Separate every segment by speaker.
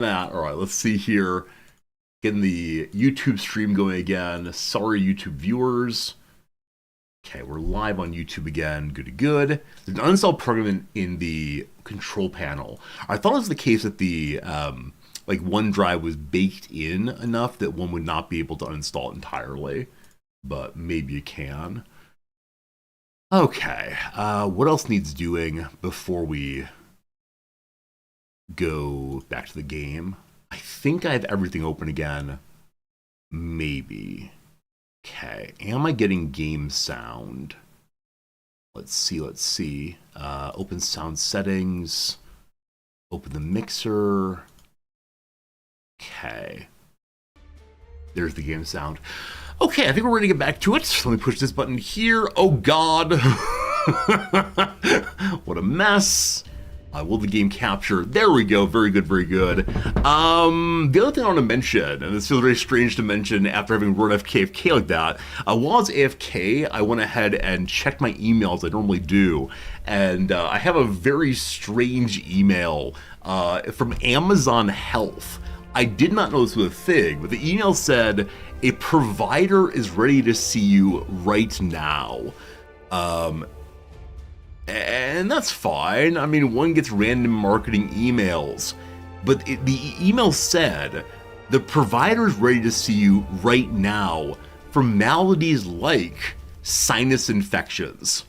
Speaker 1: All right, let's see here. Getting the YouTube stream going again. Sorry, YouTube viewers. Okay, we're live on YouTube again. Good. There's an uninstalled program in the control panel. I thought it was the case that the like OneDrive was baked in enough that one would not be able to uninstall it entirely, but maybe you can. Okay, what else needs doing before we go back to the game? I think I have everything open again. Maybe. Okay, am I getting game sound? Let's see. Open sound settings. Open the mixer. Okay. There's the game sound. Okay, I think we're ready to get back to it. Let me push this button here. Oh God. What a mess. Will the game capture? There we go. Very good. The other thing I want to mention, and this feels very strange to mention after having run AFK like that, while I was AFK, I went ahead and checked my emails I normally do, and I have a very strange email from Amazon Health. I did not know this was a thing, but the email said, a provider is ready to see you right now. And that's fine. I mean, one gets random marketing emails, but the email said, the provider is ready to see you right now for maladies like sinus infections.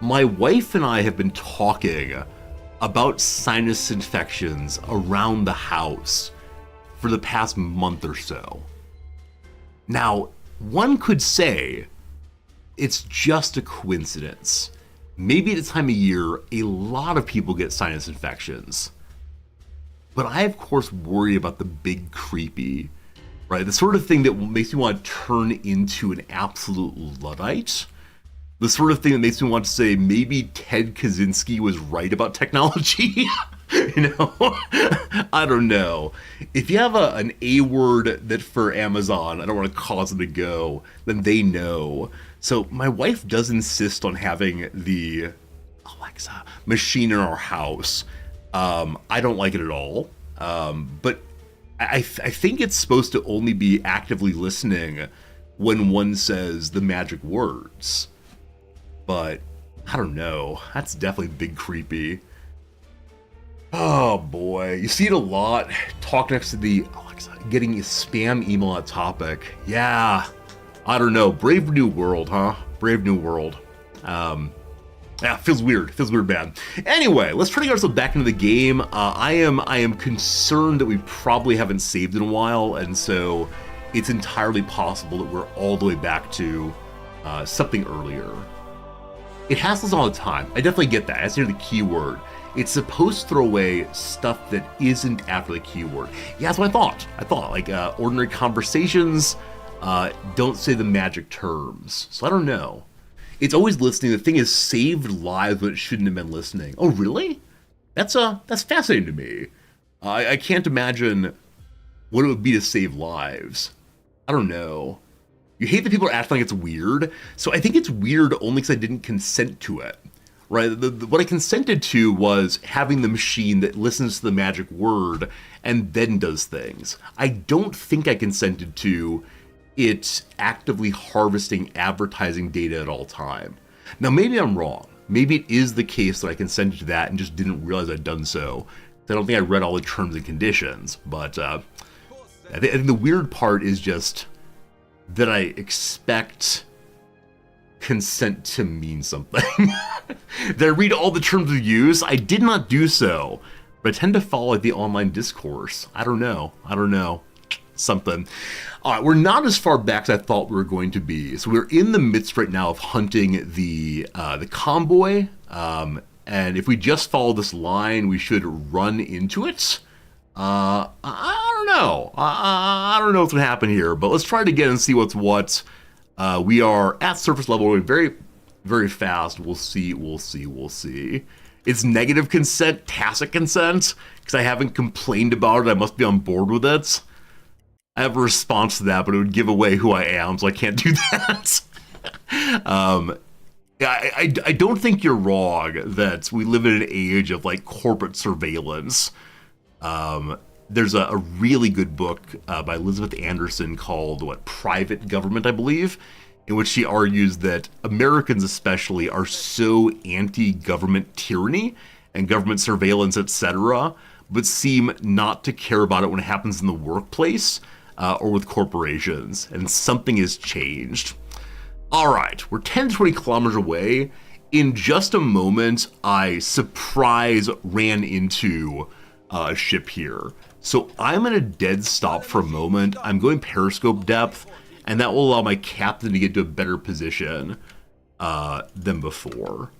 Speaker 1: My wife and I have been talking about sinus infections around the house for the past month or so. Now, one could say it's just a coincidence. Maybe at this time of year, a lot of people get sinus infections. But I, of course, worry about the big creepy, right? The sort of thing that makes me want to turn into an absolute Luddite. The sort of thing that makes me want to say maybe Ted Kaczynski was right about technology. You know, I don't know. If you have an A word that for Amazon, I don't want to cause them to go, then they know. So my wife does insist on having the Alexa machine in our house. I don't like it at all. But I think it's supposed to only be actively listening when one says the magic words. But I don't know. That's definitely big creepy. Oh boy, you see it a lot. Talk next to the Alexa, getting a spam email on topic. Yeah, I don't know. Brave new world, huh? Brave new world. Yeah, feels weird. Feels weird, man. Anyway, let's try to get ourselves back into the game. I am concerned that we probably haven't saved in a while, and so it's entirely possible that we're all the way back to something earlier. It hassles all the time. I definitely get that. That's near the keyword. It's supposed to throw away stuff that isn't after the keyword. Yeah, that's what I thought like ordinary conversations don't say the magic terms. So I don't know. It's always listening. The thing is saved lives when it shouldn't have been listening. Oh, really? That's fascinating to me. I can't imagine what it would be to save lives. I don't know. You hate that people are acting like it's weird. So I think it's weird only because I didn't consent to it. Right, what I consented to was having the machine that listens to the magic word and then does things. I don't think I consented to it actively harvesting advertising data at all time. Now, maybe I'm wrong. Maybe it is the case that I consented to that and just didn't realize I'd done so. I don't think I read all the terms and conditions, but I think the weird part is just that I expect consent to mean something. Did I read all the terms of use? I did not do so, but I tend to follow the online discourse. I don't know. Something. All right, we're not as far back as I thought we were going to be. So we're in the midst right now of hunting the convoy, and if we just follow this line, we should run into it. I don't know. I don't know what's gonna happen here, but let's try it again and see what's what. We are at surface level. We're very, very fast. We'll see. It's negative consent, tacit consent, because I haven't complained about it. I must be on board with it. I have a response to that, but it would give away who I am, so I can't do that. I don't think you're wrong that we live in an age of like corporate surveillance. There's a really good book by Elizabeth Anderson called Private Government, I believe, in which she argues that Americans especially are so anti-government tyranny and government surveillance, etc., but seem not to care about it when it happens in the workplace or with corporations, and something has changed. All right, we're 10 to 20 kilometers away. In just a moment, I surprise ran into a ship here. So I'm in a dead stop for a moment. I'm going periscope depth, and that will allow my captain to get to a better position than before.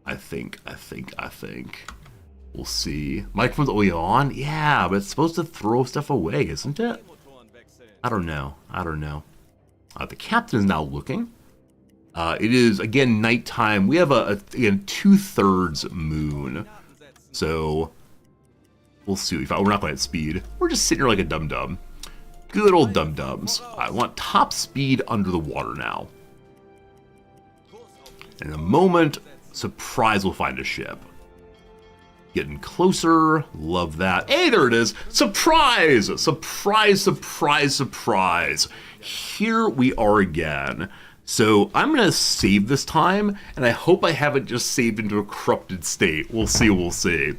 Speaker 1: I think. We'll see. Microphone's always on? Yeah, but it's supposed to throw stuff away, isn't it? I don't know. The captain is now looking. It is, again, nighttime. We have again, 2/3 moon. So we'll see. We're not quite at speed. We're just sitting here like a dum-dum. Good old dum-dums. I want top speed under the water now. In a moment, surprise, we'll find a ship. Getting closer. Love that. Hey, there it is. Surprise! Surprise, surprise, surprise. Here we are again. So I'm going to save this time, and I hope I haven't just saved into a corrupted state. We'll see, we'll see.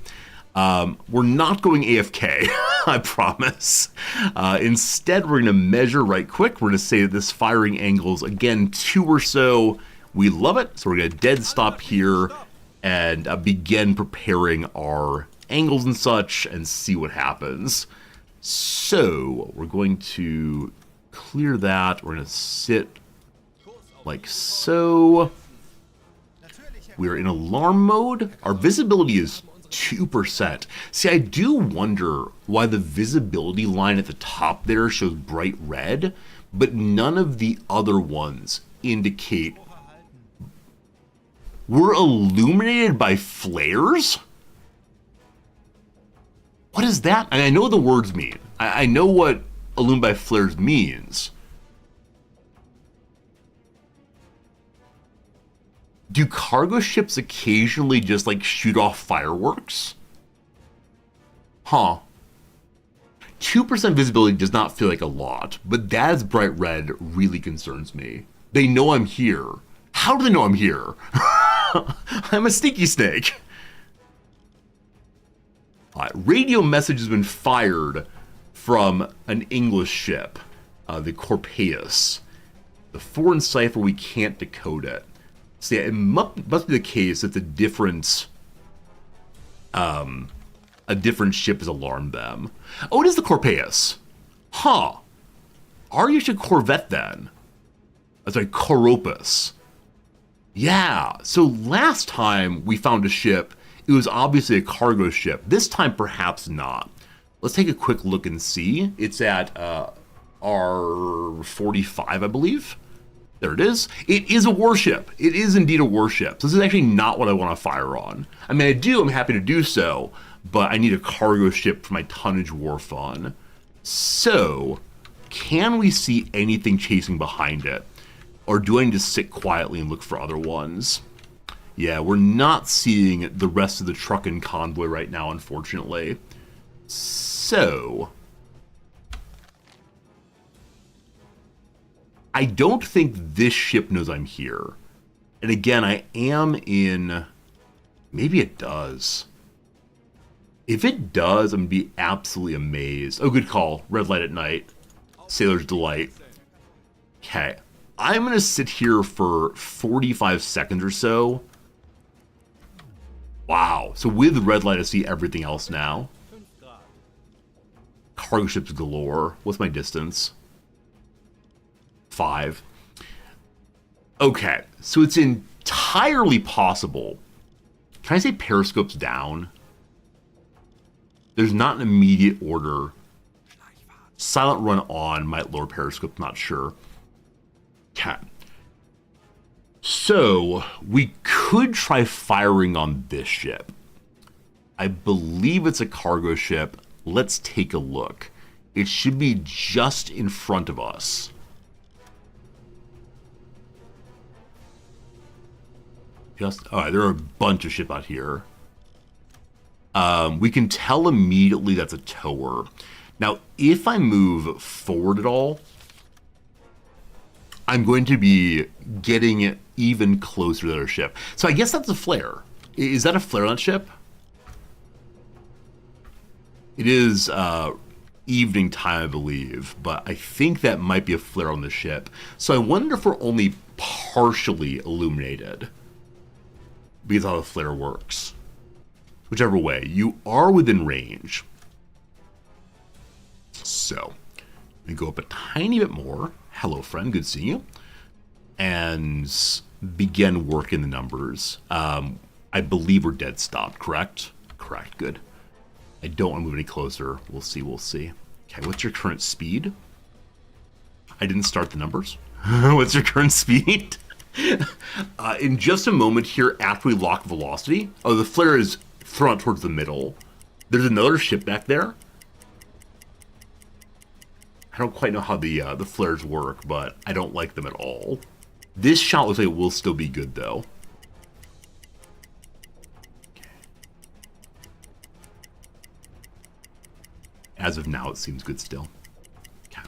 Speaker 1: We're not going AFK, I promise. Instead, we're going to measure right quick. We're going to say that this firing angle is, again, 2 or so. We love it. So we're going to dead stop here and begin preparing our angles and such and see what happens. So we're going to clear that. We're going to sit like so. We're in alarm mode. Our visibility is 2%. See, I do wonder why the visibility line at the top there shows bright red, but none of the other ones indicate. We're illuminated by flares? What is that? I know what the words mean. I know what illuminated by flares means. Do cargo ships occasionally just like shoot off fireworks? Huh. 2% visibility does not feel like a lot, but that is bright red really concerns me. They know I'm here. How do they know I'm here? I'm a sneaky snake. Radio message has been fired from an English ship, the Corpheus. The foreign cipher, we can't decode it. See, it must be the case that a different ship has alarmed them. Oh, it is the Corpheus. Huh. Are you a corvette then? Sorry, Coropus. Yeah, so last time we found a ship, it was obviously a cargo ship. This time, perhaps not. Let's take a quick look and see. It's at R45, I believe. There it is. It is a warship. It is indeed a warship. So this is actually not what I want to fire on. I mean, I'm happy to do so, but I need a cargo ship for my tonnage war fun. So, can we see anything chasing behind it? Or do I need to sit quietly and look for other ones? Yeah, we're not seeing the rest of the truck and convoy right now, unfortunately. So, I don't think this ship knows I'm here. And again, I am in... Maybe it does. If it does, I'm going to be absolutely amazed. Oh, good call. Red light at night. Sailor's delight. Okay. I'm going to sit here for 45 seconds or so. Wow. So with the red light, I see everything else now. Cargo ships galore. What's my distance? 5. Okay. So it's entirely possible. Can I say periscope's down? There's not an immediate order. Silent run on might lower periscope, not sure. Okay. So, we could try firing on this ship. I believe it's a cargo ship. Let's take a look. It should be just in front of us. Alright, there are a bunch of ships out here. We can tell immediately that's a tower. Now, if I move forward at all, I'm going to be getting even closer to their ship. So I guess that's a flare. Is that a flare on that ship? It is evening time, I believe, but I think that might be a flare on the ship. So I wonder if we're only partially illuminated because how the flare works. Whichever way, you are within range. So, let me go up a tiny bit more. Hello, friend, good seeing you. And begin working the numbers. I believe we're dead stopped, correct? Correct, good. I don't want to move any closer. We'll see, we'll see. Okay, what's your current speed? I didn't start the numbers. What's your current speed? In just a moment here, after we lock velocity, oh, the flare is thrown towards the middle. There's another ship back there. I don't quite know how the flares work, but I don't like them at all. This shot looks like it will still be good, though. Okay. As of now, it seems good still. Okay.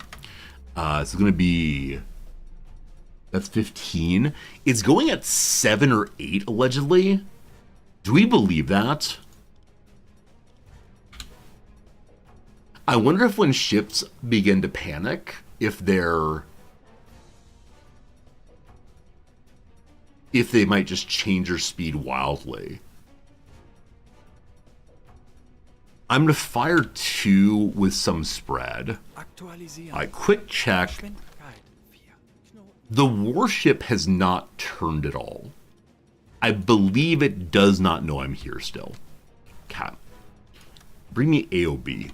Speaker 1: It's going to be... That's 15. It's going at 7 or 8, allegedly. Do we believe that? I wonder if when ships begin to panic, if they might just change their speed wildly. I'm going to fire 2 with some spread. Alright, quick check. The warship has not turned at all. I believe it does not know I'm here still. Okay. Bring me AOB.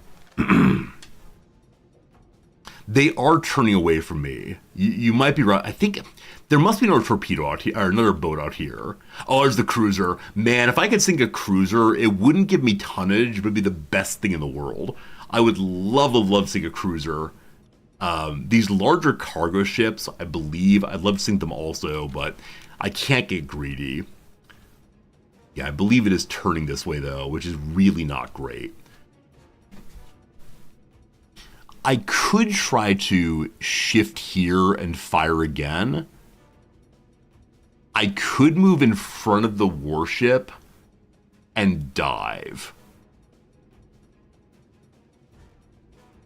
Speaker 1: They are turning away from me. You might be right. I think there must be another torpedo out here, or another boat out here. Oh, there's the cruiser. Man, if I could sink a cruiser, it wouldn't give me tonnage, but it'd be the best thing in the world. I would love to sink a cruiser. These larger cargo ships, I believe, I'd love to sink them also, but I can't get greedy. Yeah, I believe it is turning this way, though, which is really not great. I could try to shift here and fire again. I could move in front of the warship and dive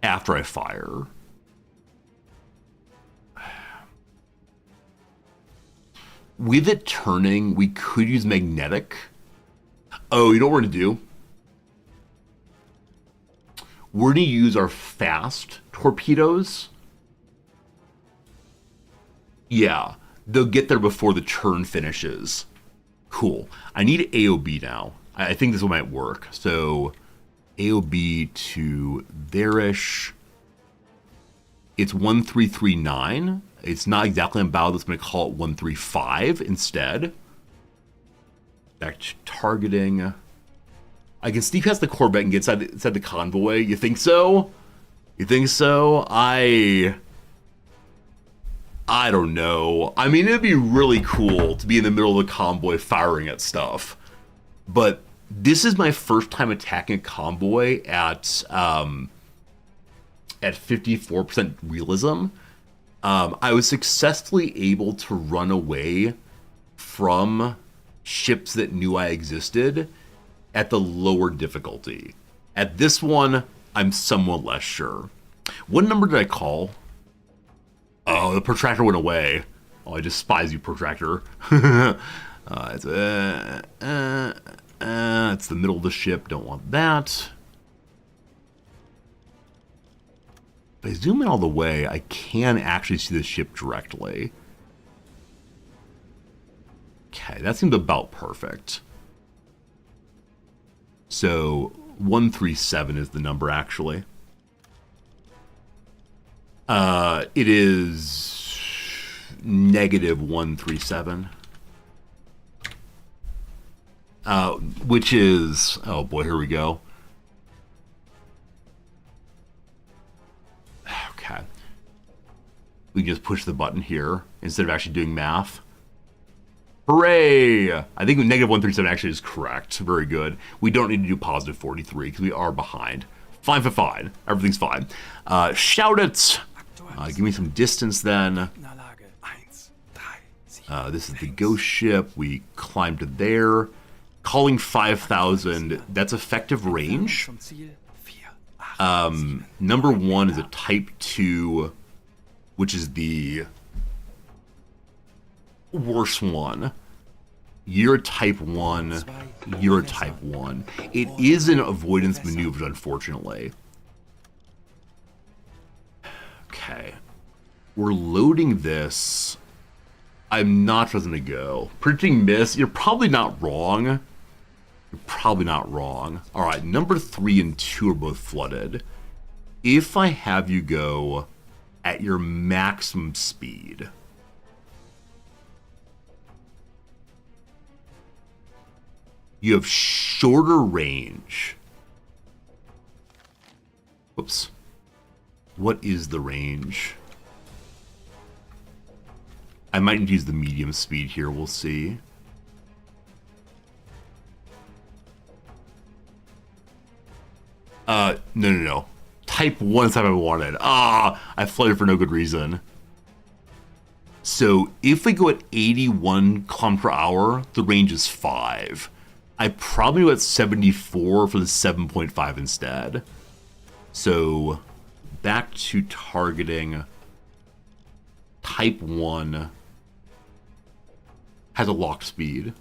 Speaker 1: after I fire. With it turning, we could use magnetic. Oh, you know what we're going to do? We're going to use our fast torpedoes. Yeah, they'll get there before the turn finishes. Cool. I need AOB now. I think this one might work. So AOB to there-ish. It's 1339. It's not exactly on bow. That's going to call it 135 instead. Back to targeting. I can sneak past the Corvette and get inside the convoy. You think so? You think so? I don't know. I mean, it'd be really cool to be in the middle of the convoy firing at stuff. But this is my first time attacking a convoy at 54% realism. I was successfully able to run away from ships that knew I existed at the lower difficulty. At this one, I'm somewhat less sure. What number did I call? Oh, the protractor went away. Oh, I despise you, protractor. It's the middle of the ship. Don't want that. If I zoom in all the way, I can actually see the ship directly. Okay, that seemed about perfect. So 137 is the number, actually. It is negative 137. Which is, oh boy, here we go. Okay. We can just push the button here instead of actually doing math. Hooray! I think negative 137 actually is correct. Very good. We don't need to do positive 43 because we are behind. Fine for fine. Everything's fine. Shout it! Give me some distance then. This is the ghost ship. We climbed to there. Calling 5,000. That's effective range. Number 1 is a Type 2, which is the worst one. You're a Type 1. You're a Type 1. It is an avoidance maneuver, unfortunately. Okay. We're loading this. I'm not supposed to go. Predicting miss, you're probably not wrong. You're probably not wrong. Alright, number 3 and 2 are both flooded. If I have you go at your maximum speed, you have shorter range. Whoops. What is the range? I might need to use the medium speed here, we'll see. No. Type 1 is the type I wanted. I flooded for no good reason. So if we go at 81 km per hour, the range is 5. I probably go at 74 for the 7.5 instead. So back to targeting. Type 1 has a locked speed.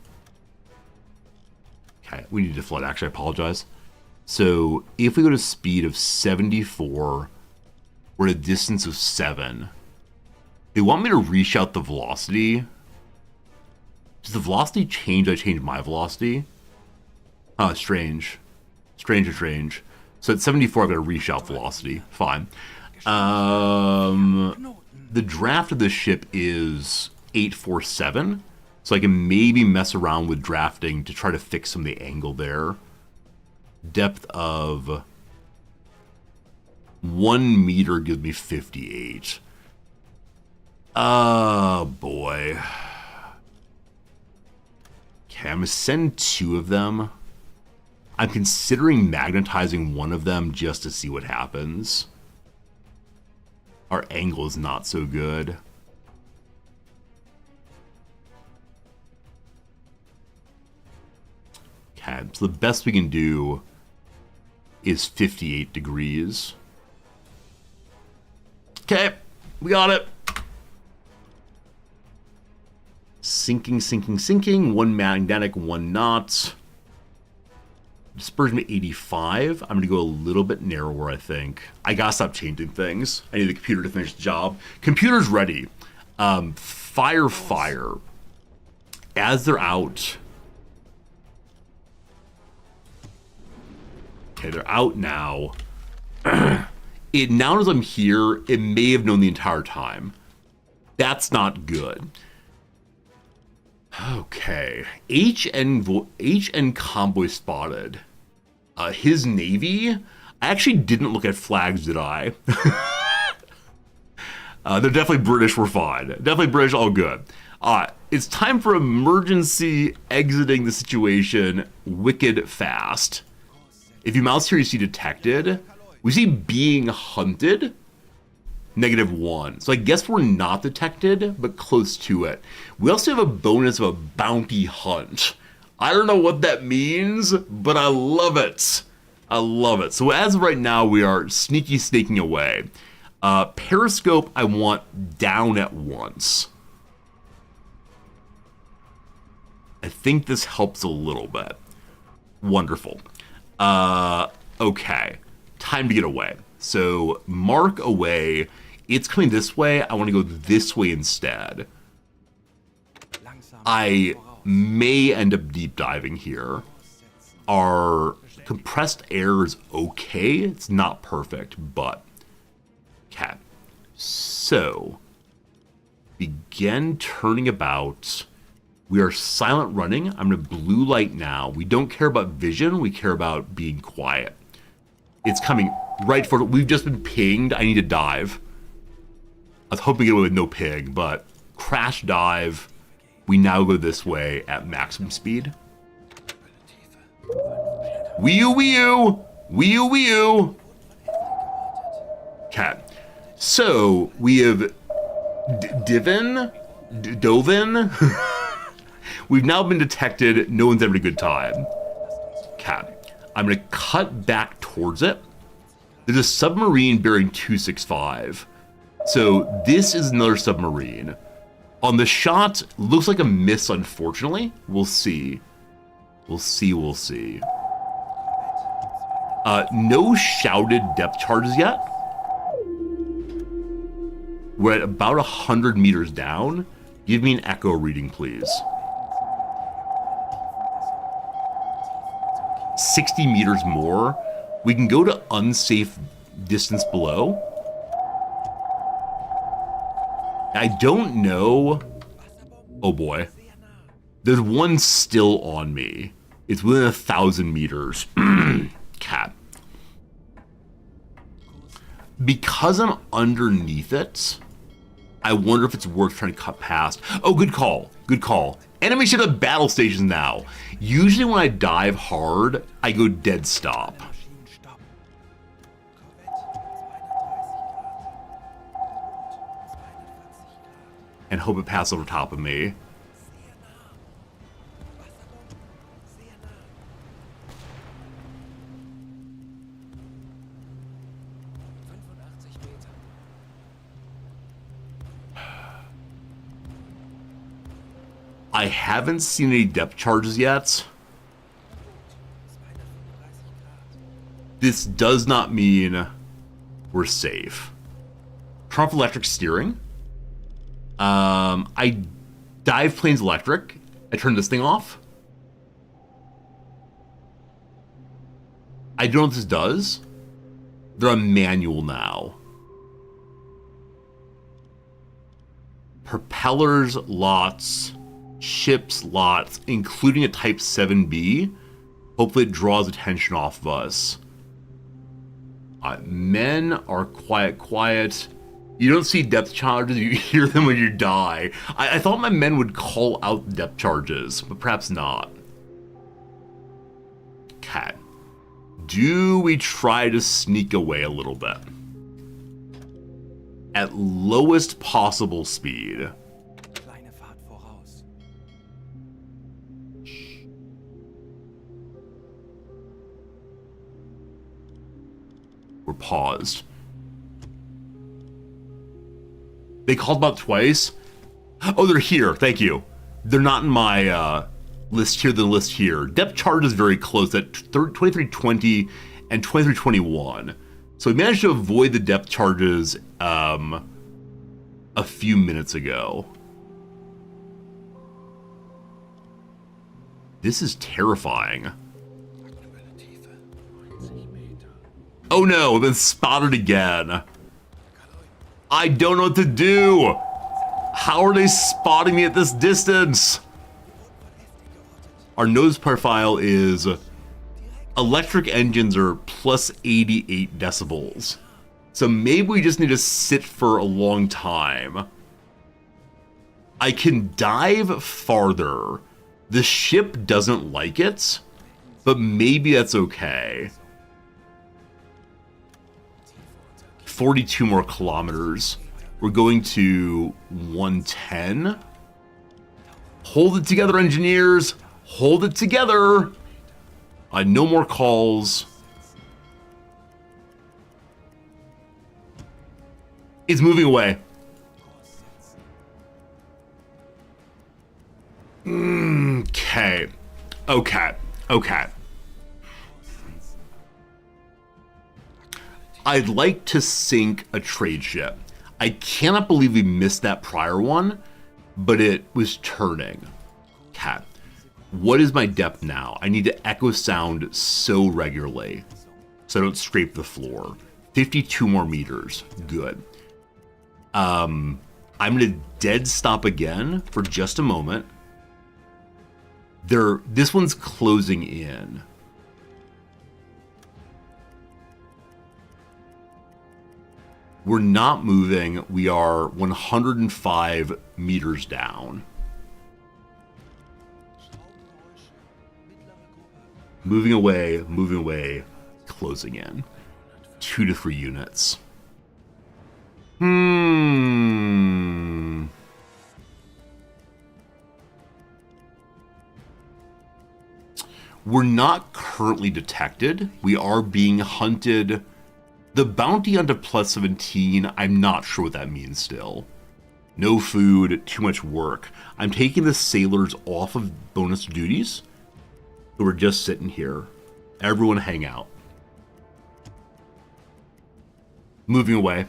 Speaker 1: Okay, we need to flood, actually, I apologize. So if we go to speed of 74, we're at a distance of 7. They want me to reshout the velocity. Does the velocity change? I change my velocity. Oh, strange. Strange. So at 74, I've got a reshout velocity. Fine. The draft of this ship is 847. So I can maybe mess around with drafting to try to fix some of the angle there. Depth of 1 meter gives me 58. Oh, boy. Okay, I'm going to send 2 of them. I'm considering magnetizing one of them just to see what happens. Our angle is not so good. Okay, so the best we can do is 58 degrees. Okay, we got it. Sinking. 1 magnetic, 1 not. Dispersion to 85. I'm going to go a little bit narrower, I think. I gotta stop changing things. I need the computer to finish the job. Computer's ready. Fire. As they're out. Okay, they're out now. It now knows I'm here. It may have known the entire time. That's not good. Okay. HN convoy spotted. His navy. I actually didn't look at flags, did I? They're definitely British. We're fine. Definitely British. All good. It's time for emergency exiting the situation wicked fast. If you mouse here, you see detected. We see being hunted. -1. So I guess we're not detected, but close to it. We also have a bonus of a bounty hunt. I don't know what that means, but I love it. I love it. So as of right now, we are snaking away. Periscope, I want down at once. I think this helps a little bit. Wonderful. Okay. Time to get away. So mark away. It's coming this way. I want to go this way instead. I may end up deep diving here. Our compressed air is okay. It's not perfect, but okay. So begin turning about. We are silent running. I'm going to blue light now. We don't care about vision. We care about being quiet. It's coming right for it. We've just been pinged. I need to dive. I was hoping to get away with no ping, but crash dive. We now go this way at maximum speed. Wee-oo, wee-oo! Wee-oo, wee-oo! Okay. So, we have Dovin? We've now been detected. No one's having a good time. Okay. I'm going to cut back towards it. There's a submarine bearing 265. So this is another submarine. On the shot, looks like a miss, unfortunately. We'll see. We'll see. No shouted depth charges yet. We're at about 100 meters down. Give me an echo reading, please. 60 meters more. We can go to unsafe distance below. I don't know. Oh boy. There's one still on me. It's within 1,000 meters. Cat. Because I'm underneath it, I wonder if it's worth trying to cut past. Oh, good call. Good call. Enemy ship at battle stations now. Usually when I dive hard, I go dead stop. And hope it passes over top of me. I haven't seen any depth charges yet. This does not mean we're safe. Trump electric steering. I dive planes electric. I turn this thing off. I don't know what this does. They're on manual now. Propellers, lots. Ships, lots, including a Type 7B. Hopefully it draws attention off of us. Men are quiet. You don't see depth charges, you hear them when you die. I thought my men would call out depth charges, but perhaps not. Cat. Do we try to sneak away a little bit? At lowest possible speed. We're paused. They called about twice. Oh, they're here. Thank you. They're not in my list here. The list here. Depth charge is very close at 2320 and 2321. So we managed to avoid the depth charges a few minutes ago. This is terrifying. Oh no, I've been spotted again. I don't know what to do. How are they spotting me at this distance? Our nose profile is electric engines are plus 88 decibels. So maybe we just need to sit for a long time. I can dive farther. The ship doesn't like it, but maybe that's okay. 42 more kilometers. We're going to 110. Hold it together, engineers. Hold it together. No more calls. It's moving away. Okay. I'd like to sink a trade ship. I cannot believe we missed that prior one, but it was turning. Okay. What is my depth now? I need to echo sound so regularly so I don't scrape the floor. 52 more meters. Good. I'm going to dead stop again for just a moment. This one's closing in. We're not moving. We are 105 meters down. moving away, closing in. 2 to 3 units. We're not currently detected. We are being hunted. The bounty onto +17, I'm not sure what that means still. No food, too much work. I'm taking the sailors off of bonus duties. So we're just sitting here. Everyone hang out. Moving away.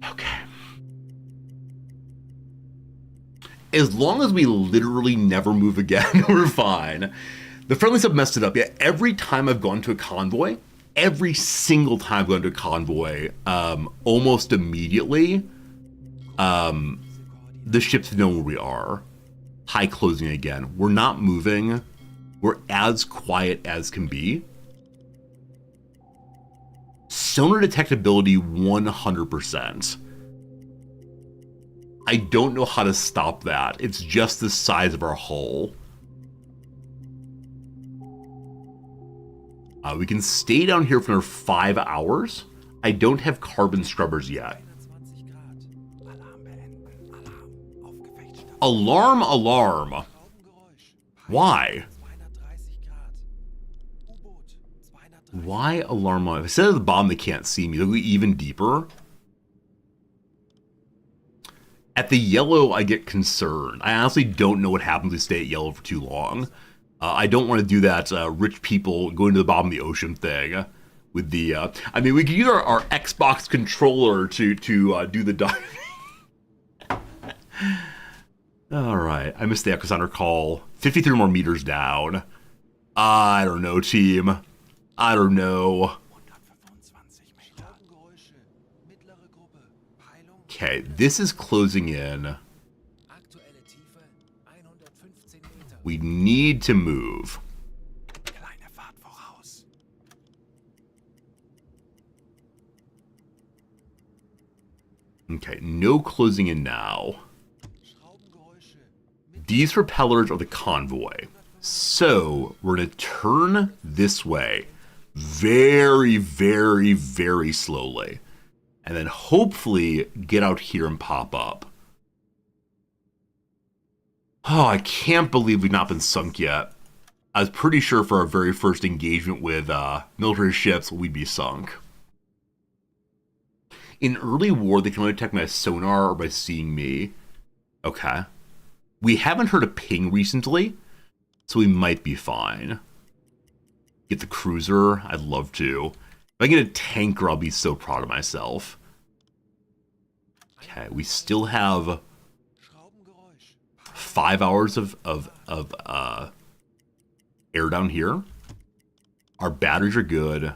Speaker 1: Okay. As long as we literally never move again, we're fine. The friendlies have messed it up. Yeah, every time I've gone to a convoy, every single time I've gone to a convoy, almost immediately, the ships know where we are. High closing again. We're not moving. We're as quiet as can be. Sonar detectability 100%. I don't know how to stop that. It's just the size of our hull. We can stay down here for another 5 hours. I don't have carbon scrubbers yet. Alarm, alarm. Why? Why alarm? If I set at the bottom, they can't see me. They'll go even deeper. At the yellow, I get concerned. I honestly don't know what happens if we stay at yellow for too long. I don't want to do that rich people going to the bottom of the ocean thing with the... I mean, we could use our Xbox controller to do the diving. All right. I missed the Echo Center call. 53 more meters down. I don't know, team. I don't know. Okay, this is closing in. We need to move. Okay, no closing in now. These propellers are the convoy. So, we're going to turn this way very, very, very slowly. And then hopefully get out here and pop up. Oh, I can't believe we've not been sunk yet. I was pretty sure for our very first engagement with military ships, we'd be sunk. In early war, they can only detect my sonar or by seeing me. Okay. We haven't heard a ping recently, so we might be fine. Get the cruiser, I'd love to. If I get a tanker, I'll be so proud of myself. Okay, we still have 5 hours of air down here. Our batteries are good.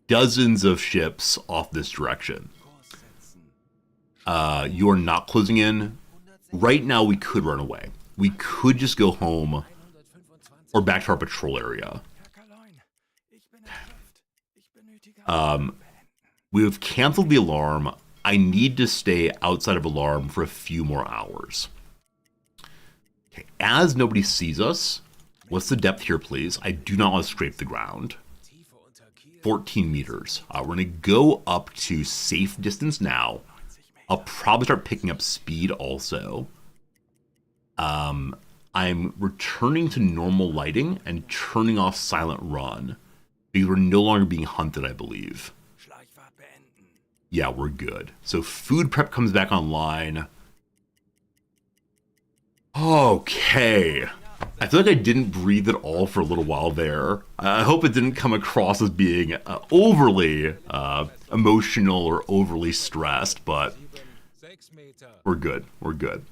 Speaker 1: Dozens of ships off this direction. You are not closing in. Right now, we could run away. We could just go home or back to our patrol area. We have canceled the alarm. I need to stay outside of alarm for a few more hours. Okay, as nobody sees us, what's the depth here, please? I do not want to scrape the ground. 14 meters. We're going to go up to safe distance now. I'll probably start picking up speed also. I'm returning to normal lighting and turning off silent run because we're no longer being hunted, I believe. Yeah, we're good. So food prep comes back online. Okay. I feel like I didn't breathe at all for a little while there. I hope it didn't come across as being overly emotional or overly stressed, but we're good. We're good.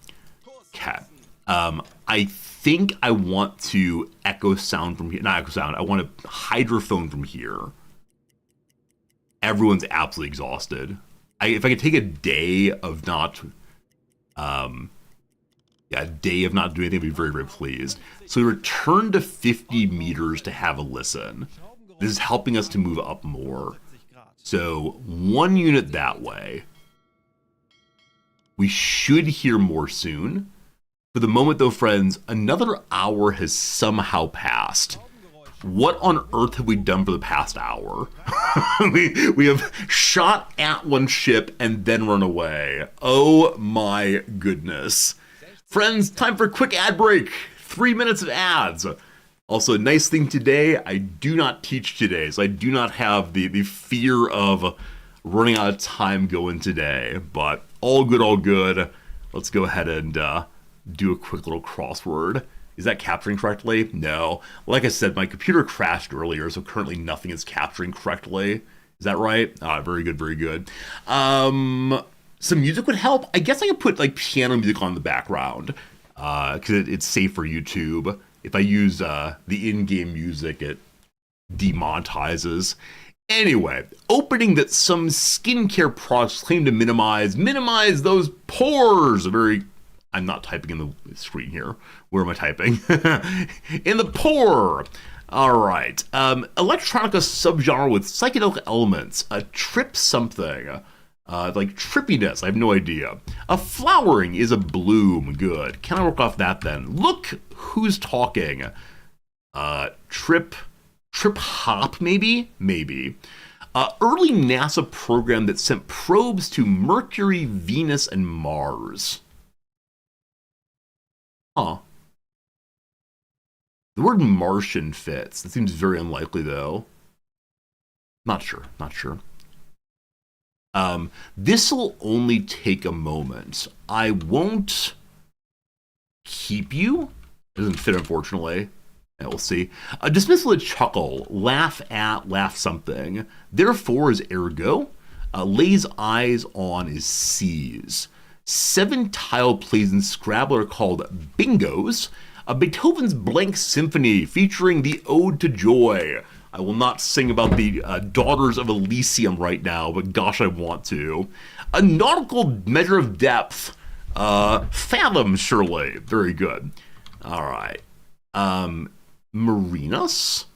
Speaker 1: Okay. I think I want to echo sound from here. Not echo sound. I want to hydrophone from here. Everyone's absolutely exhausted. If I could take a day of not... a day of not doing anything, I'd be very, very pleased. So we return to 50 meters to have a listen. This is helping us to move up more. So 1 unit that way. We should hear more soon. For the moment, though, friends, another hour has somehow passed. What on earth have we done for the past hour? we have shot at one ship and then run away. Oh my goodness. Friends, time for a quick ad break. 3 minutes of ads. Also, a nice thing today, I do not teach today, so I do not have the fear of running out of time going today. But all good, all good. Let's go ahead and do a quick little crossword. Is that capturing correctly? No. Like I said, my computer crashed earlier, so currently nothing is capturing correctly. Is that right? Very good, very good. Some music would help. I guess I could put like piano music on the background because it's safe for YouTube. If I use the in-game music, it demonetizes. Anyway, opening that some skincare products claim to minimize those pores. I'm not typing in the screen here. Where am I typing? In the pore. All right. Electronica subgenre with psychedelic elements. A trip something. Like trippiness. I have no idea. A flowering is a bloom. Good. Can I work off that then? Look who's talking. Trip hop maybe? Maybe. Early NASA program that sent probes to Mercury, Venus, and Mars. Huh. The word Martian fits. That seems very unlikely, though. Not sure. This'll only take a moment. I won't keep you. It doesn't fit, unfortunately. Yeah, we'll see. Dismissal, a chuckle. Laugh at, laugh something. Therefore is ergo. Lays eyes on is sees. 7 tile plays in Scrabble are called bingos. Beethoven's Blank Symphony featuring the Ode to Joy. I will not sing about the Daughters of Elysium right now, but gosh, I want to. A nautical measure of depth. Fathom, surely. Very good. All right. Marinas?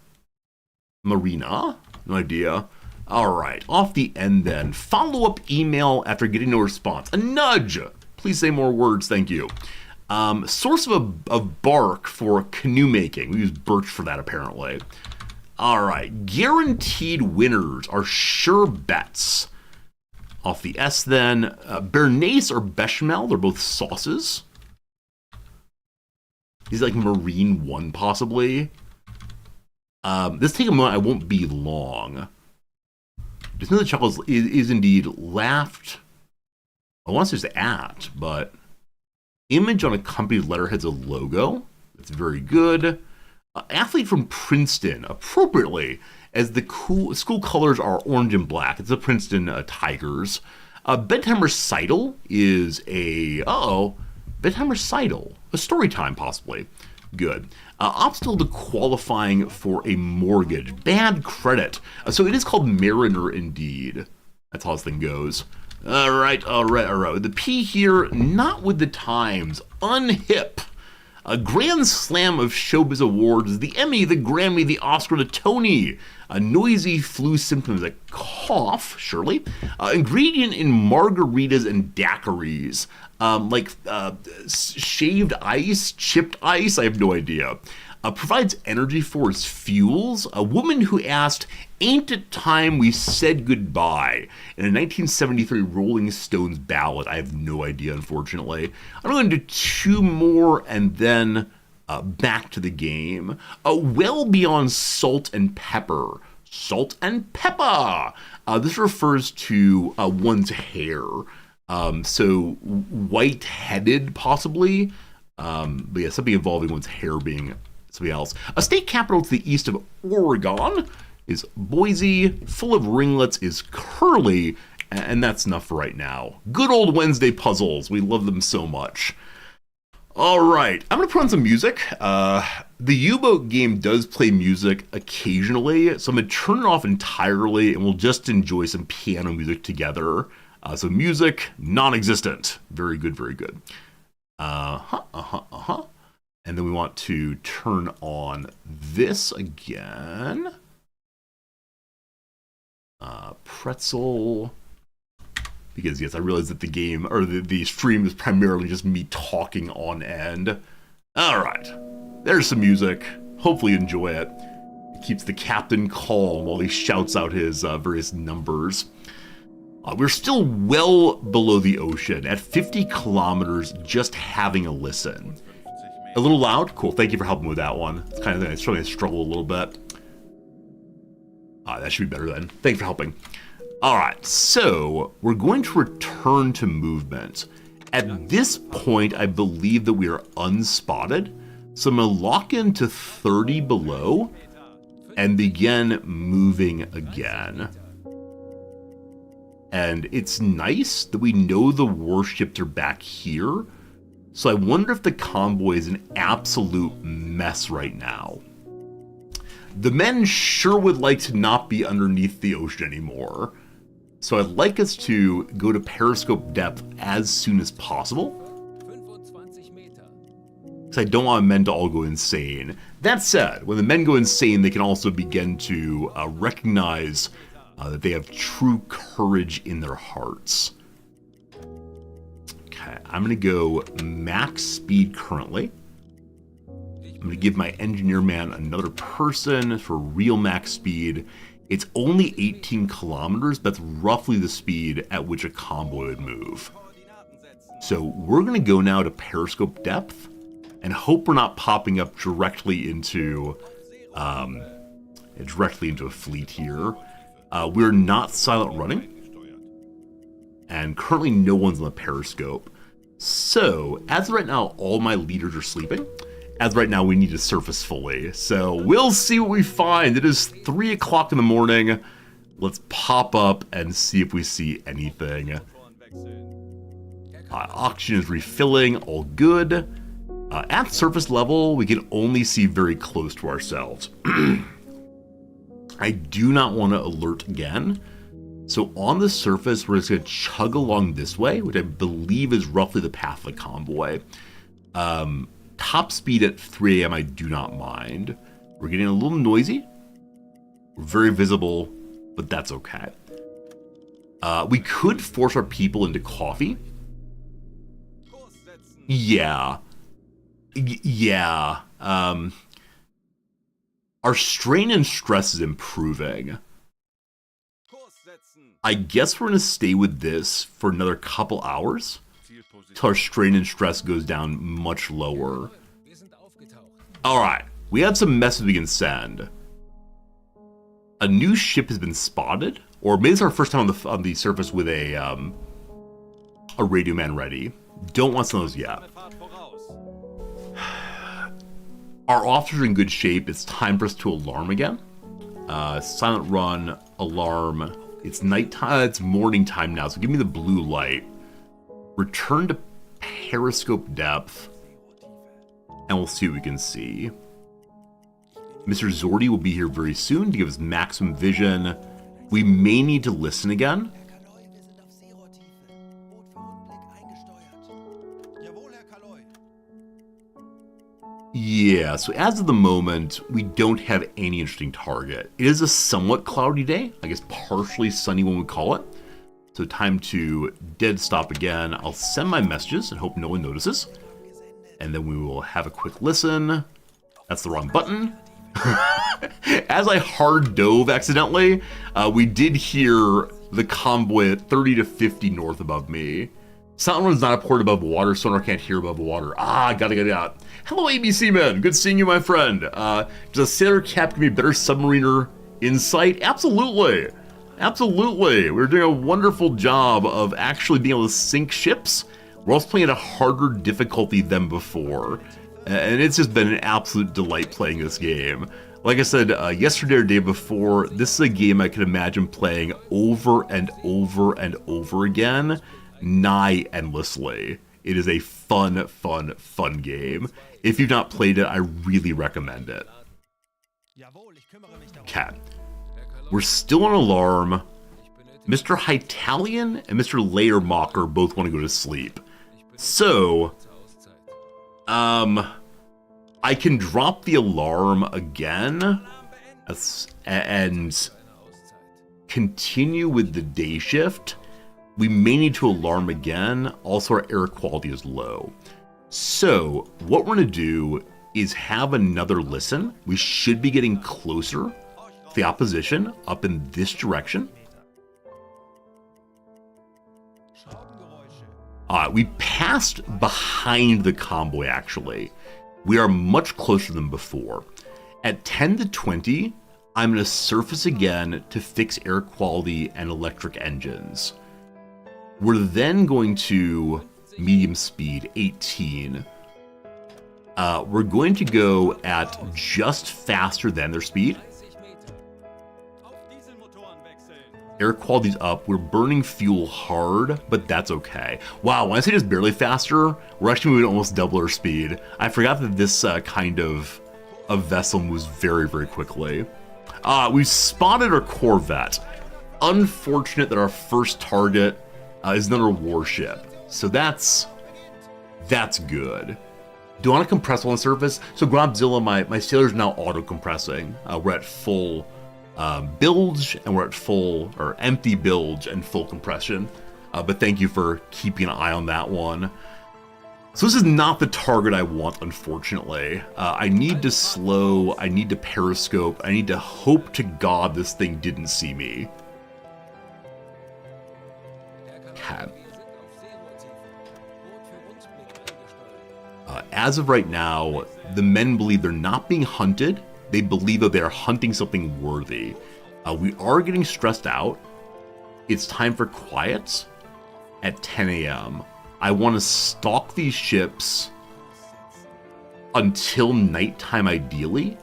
Speaker 1: Marina? No idea. All right, off the end then. Follow-up email after getting no response. A nudge. Please say more words, thank you. Source of bark for canoe making. We use birch for that, apparently. All right, guaranteed winners are sure bets. Off the S then. Bernaise or bechamel, they're both sauces. These like marine one, possibly. This take a moment, I won't be long. Just know the chuckles is indeed laughed. I want to say at, but image on a company's letterhead's a logo. That's very good. Athlete from Princeton, appropriately, as the school colors are orange and black. It's the Princeton Tigers. Bedtime recital is bedtime recital. A story time, possibly. Good. Obstacle to qualifying for a mortgage. Bad credit. So it is called Mariner indeed. That's how this thing goes. All right. The P here, not with the times. Unhip. A grand slam of showbiz awards. The Emmy, the Grammy, the Oscar, the Tony. A noisy flu symptoms, a cough, surely. Ingredient in margaritas and daiquiris. Shaved ice, chipped ice, I have no idea. Provides energy for its fuels. A woman who asked, "Ain't it time we said goodbye?" in a 1973 Rolling Stones ballad. I have no idea, unfortunately. I'm going to do 2 more and then back to the game. Well beyond salt and pepper. Salt and pepper. This refers to one's hair. So white-headed, possibly. But yeah, something involving one's hair being something else. A state capital to the east of Oregon is Boise. Full of ringlets is Curly. And that's enough for right now. Good old Wednesday puzzles. We love them so much. All right, I'm going to put on some music. The U-Boat game does play music occasionally, so I'm going to turn it off entirely, and we'll just enjoy some piano music together. So music, non-existent. Very good, very good. And then we want to turn on this again. Pretzel. because yes, I realize that the game, or the stream is primarily just me talking on end. Alright, there's some music. Hopefully you enjoy it. It keeps the captain calm while he shouts out his various numbers. We're still well below the ocean, at 50 kilometers, just having a listen. A little loud? Cool, thank you for helping with that one. It's kind of starting to struggle a little bit. That should be better then. Thank you for helping. Alright, so we're going to return to movement. At this point, I believe that we are unspotted, so I'm going to lock into 30 below and begin moving again. And it's nice that we know the warships are back here, so I wonder if the convoy is an absolute mess right now. The men sure would like to not be underneath the ocean anymore. So I'd like us to go to periscope depth as soon as possible, because I don't want men to all go insane. That said, when the men go insane, they can also begin to recognize that they have true courage in their hearts. Okay, I'm going to go max speed currently. I'm going to give my engineer man another person for real max speed. It's only 18 kilometers, but that's roughly the speed at which a convoy would move. So we're going to go now to periscope depth and hope we're not popping up directly into a fleet here. We're not silent running, and currently no one's on the periscope. So as of right now, all my leaders are sleeping. As of right now, we need to surface fully. So we'll see what we find. It is 3 o'clock in the morning. Let's pop up and see if we see anything. Oxygen is refilling, all good. At surface level, we can only see very close to ourselves. I do not want to alert again. So on the surface, we're just going to chug along this way, which I believe is roughly the path of the convoy. Top speed at 3 a.m. I do not mind. We're getting a little noisy. We're very visible, but that's okay. We could force our people into coffee. Yeah. Yeah. Our strain and stress is improving. I guess we're going to stay with this for another couple hours till our strain and stress goes down much lower. Alright, we have some messages we can send. A new ship has been spotted, or maybe it's our first time on the surface with a radio man ready. Don't want some of those yet. Our officers are in good shape. It's time for us to alarm again. Silent run, alarm. It's nighttime. It's morning time now, so give me the blue light. Return to periscope depth, and we'll see what we can see. Mr. Zordi will be here very soon to give us maximum vision. We may need to listen again. Yeah, so as of the moment, we don't have any interesting target. It is a somewhat cloudy day, I guess partially sunny when we call it. So time to dead stop again. I'll send my messages and hope no one notices. And then we will have a quick listen. That's the wrong button. As I hard dove accidentally, we did hear the convoy at 30 to 50 north above me. Soundrun's not a port above water, sonar can't hear above water. Got it. Hello, ABC man. Good seeing you, my friend. Does a sailor cap give me better submariner insight? Absolutely. Absolutely. We're doing a wonderful job of actually being able to sink ships. We're also playing at a harder difficulty than before. And it's just been an absolute delight playing this game. Like I said yesterday or day before, this is a game I can imagine playing over and over and over again, nigh endlessly. It is a fun game. If you've not played it, I really recommend it. Okay. We're still on alarm. Mr. Hytalian and Mr. Layermocker both want to go to sleep. So, I can drop the alarm again and continue with the day shift, We may need to alarm again. Also, our air quality is low. So what we're going to do is have another listen. We should be getting closer to the opposition up in this direction. We passed behind the convoy, actually. We are much closer than before. At 10 to 20, I'm going to surface again to fix air quality and electric engines. We're then going to medium speed, 18. We're going to go at just faster than their speed. Air quality's up. We're burning fuel hard, but that's okay. Wow, when I say just barely faster, we're actually moving almost double our speed. I forgot that this kind of a vessel moves very, very quickly. We've spotted our corvette. Unfortunate that our first target is another warship. So that's good. Do I want to compress on the surface? So Grobzilla, my sailor's now auto-compressing. We're at full bilge, and we're at full, or empty bilge and full compression. But thank you for keeping an eye on that one. So this is not the target I want, unfortunately. I need to slow, I need to periscope, I need to hope to God this thing didn't see me. Okay. As of right now, the men believe they're not being hunted. They believe that they are hunting something worthy. We are getting stressed out. It's time for quiet at 10 a.m. I want to stalk these ships until nighttime, ideally,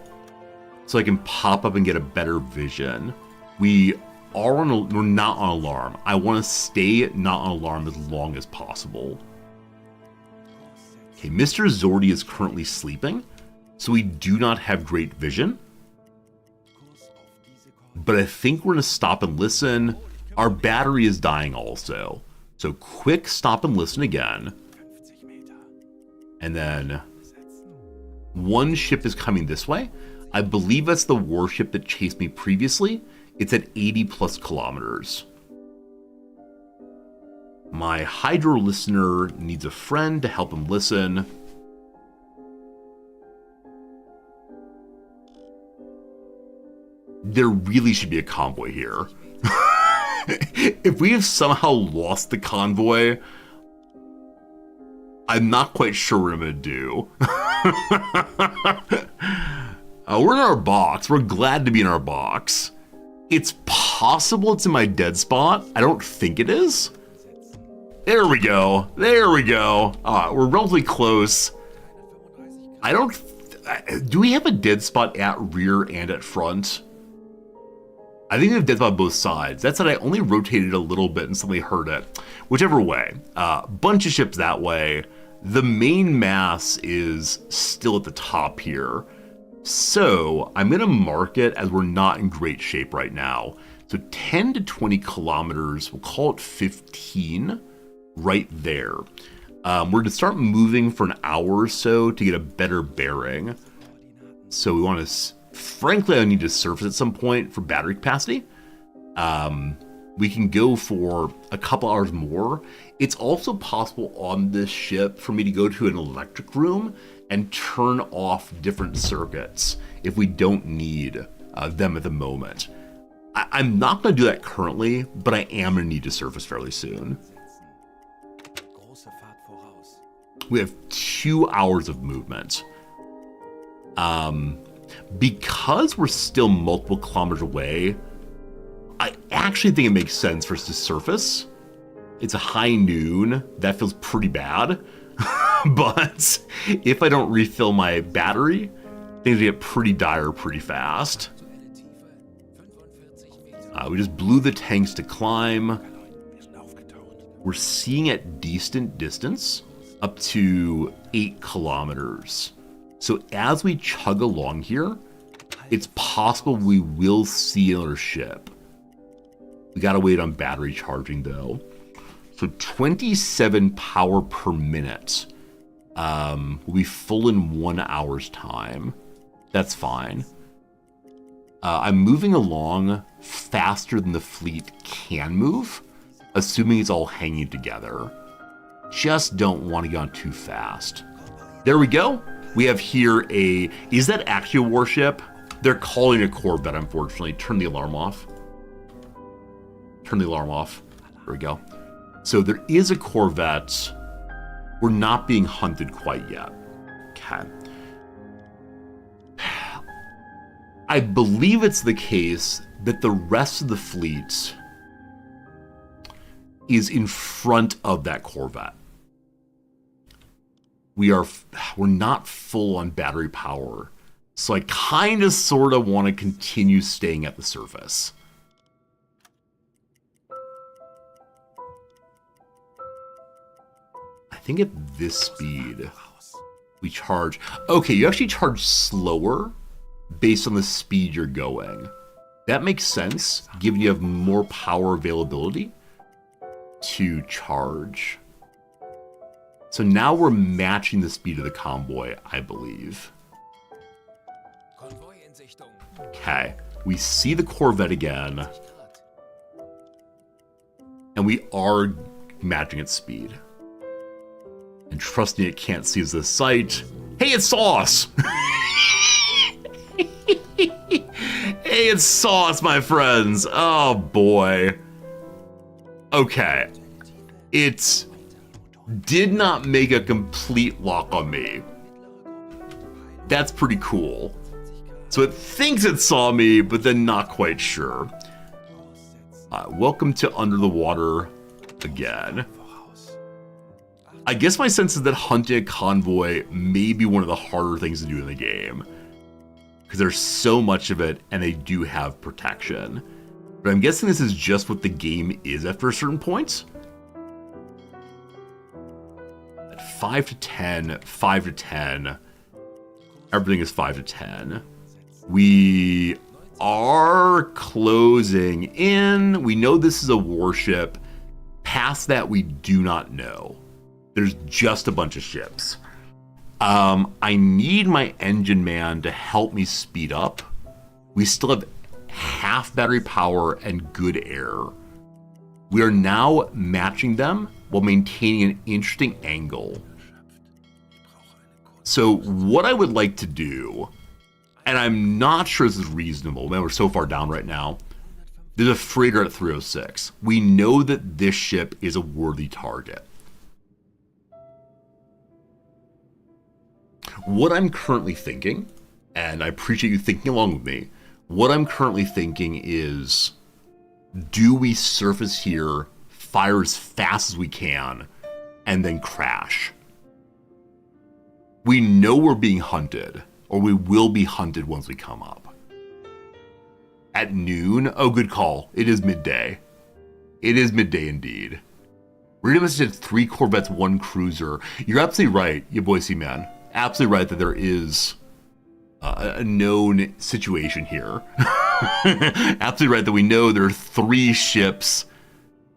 Speaker 1: so I can pop up and get a better vision. We're not on alarm. I want to stay not on alarm as long as possible. Okay, Mr. Zordy is currently sleeping, so we do not have great vision. But I think we're going to stop and listen. Our battery is dying also. So quick stop and listen again. And then one ship is coming this way. I believe that's the warship that chased me previously. It's at 80 plus kilometers. My hydro listener needs a friend to help him listen. There really should be a convoy here. If we have somehow lost the convoy, I'm not quite sure what I'm going to do. We're in our box. We're glad to be in our box. It's possible it's in my dead spot. I don't think it is. There we go. There we go. We're relatively close. Do we have a dead spot at rear and at front? I think we have dead spot on both sides. That said, I only rotated a little bit and suddenly heard it. Whichever way. Bunch of ships that way. The main mass is still at the top here. So I'm going to mark it as we're not in great shape right now. So 10 to 20 kilometers, we'll call it 15, right there. We're going to start moving for an hour or so to get a better bearing. So we want to, frankly, I need to surface at some point for battery capacity. We can go for a couple hours more. It's also possible on this ship for me to go to an electric room and turn off different circuits if we don't need them at the moment. I'm not going to do that currently, but I am going to need to surface fairly soon. We have 2 hours of movement. Because we're still multiple kilometers away, I actually think it makes sense for us to surface. It's a high noon. That feels pretty bad. But if I don't refill my battery, things get pretty dire pretty fast. We just blew the tanks to climb. We're seeing at decent distance up to 8 kilometers. So as we chug along here, it's possible we will see another ship. We gotta wait on battery charging though. So 27 power per minute. Will be full in 1 hour's time. That's fine. I'm moving along faster than the fleet can move. assuming it's all hanging together. Just don't want to get on too fast. There we go. We have here is that actually a warship? They're calling a corvette, unfortunately. Turn the alarm off. Turn the alarm off. There we go. So there is a corvette. We're not being hunted quite yet. Okay. I believe it's the case that the rest of the fleet is in front of that corvette. We're not full on battery power, so I kind of sort of want to continue staying at the surface. I think at this speed we charge. Okay, you actually charge slower based on the speed you're going. That makes sense, given you have more power availability to charge. So now we're matching the speed of the convoy, I believe. Okay, we see the corvette again. And we are matching its speed. And trusting it can't seize the sight. Hey, it's Sauce! Hey, it's Sauce, my friends. Oh, boy. Okay. It did not make a complete lock on me. That's pretty cool. So it thinks it saw me, but then not quite sure. Welcome to Under the Water again. I guess my sense is that hunting a convoy may be one of the harder things to do in the game. Because there's so much of it, and they do have protection. But I'm guessing this is just what the game is after a certain point. At 5 to 10, 5 to 10. Everything is 5 to 10. We are closing in. We know this is a warship. Past that, we do not know. There's just a bunch of ships. I need my engine man to help me speed up. We still have half battery power and good air. We are now matching them while maintaining an interesting angle. So what I would like to do, and I'm not sure this is reasonable, man, we're so far down right now. There's a freighter at 306. We know that this ship is a worthy target. What I'm currently thinking, and I appreciate you thinking along with me, what I'm currently thinking is, do we surface here, fire as fast as we can, and then crash? We know we're being hunted, or we will be hunted once we come up. At noon? Oh, good call. It is midday. It is midday indeed. We're gonna have 3 corvettes, 1 cruiser. You're absolutely right, you Boise man. Absolutely right that there is a known situation here. Absolutely right that we know there are 3 ships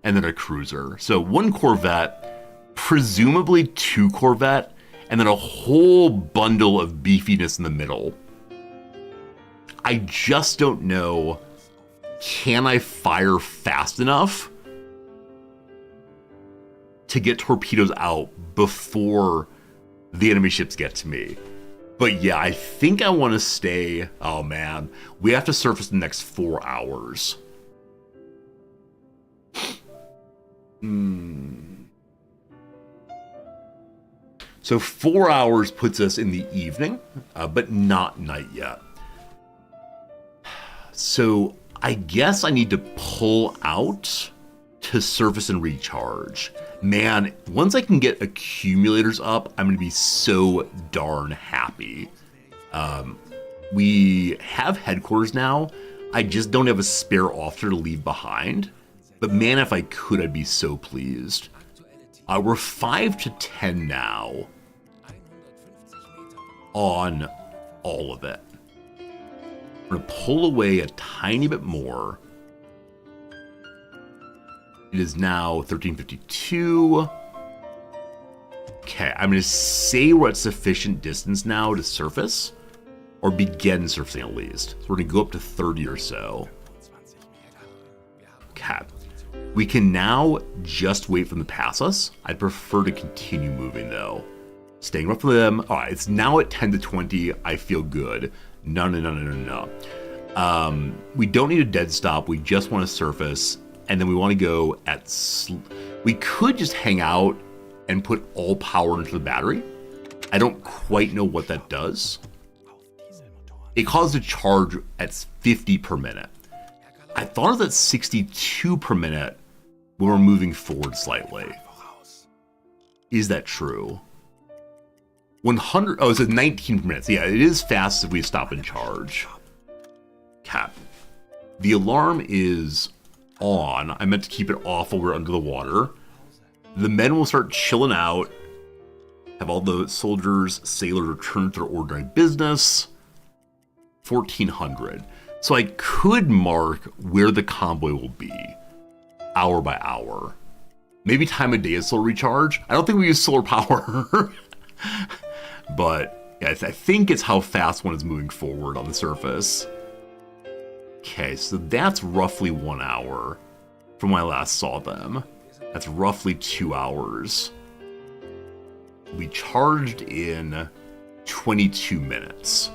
Speaker 1: and then a cruiser. So 1 corvette, presumably 2 corvette, and then a whole bundle of beefiness in the middle. I just don't know, can I fire fast enough to get torpedoes out before the enemy ships get to me? But yeah, I think I want to stay. Oh man, we have to surface the next 4 hours. So 4 hours puts us in the evening, but not night yet. So I guess I need to pull out to surface and recharge. Man, once I can get accumulators up, I'm going to be so darn happy. We have headquarters now. I just don't have a spare officer to leave behind. But man, if I could, I'd be so pleased. We're 5 to 10 now on all of it. I'm going to pull away a tiny bit more. It is now 1352. Okay, I'm going to say we're at sufficient distance now to surface, or begin surfacing at least. So we're going to go up to 30 or so. Okay. We can now just wait for them to pass us. I'd prefer to continue moving though. Staying up for them. All right, it's now at 10 to 20. I feel good. No. We don't need a dead stop. We just want to surface. And then we want to go at... We could just hang out and put all power into the battery. I don't quite know what that does. It causes a charge at 50 per minute. I thought it was at 62 per minute when we're moving forward slightly. Is that true? 100, oh, it says 19 minutes. Yeah, it is fast if we stop and charge. Cap. The alarm is on. I meant to keep it off while we're under the water. The men will start chilling out. Have all the soldiers, sailors return to their ordinary business. 1400. So I could mark where the convoy will be, hour by hour. Maybe time of day is solar recharge. I don't think we use solar power. But yeah, I think it's how fast one is moving forward on the surface. Okay, so that's roughly 1 hour from when I last saw them. That's roughly 2 hours. We charged in 22 minutes.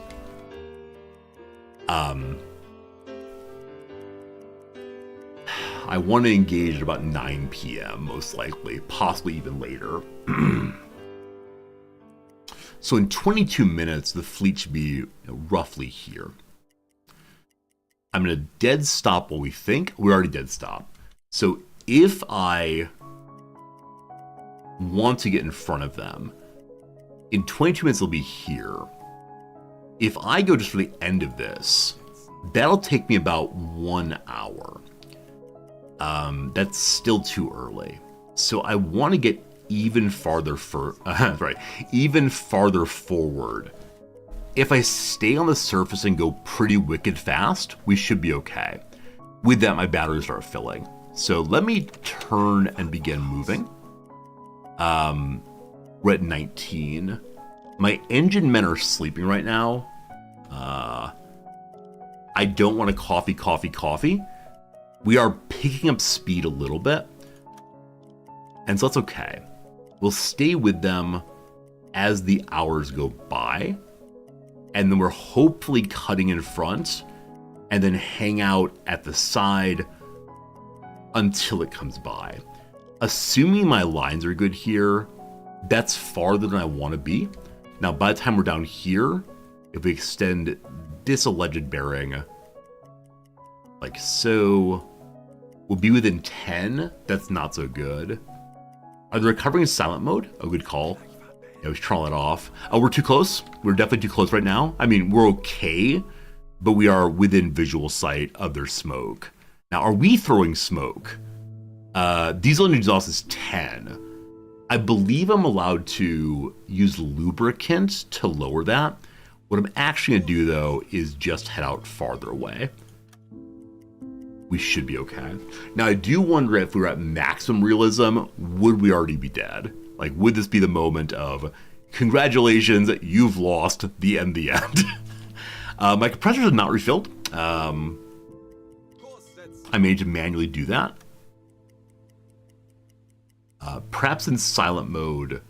Speaker 1: I want to engage at about 9 p.m. most likely, possibly even later. So in 22 minutes, the fleet should be roughly here. I'm going to dead stop what we think. We already dead stop. So if I want to get in front of them, in 22 minutes they'll be here. If I go just for the end of this, that'll take me about 1 hour. That's still too early. So I want to get even farther even farther forward. If I stay on the surface and go pretty wicked fast, we should be okay. With that, my batteries start filling. So let me turn and begin moving. We're at 19. My engine men are sleeping right now. I don't want to coffee. We are picking up speed a little bit. And so that's okay. We'll stay with them as the hours go by. And then we're hopefully cutting in front and then hang out at the side until it comes by. Assuming my lines are good here, that's farther than I want to be. Now, by the time we're down here, if we extend this alleged bearing like so, we'll be within 10. That's not so good. Are they recovering in silent mode? A good call. Yeah, we should turn that off. Oh, we're too close. We're definitely too close right now. I mean, we're okay, but we are within visual sight of their smoke. Now, are we throwing smoke? Diesel engine exhaust is 10. I believe I'm allowed to use lubricant to lower that. What I'm actually going to do, though, is just head out farther away. We should be okay. Now, I do wonder if we were at maximum realism, would we already be dead? Like, would this be the moment of, congratulations, you've lost the end. My compressors are not refilled. I may need to manually do that. Perhaps in silent mode,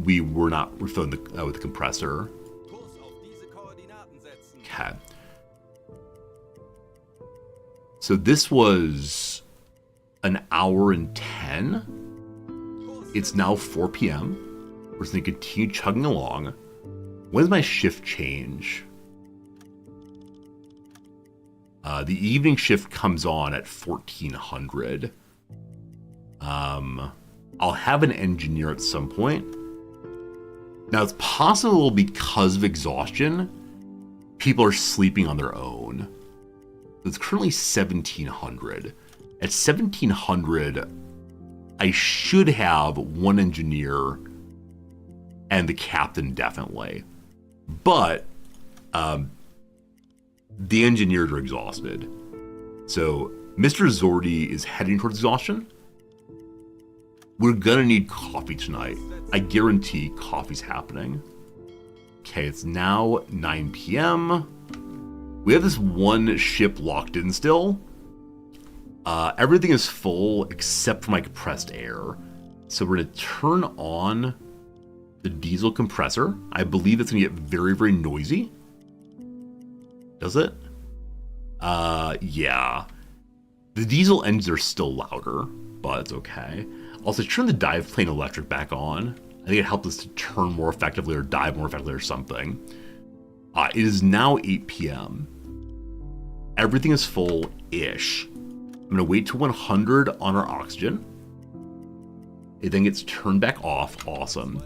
Speaker 1: we were not refilling with the compressor. Okay. So this was an hour and 10. It's now 4 p.m. We're just going to continue chugging along. When does my shift change? The evening shift comes on at 1400. I'll have an engineer at some point. Now, it's possible because of exhaustion, people are sleeping on their own. It's currently 1700. At 1700, I should have one engineer and the captain definitely. But the engineers are exhausted. So Mr. Zordy is heading towards exhaustion. We're gonna need coffee tonight. I guarantee coffee's happening. Okay, it's now 9 p.m. We have this one ship locked in still. Everything is full except for my compressed air. So we're going to turn on the diesel compressor. I believe it's going to get very, very noisy. Does it? Yeah. The diesel engines are still louder, but it's okay. Also, turn the dive plane electric back on. I think it helped us to turn more effectively or dive more effectively or something. It is now 8 p.m. Everything is full-ish. I'm going to wait to 100 on our oxygen. It then gets turned back off. Awesome.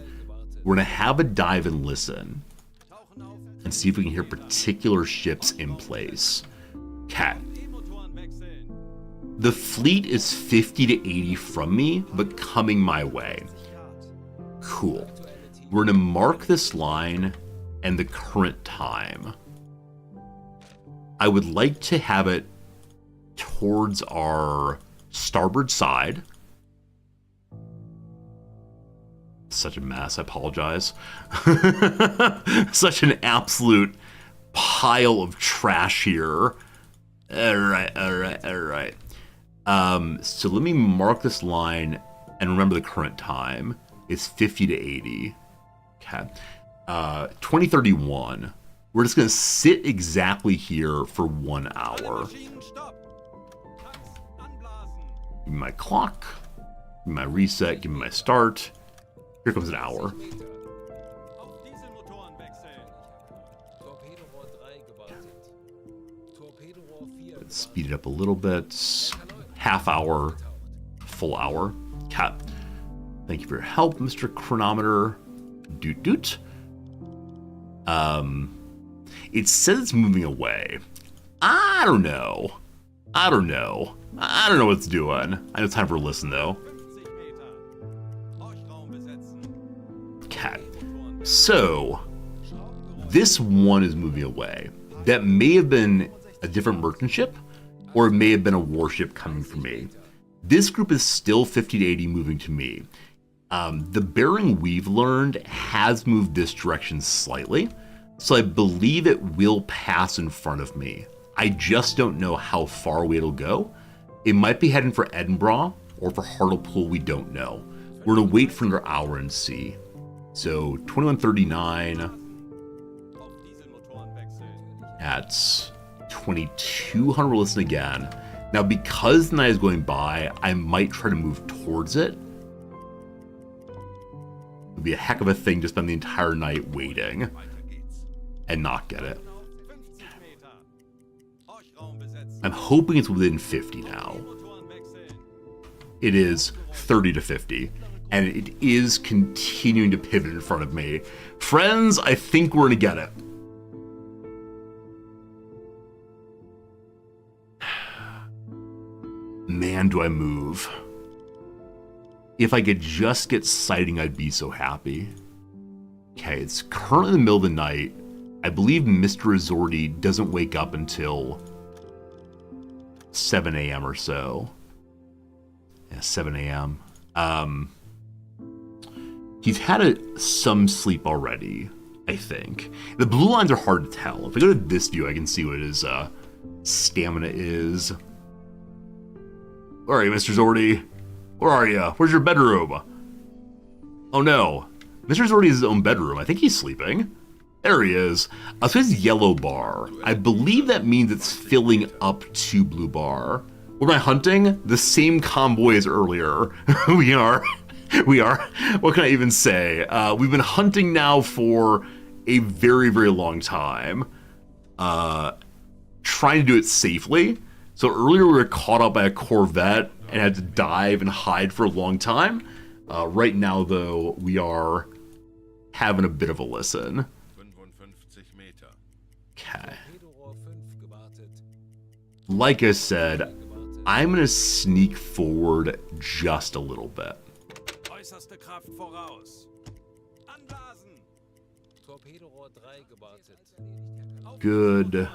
Speaker 1: We're going to have a dive and listen and see if we can hear particular ships in place. Okay. The fleet is 50 to 80 from me, but coming my way. Cool. We're going to mark this line and the current time. I would like to have it towards our starboard side. Such a mess, I apologize. Such an absolute pile of trash here. All right. So let me mark this line and remember the current time is 50 to 80. Okay. 2031. We're just going to sit exactly here for 1 hour. Give me my clock. Give me my reset. Give me my start. Here comes an hour. Let's speed it up a little bit. Half hour, full hour. Cat. Thank you for your help, Mr. Chronometer. Doot doot. It says it's moving away. I don't know what it's doing. I know it's time for a listen though. Cat. So this one is moving away. That may have been a different merchant ship, or it may have been a warship coming from me. This group is still 50 to 80 moving to me. The bearing we've learned has moved this direction slightly, so I believe it will pass in front of me. I just don't know how far away it'll go. It might be heading for Edinburgh or for Hartlepool, we don't know. We're gonna wait for another hour and see. So 2139 at 2200, we'll listen again. Now, because the night is going by, I might try to move towards it. It would be a heck of a thing to spend the entire night waiting and not get it. I'm hoping it's within 50 now. It is 30 to 50, and it is continuing to pivot in front of me. Friends, I think we're gonna get it. Man, do I move. If I could just get sighting, I'd be so happy. Okay, it's currently in the middle of the night. I believe Mr. Resorti doesn't wake up until 7 a.m. or so. Yeah, 7 a.m. He's had some sleep already, I think. The blue lines are hard to tell. If I go to this view, I can see what his stamina is. Where are you, Mr. Zordy? Where are you? Where's your bedroom? Oh no. Mr. Zordy has his own bedroom. I think he's sleeping. There he is. So his yellow bar. I believe that means it's filling up to blue bar. What am I hunting? The same convoy as earlier. We are. What can I even say? We've been hunting now for a very, very long time. Trying to do it safely. So earlier we were caught up by a Corvette and had to dive and hide for a long time. Right now, though, we are having a bit of a listen. Okay. Like I said, I'm going to sneak forward just a little bit. Good.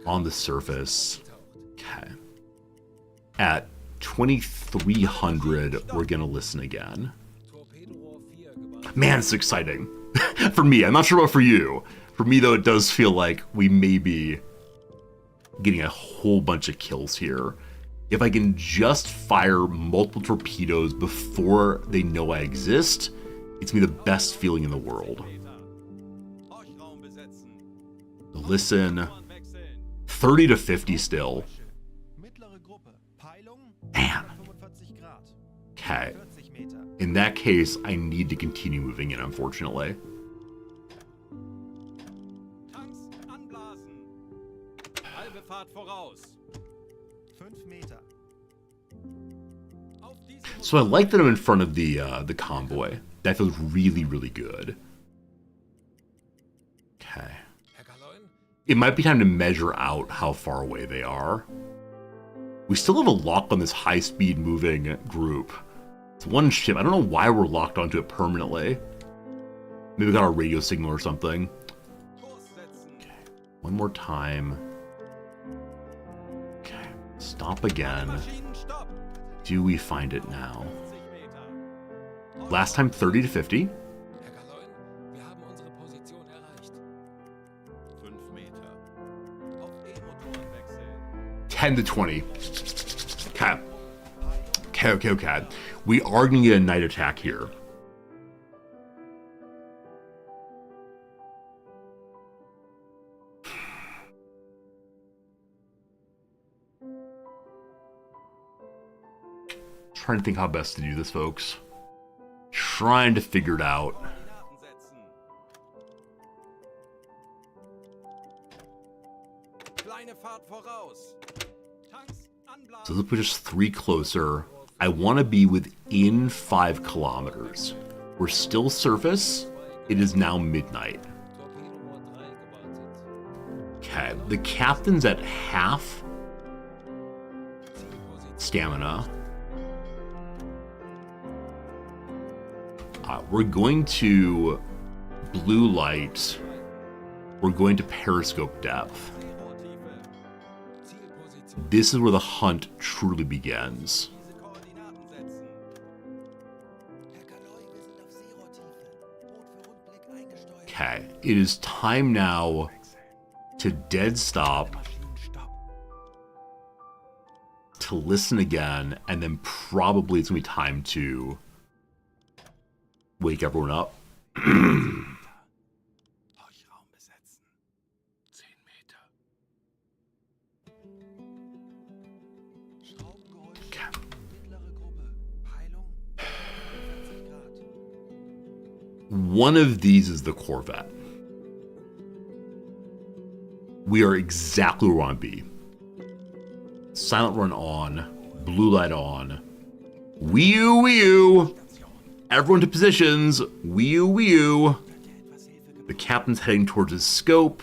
Speaker 1: On the surface. Okay. At 2300, we're going to listen again. Man, it's exciting. For me, I'm not sure about for you. For me, though, it does feel like we may be getting a whole bunch of kills here. If I can just fire multiple torpedoes before they know I exist, it's gonna be the best feeling in the world. Listen, 30 to 50 still. Man. Okay. In that case, I need to continue moving in, unfortunately. So I like that I'm in front of the convoy. That feels really, really good. Okay. It might be time to measure out how far away they are. We still have a lock on this high-speed moving group. It's one ship. I don't know why we're locked onto it permanently. Maybe we got a radio signal or something. Okay. One more time. Okay. Stop again. Do we find it now? Last time 30 to 50. 10 to 20. Okay. Okay. We are going to get a night attack here. Trying to think how best to do this, folks. Trying to figure it out. So let's put just 3 closer. I want to be within 5 kilometers. We're still surface. It is now midnight. Okay, the captain's at half stamina. We're going to blue light. We're going to periscope depth. This is where the hunt truly begins. Okay, it is time now to dead stop, to listen again, and then probably it's gonna be time to wake everyone up. One of these is the Corvette. We are exactly where we want to be. Silent run on, blue light on. Wee-oo, wee-oo. Everyone to positions. Wee-oo, wee-oo. The captain's heading towards his scope.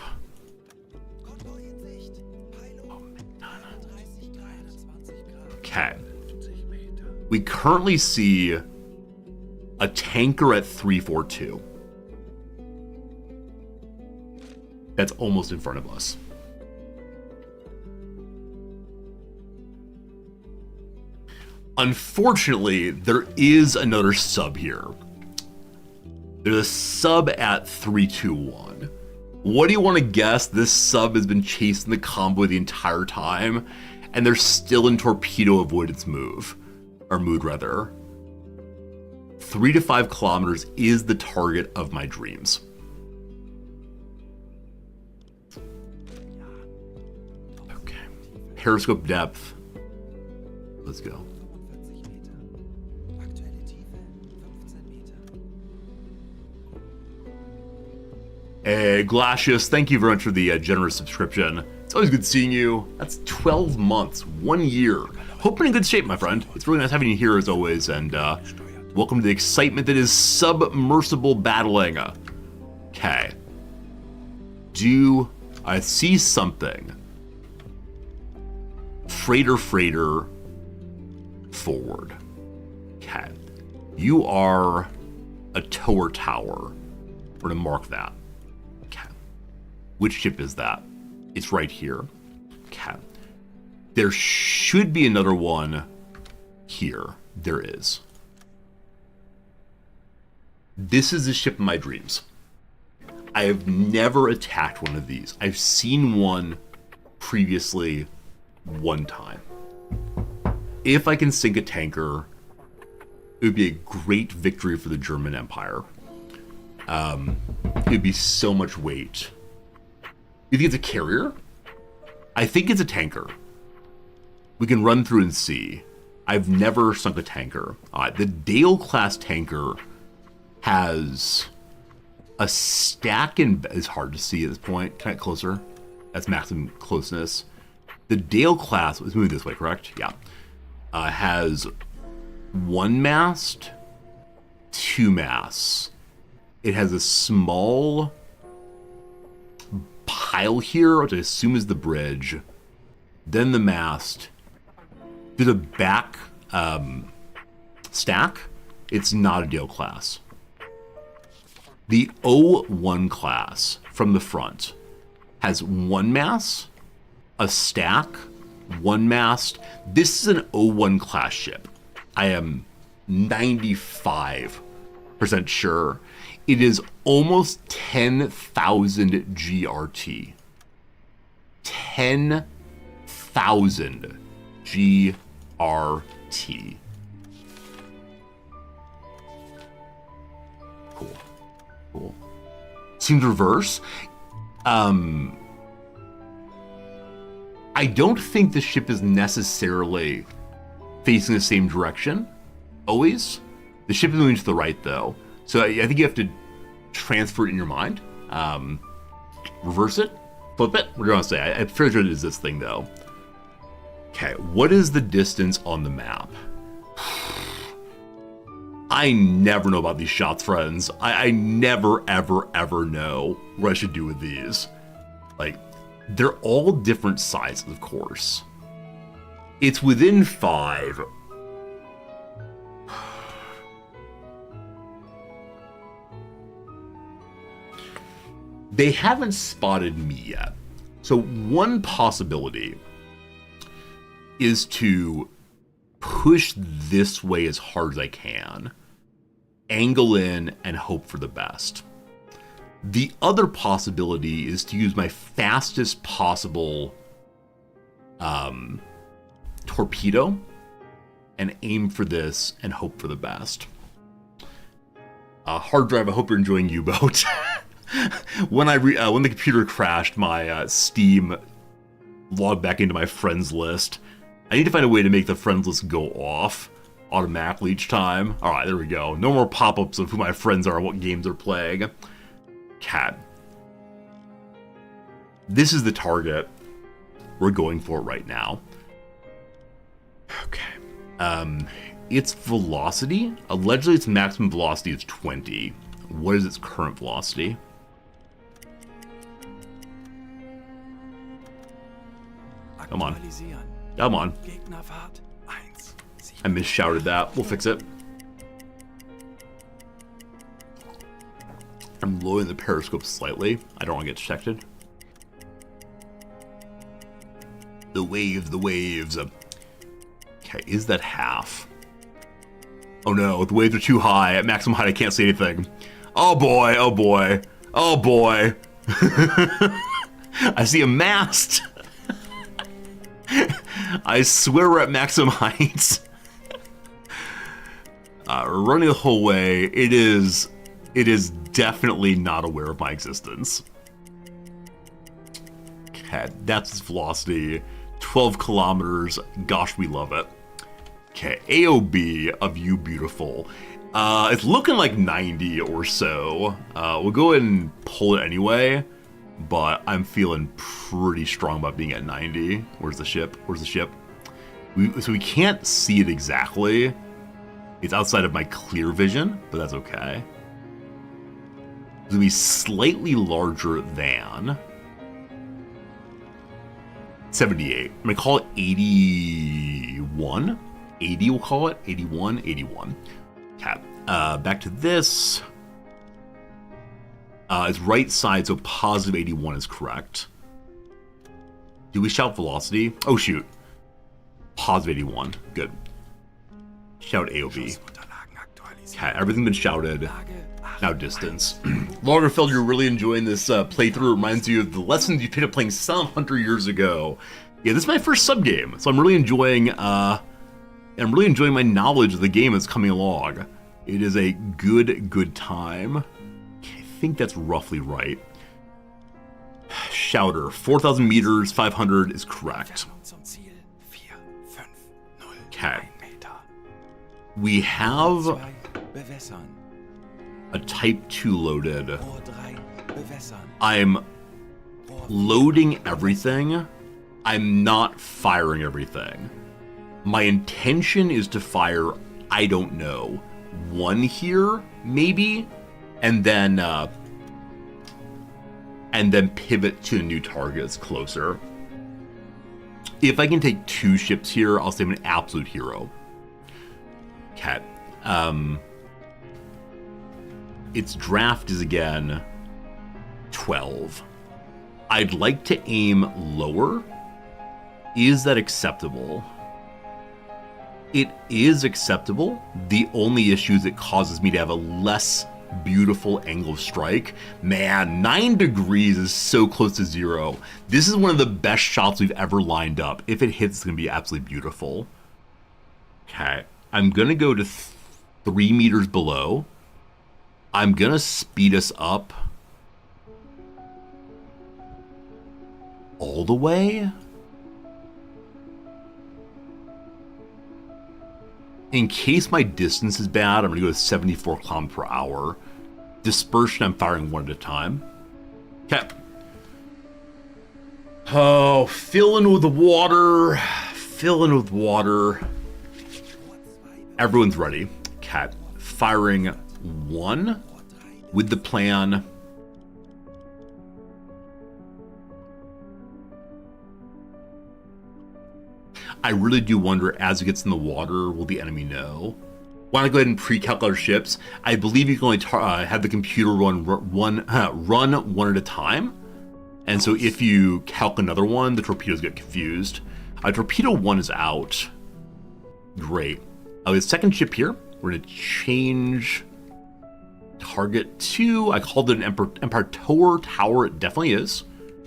Speaker 1: Okay. We currently see a tanker at 342. That's almost in front of us. Unfortunately, there is another sub here. There's a sub at 321. What do you want to guess? This sub has been chasing the convoy the entire time, and they're still in torpedo avoidance move. Or mood, rather. 3 to 5 kilometers is the target of my dreams. Okay. Periscope depth. Let's go. Hey, Glacius, thank you very much for the generous subscription. It's always good seeing you. That's 12 months, 1 year. Hope you're in good shape, my friend. It's really nice having you here as always, and welcome to the excitement that is submersible battling. Okay. Do I see something? Freighter, forward. Okay. You are a tower tower. We're gonna mark that. Okay. Which ship is that? It's right here. Okay. There should be another one here. There is. This is the ship of my dreams. I have never attacked one of these. I've seen one previously one time. If I can sink a tanker, it would be a great victory for the German Empire. It would be so much weight. You think it's a carrier? I think it's a tanker. We can run through and see. I've never sunk a tanker. The Dale-class tanker has a stack and... It's hard to see at this point. Can I get closer? That's maximum closeness. The Dale-class... Let's move this way, correct? Yeah. Has 1 mast, 2 masts. It has a small pile here, which I assume is the bridge. Then the mast. There's a back stack. It's not a Dale class. The O1 class from the front has 1 mast, a stack, 1 mast. This is an O1 class ship. I am 95% sure. It is almost 10,000 GRT. 10,000 GRT. Cool. Cool. Seems reverse. I don't think the ship is necessarily facing the same direction. Always. The ship is moving to the right, though. So I think you have to transfer it in your mind. Reverse it. Flip it. We're going to say. I'm pretty sure it is this thing, though. Okay. What is the distance on the map? I never know about these shots, friends. I never, ever, ever know what I should do with these. Like, they're all different sizes, of course. It's within 5. They haven't spotted me yet. So one possibility is to push this way as hard as I can, angle in, and hope for the best. The other possibility is to use my fastest possible torpedo and aim for this and hope for the best. Hard drive, I hope you're enjoying UBOAT. When the computer crashed, my Steam logged back into my friends list. I need to find a way to make the friends list go off automatically each time. All right, there we go. No more pop-ups of who my friends are and what games they're playing. Cat. This is the target we're going for right now. Okay. Its velocity. Allegedly, its maximum velocity is 20. What is its current velocity? Come on. Come on. I misshouted that. We'll fix it. I'm lowering the periscope slightly. I don't want to get detected. The waves, the waves. Okay, is that half? Oh no, the waves are too high. At maximum height, I can't see anything. Oh boy, oh boy, oh boy. I see a mast. I swear we're at maximum heights. Running the whole way, it is definitely not aware of my existence. Okay, that's its velocity. 12 kilometers. Gosh, we love it. Okay, AOB of You Beautiful. It's looking like 90 or so. We'll go ahead and pull it anyway, but I'm feeling pretty strong about being at 90. Where's the ship? Where's the ship? So we can't see it exactly. It's outside of my clear vision, but that's okay. It's gonna be slightly larger than 78. I'm gonna call it 81. 80, we'll call it 81. 81. Okay. Back to this. It's right side, so positive 81 is correct. Do we shout velocity? Oh shoot. Positive 81. Good. Shout AOB. Okay, everything's been shouted. Now distance. Lagerfeld, you're really enjoying this playthrough. It reminds you of the lessons you picked up playing Silent Hunter years ago. Yeah, this is my first sub game, so I'm really enjoying my knowledge of the game that's coming along. It is a good time. I think that's roughly right. Shouter, 4,000 meters, 500 is correct. Okay. We have a Type 2 loaded. I'm loading everything. I'm not firing everything. My intention is to fire, I don't know, one here, maybe, and then pivot to new targets closer. If I can take 2 ships here, I'll say I'm an absolute hero. Okay. Its draft is again 12. I'd like to aim lower. Is that acceptable? It is acceptable. The only issue is it causes me to have a less beautiful angle of strike. Man, 9 degrees is so close to 0. This is one of the best shots we've ever lined up. If it hits, it's going to be absolutely beautiful. Okay, I'm going to go to 3 meters below. I'm going to speed us up all the way. In case my distance is bad, I'm going to go to 74 km per hour. Dispersion, I'm firing one at a time. Okay. Oh, fill in with the water. Fill in with water. Everyone's ready. Okay. Firing 1 with the plan. I really do wonder, as it gets in the water, will the enemy know? Why don't I go ahead and pre-calculate our ships? I believe you can only have the computer run one at a time. And so if you calc another one, the torpedoes get confused. Torpedo 1 is out. Great. The second ship here, we're going to change target 2. I called it an Imperator Tower. It definitely is.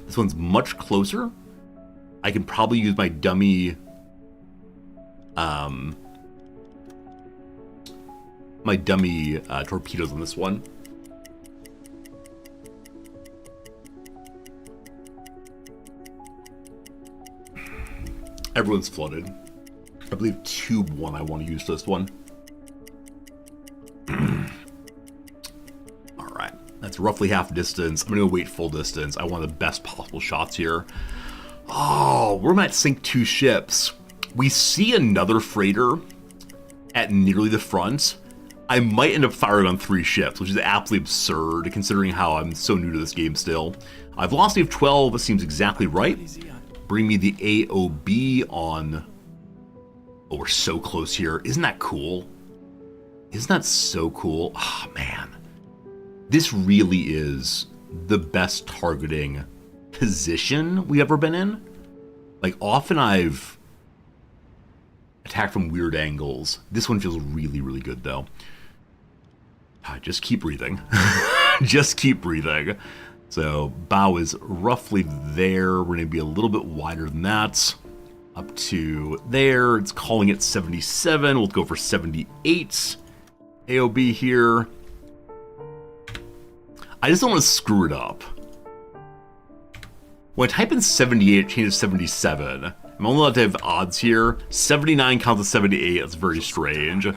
Speaker 1: This one's much closer. I can probably use my dummy torpedoes on this one. Everyone's flooded. I believe tube 1 I want to use this one. Alright, that's roughly half distance. I'm going to wait full distance. I want the best possible shots here. Oh, we're at sink 2 ships. We see another freighter at nearly the front. I might end up firing on 3 ships, which is absolutely absurd considering how I'm so new to this game still. Velocity of 12 seems exactly right. Bring me the AOB on. Oh, we're so close here. Isn't that cool? Isn't that so cool? Oh, man. This really is the best targeting position we've ever been in. Like, often I've attacked from weird angles. This one feels really, really good, though. Just keep breathing. Just keep breathing. So, bow is roughly there. We're going to be a little bit wider than that. Up to there. It's calling it 77. We'll go for 78. AOB here. I just don't want to screw it up. When I type in 78, it changes 77. I'm only allowed to have odds here. 79 counts as 78. That's very strange.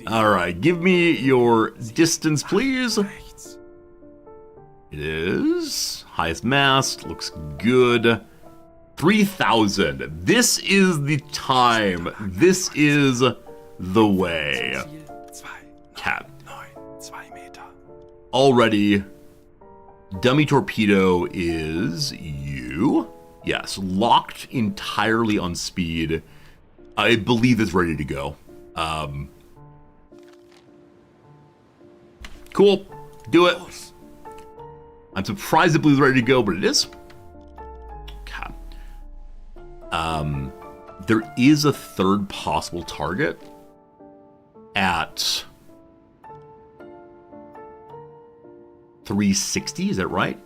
Speaker 1: Alright, give me your distance, please. It is. Highest mast. Looks good. 3,000. This is the time. This is the way. Cat. Already. Dummy torpedo is you. Yes, locked entirely on speed. I believe it's ready to go. Cool. Do it. I'm surprised it believes ready to go, but it is. Okay. There is a third possible target at 360, is that right?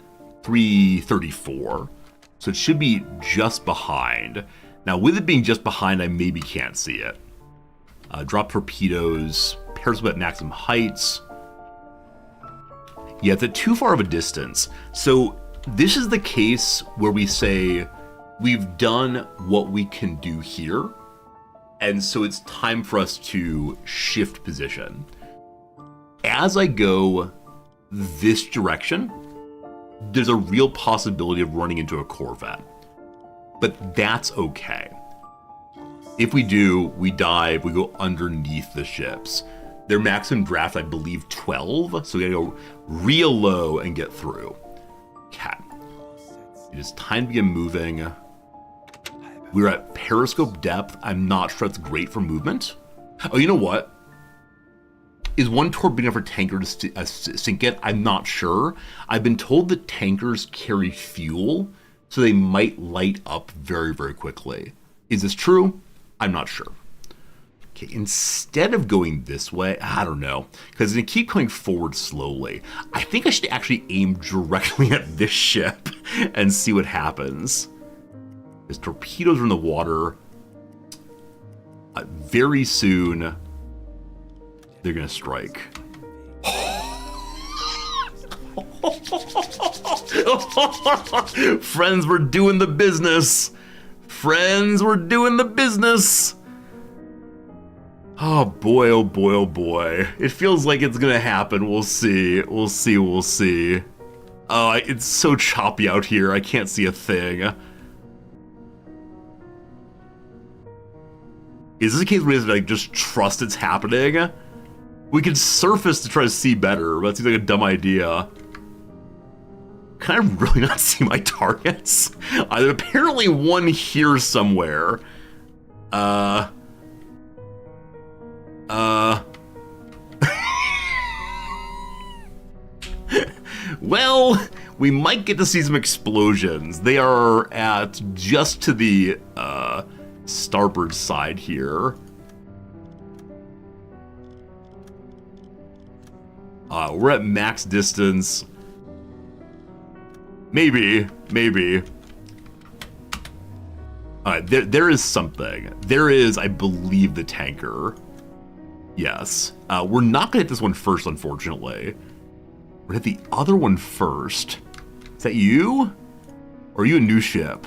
Speaker 1: 334. So it should be just behind. Now, with it being just behind, I maybe can't see it. Drop torpedoes, periscope at maximum heights. Yeah, it's at too far of a distance. So this is the case where we say we've done what we can do here. And so it's time for us to shift position. As I go this direction, there's a real possibility of running into a Corvette. But that's okay. If we do, we dive, we go underneath the ships. Their maximum draft, I believe, 12. So we gotta go real low and get through. Okay. It is time to get moving. We're at periscope depth. I'm not sure that's great for movement. Oh, you know what? Is one torpedo for tanker to sink it? I'm not sure. I've been told that tankers carry fuel, so they might light up very, very quickly. Is this true? I'm not sure. Okay, instead of going this way, I don't know, because it's gonna keep going forward slowly. I think I should actually aim directly at this ship and see what happens. His torpedoes are in the water. Very soon, they're gonna strike. Friends, we're doing the business. Friends, we're doing the business. Oh boy, oh boy, oh boy. It feels like it's gonna happen. We'll see. We'll see, we'll see. Oh, it's so choppy out here. I can't see a thing. Is this a case where we have to like just trust it's happening? We could surface to try to see better, but that seems like a dumb idea. Can I really not see my targets? There's apparently one here somewhere. Well, we might get to see some explosions. They are at just to the starboard side here. We're at max distance. Maybe. There is something. There is, I believe, the tanker. Yes. We're not gonna hit this one first, unfortunately. We're gonna hit the other one first. Is that you? Or are you a new ship?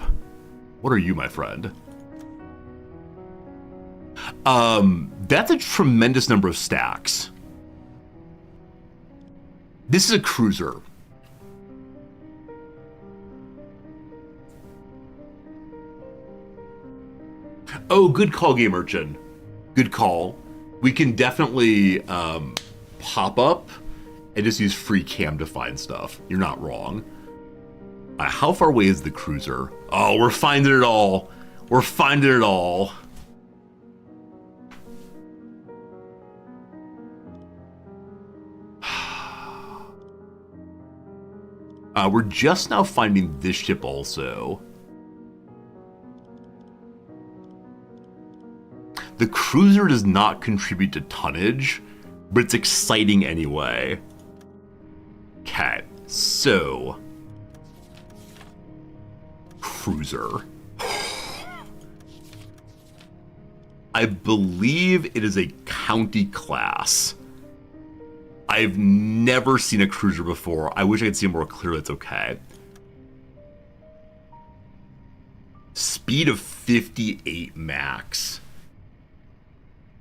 Speaker 1: What are you, my friend? That's a tremendous number of stacks. This is a cruiser. Oh, good call, Game Urchin. Good call. We can definitely pop up and just use free cam to find stuff. You're not wrong. How far away is the cruiser? Oh, we're finding it all. We're finding it all. We're just now finding this ship also. The cruiser does not contribute to tonnage, but it's exciting anyway. Okay, so... Cruiser. I believe it is a county class. I've never seen a cruiser before. I wish I could see it more clearly. It's okay. Speed of 58 max.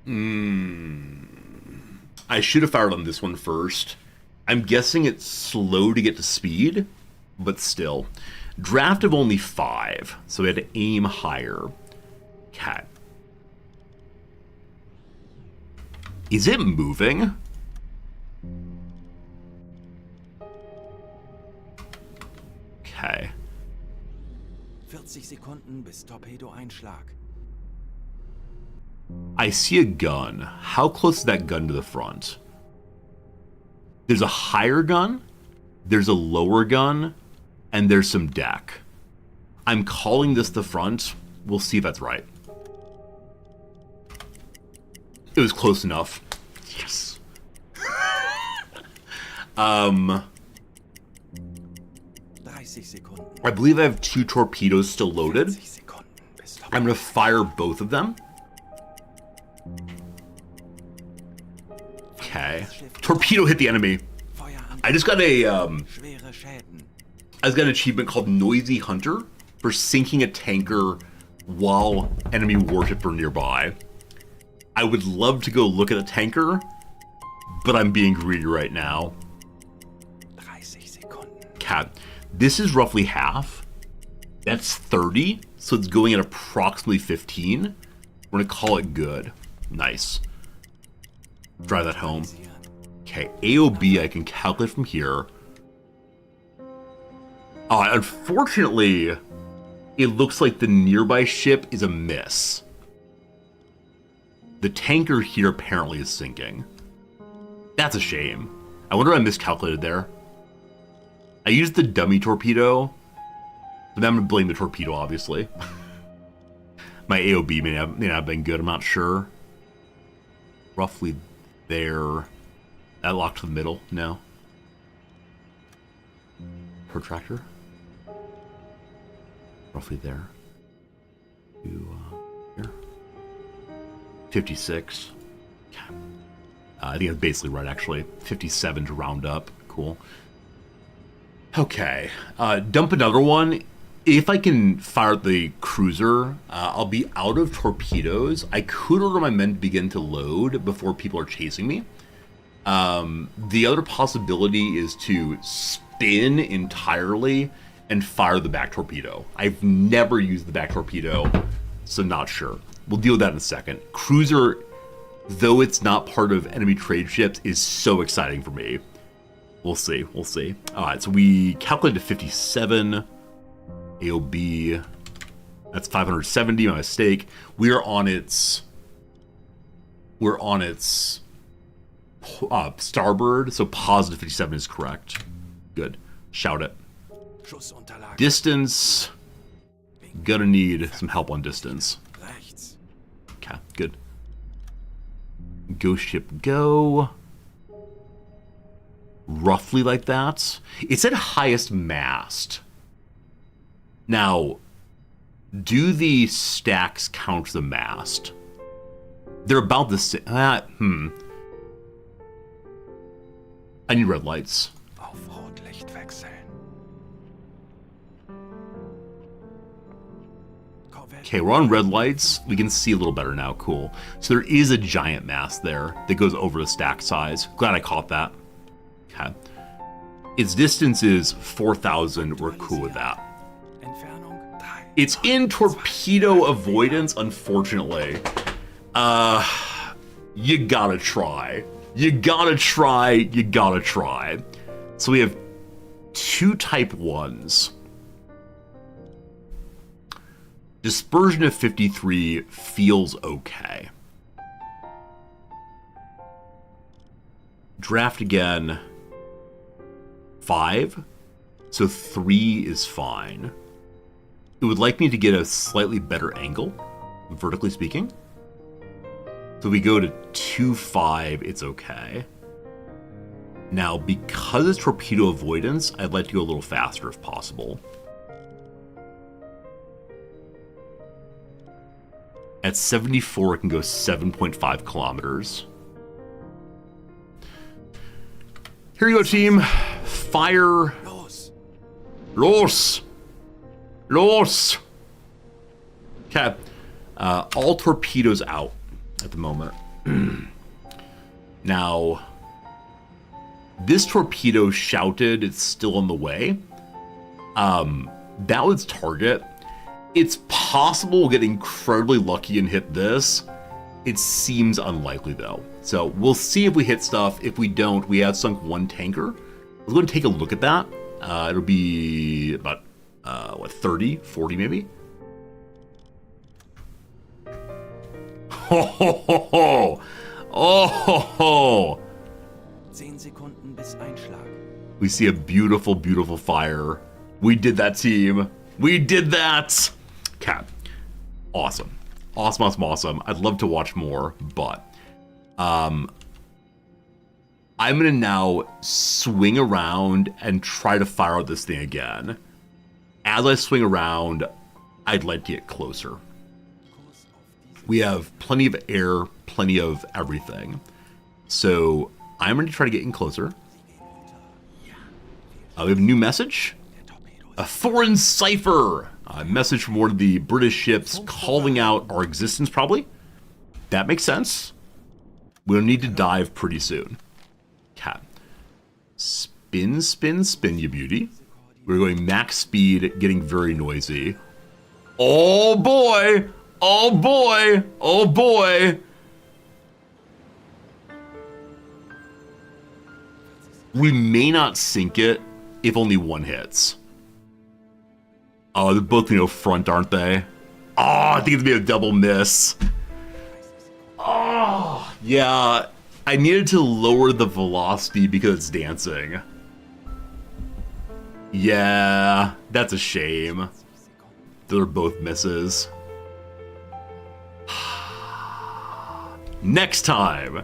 Speaker 1: I should have fired on this one first. I'm guessing it's slow to get to speed, but still. Draft of only 5, so we had to aim higher. Okay. Is it moving? Okay.
Speaker 2: 40 Sekunden bis Torpedoeinschlag.
Speaker 1: I see a gun. How close is that gun to the front? There's a higher gun, there's a lower gun, and there's some deck. I'm calling this the front. We'll see if that's right. It was close enough. Yes.
Speaker 2: Sekunden.
Speaker 1: I believe I have 2 torpedoes still loaded.
Speaker 2: 40 Sekunden bis Torpedo.
Speaker 1: I'm going to fire both of them. Okay. Torpedo hit the enemy.
Speaker 2: Feuer an.
Speaker 1: I just got a
Speaker 2: Schwere Schäden.
Speaker 1: I just got an achievement called Noisy Hunter for sinking a tanker while enemy warships are nearby. I would love to go look at a tanker, but I'm being greedy right now.
Speaker 2: 30 Sekunden.
Speaker 1: Cat, this is roughly half. That's 30, so it's going at approximately 15. We're gonna call it good. Nice. Drive that home. Okay, AOB I can calculate from here. Unfortunately, it looks like the nearby ship is a miss. The tanker here apparently is sinking. That's a shame. I wonder if I miscalculated there. I used the dummy torpedo, but I'm going to blame the torpedo, obviously. My AOB may not have been good, I'm not sure. Roughly there. That locked to the middle? No. Protractor? Roughly there. To here. 56. Okay. I think that's basically right, actually. 57 to round up. Cool. Okay. Dump another one. If I can fire the cruiser, I'll be out of torpedoes. I could order my men to begin to load before people are chasing me. The other possibility is to spin entirely and fire the back torpedo. I've never used the back torpedo, so not sure. We'll deal with that in a second. Cruiser, though it's not part of enemy trade ships, is so exciting for me. We'll see, we'll see. All right, so we calculated 57. AOB, that's 570, my mistake. We're on its starboard, so positive 57 is correct. Good. Shout it.
Speaker 2: Schussunterlage.
Speaker 1: Distance. Gonna need some help on distance.
Speaker 2: Rechts.
Speaker 1: Okay, good. Go ship go. Roughly like that. It said highest mast. Now, do the stacks count the mast? They're about the same. I need red lights.
Speaker 2: Auf Rotlicht wechseln.
Speaker 1: Okay, we're on red lights. We can see a little better now. Cool. So there is a giant mast there that goes over the stack size. Glad I caught that. Okay. Its distance is 4,000. We're cool with that.
Speaker 2: Entfernung 3.
Speaker 1: It's in torpedo avoidance, unfortunately. You gotta try. You gotta try. You gotta try. So we have 2 type 1s. Dispersion of 53 feels okay. Draft again. 5. So 3 is fine. It would like me to get a slightly better angle, vertically speaking. So we go to 2.5, it's okay. Now, because it's torpedo avoidance, I'd like to go a little faster if possible. At 74, it can go 7.5 kilometers. Here you go, team. Fire.
Speaker 2: Los.
Speaker 1: Los. Los. Okay. All torpedoes out at the moment. Now, this torpedo shouted it's still on the way. That was target. It's possible we'll get incredibly lucky and hit this. It seems unlikely though. So we'll see if we hit stuff. If we don't, we have sunk 1 tanker. Let's go and take a look at that. It'll be about, 30, 40 maybe? Ho ho ho ho! Oh ho ho!
Speaker 2: 10 Sekunden bis Einschlag.
Speaker 1: We see a beautiful, beautiful fire. We did that, team. We did that! Okay. Awesome. Awesome, awesome, awesome. I'd love to watch more, but I'm gonna now swing around and try to fire out this thing again. As I swing around, I'd like to get closer. We have plenty of air, plenty of everything. So I'm going to try to get in closer. We have a new message. A foreign cipher. A message from one of the British ships calling out our existence, probably. That makes sense. We'll need to dive pretty soon. Cat. Spin, spin, spin, you beauty. We're going max speed, getting very noisy. Oh boy! Oh boy! Oh boy! We may not sink it if only one hits. Oh, they're both, front, aren't they? Oh, I think it's gonna be a double miss. Oh, yeah. I needed to lower the velocity because it's dancing. Yeah, that's a shame. They're both misses. Next time.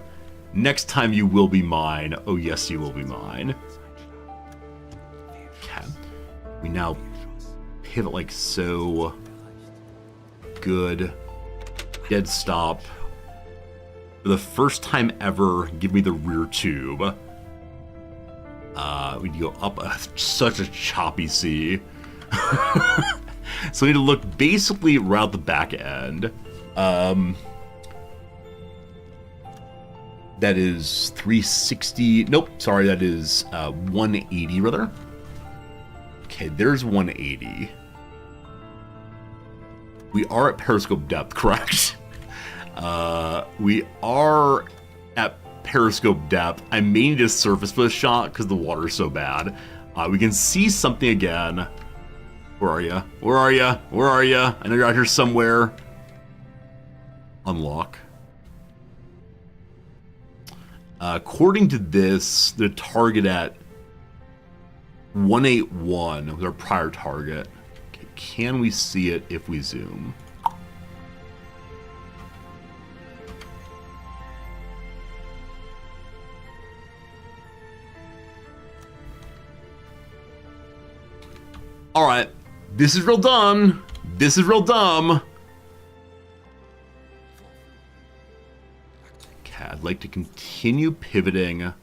Speaker 1: Next time you will be mine. Oh, yes, you will be mine. Okay. We now pivot like so. Good. Dead stop. For the first time ever, give me the rear tube. We need to go up such a choppy sea. So we need to look basically around the back end. That is 360. Nope, sorry, that is 180 rather. Okay, there's 180. We are at periscope depth, correct? We are at periscope depth. I may need a surface for this shot because the water's so bad. We can see something again. Where are you? Where are you? Where are you? I know you're out here somewhere. Unlock. According to this, the target at 181 was our prior target. Okay, can we see it if we zoom? All right, this is real dumb. This is real dumb. Okay, I'd like to continue pivoting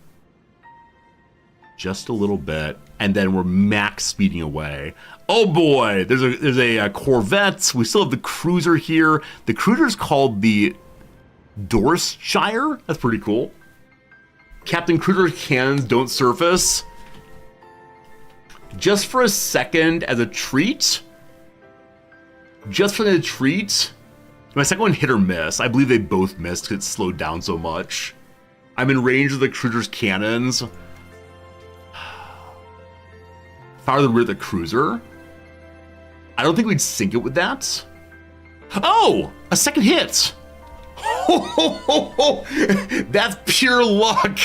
Speaker 1: just a little bit, and then we're max speeding away. Oh boy, there's a Corvette. We still have the cruiser here. The cruiser's called the Dorsetshire. That's pretty cool. Captain Cruiser's cannons don't surface. Just for a second as a treat. Just for the treat. My second one hit or miss. I believe they both missed because it slowed down so much. I'm in range of the cruiser's cannons. Fire the rear of the cruiser. I don't think we'd sink it with that. Oh! A second hit! That's pure luck.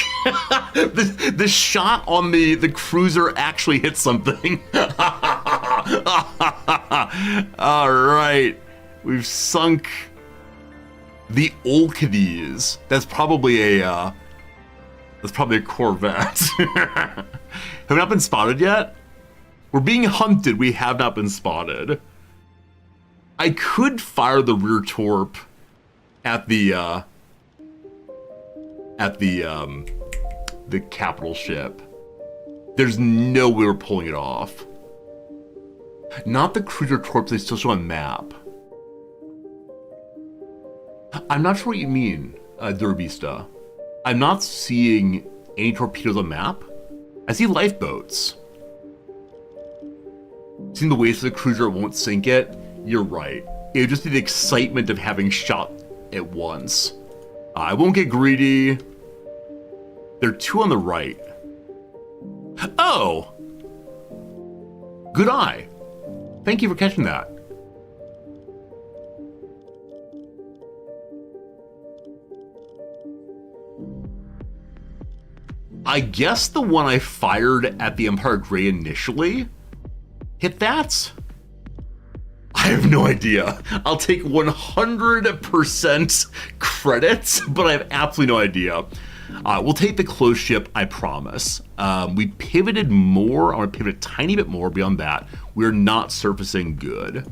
Speaker 1: The shot on the cruiser actually hit something. All right, we've sunk the Olkides. That's probably a Corvette. Have we not been spotted yet? We're being hunted. We have not been spotted. I could fire the rear torp at the capital ship. There's no way we're pulling it off. Not the cruiser torps, they still show on map. I'm not sure what you mean, Durbista. I'm not seeing any torpedoes on map. I see lifeboats. Seeing the waste of the cruiser, it won't sink it. You're right. It would just be the excitement of having shot at once. I won't get greedy. There are two on the right. Oh! Good eye. Thank you for catching that. I guess the one I fired at the Empire Grey initially hit that? I have no idea. I'll take 100% credit, but I have absolutely no idea. We'll take the close ship, I promise. We pivoted more. I want to pivot a tiny bit more beyond that. We're not surfacing good.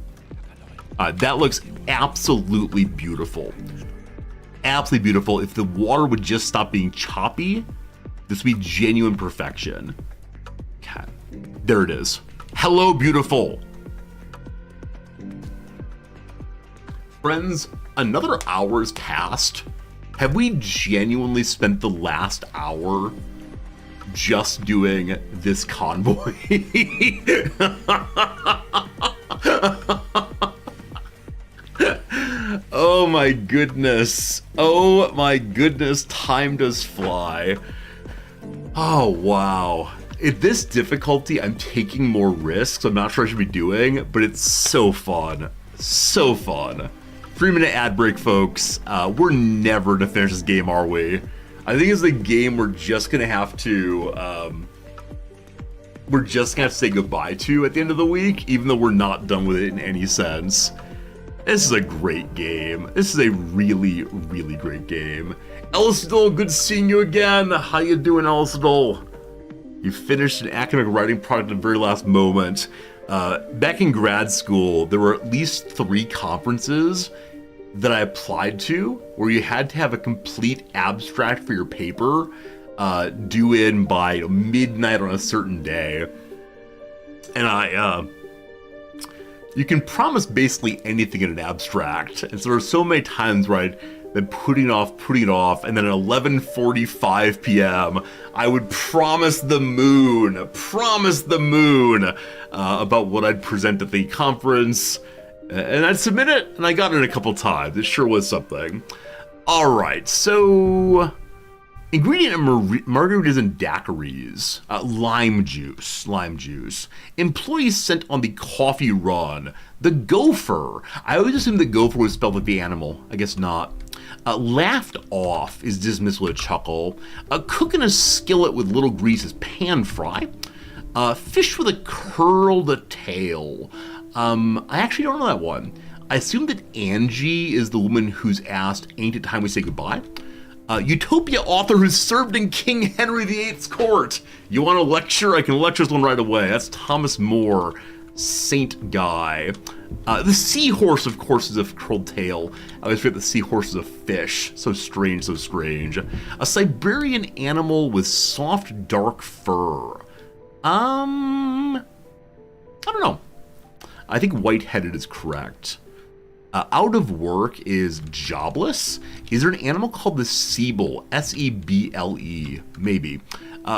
Speaker 1: That looks absolutely beautiful. Absolutely beautiful. If the water would just stop being choppy, this would be genuine perfection. Okay. There it is. Hello, beautiful. Friends, another hour has passed. Have we genuinely spent the last hour just doing this convoy? Oh my goodness. Oh my goodness, time does fly. Oh wow. At this difficulty, I'm taking more risks I'm not sure I should be doing, but it's so fun. So fun. 3-minute ad break, folks. We're never to finish this game, are we? I think it's a game we're just gonna have to say goodbye to at the end of the week, even though we're not done with it in any sense. This is a great game. This is a really, really great game. Elistadol, good seeing you again. How you doing, Elistadol? You finished an academic writing project at the very last moment. Back in grad school, there were at least 3 conferences that I applied to where you had to have a complete abstract for your paper due in by midnight on a certain day. And you can promise basically anything in an abstract. And so there were so many times where I'd been putting it off, and then at 11:45 p.m., I would promise the moon about what I'd present at the conference, and I'd submit it, and I got it a couple times. It sure was something. All right, so ingredient in margaritas and daiquiris, lime juice. Employees sent on the coffee run. The gopher. I always assumed the gopher was spelled like the animal. I guess not. Laughed off is dismissed with a chuckle. Cook in a skillet with little grease is pan fry. Fish with a curled tail. I actually don't know that one. I assume that Angie is the woman who's asked, ain't it time we say goodbye? Utopia author who served in King Henry VIII's court. You want a lecture? I can lecture this one right away. That's Thomas More, Saint Guy. The seahorse, of course, is a curled tail. I always forget the seahorse is a fish. So strange, so strange. A Siberian animal with soft, dark fur. I don't know. I think white-headed is correct. Out of work is jobless. Is there an animal called the Seble? S-E-B-L-E, maybe.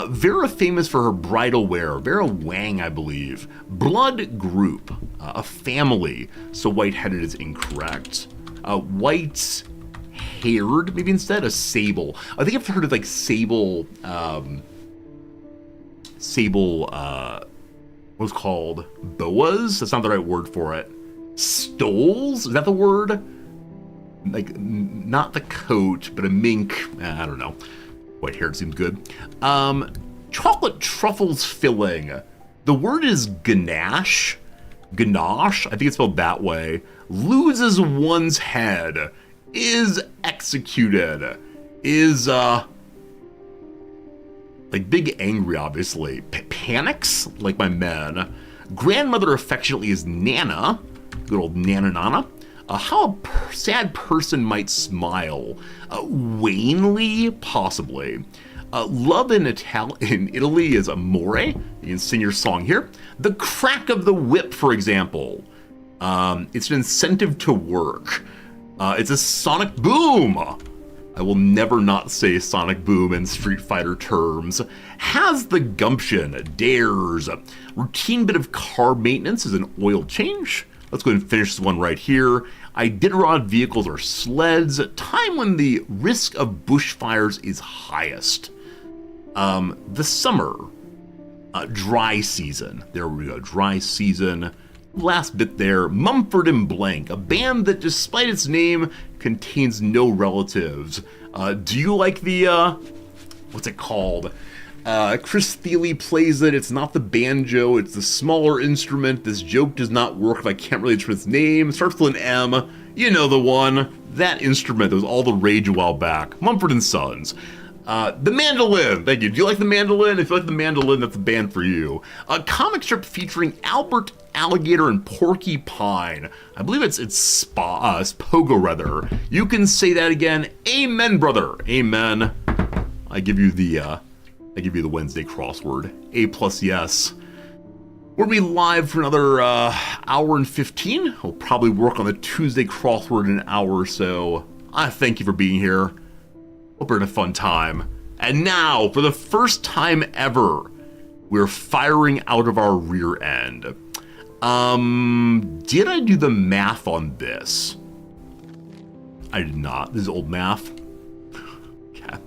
Speaker 1: Vera famous for her bridal wear. Vera Wang, I believe. Blood group, a family. So white-headed is incorrect. White-haired, maybe instead, a sable. I think I've heard of like sable, what's called boas? That's not the right word for it. Stoles? Is that the word? Like, not the coat, but a mink. I don't know. White-haired seems good. Chocolate truffles filling. The word is ganache. Ganache? I think it's spelled that way. Loses one's head. Is executed. Is, like big angry, obviously. Panics? Like my men. Grandmother affectionately is Nana. Good old Nana Nana. How a sad person might smile. Wanly, possibly. Love in Italy is amore. You can sing your song here. The crack of the whip, for example. It's an incentive to work. It's a sonic boom. I will never not say sonic boom in Street Fighter terms. Has the gumption, dares. Routine bit of car maintenance is an oil change. Let's go ahead and finish this one right here. Iditarod vehicles or sleds. Time when the risk of bushfires is highest. The summer. Dry season. There we go. Dry season. Last bit there. Mumford and Blank. A band that, despite its name, contains no relatives. Do you like the, what's it called? Chris Thiele plays it. It's not the banjo. It's the smaller instrument. This joke does not work if I can't really remember its name. Starts with an M. You know the one. That instrument. That was all the rage a while back. Mumford and Sons. The Mandolin. Thank you. Do you like the Mandolin? If you like the Mandolin, that's a band for you. A comic strip featuring Albert, Alligator, and Porcupine. I believe it's Pogo rather. You can say that again. Amen, brother. Amen. I give you the Wednesday crossword. A plus yes. We'll be live for another hour and 15. We'll probably work on the Tuesday crossword in an hour or so. I thank you for being here. Hope you're having a fun time. And now, for the first time ever, we're firing out of our rear end. Did I do the math on this? I did not. This is old math. Okay.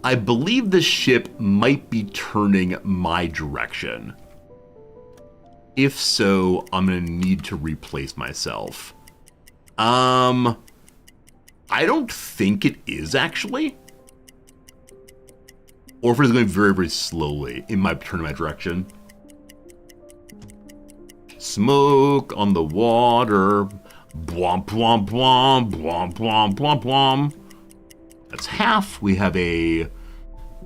Speaker 1: I believe the ship might be turning my direction. If so, I'm gonna need to replace myself. I don't think it is actually. Or if it's going very, very slowly, it might turn in my direction. Smoke on the water. Blomp, blomp, blomp, blomp, blomp, blomp, blomp. That's half. We have a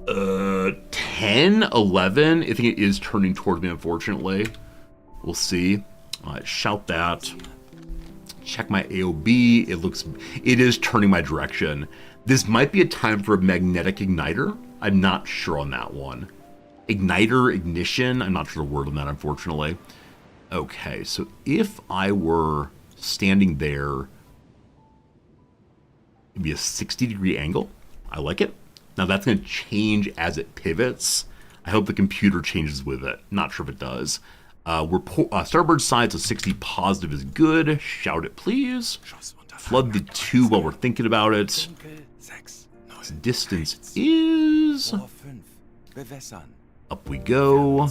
Speaker 1: 10, 11. I think it is turning towards me, unfortunately. We'll see. Shout that. Check my AOB. It is turning my direction. This might be a time for a magnetic igniter. I'm not sure on that one. Igniter, ignition. I'm not sure the word on that, unfortunately. Okay, so if I were standing there, it'd be a 60-degree angle. I like it. Now that's going to change as it pivots. I hope the computer changes with it. Not sure if it does. Starboard side, so 60 positive is good. Shout it, please. Flood the tube while we're thinking about it. This distance is... Up we go.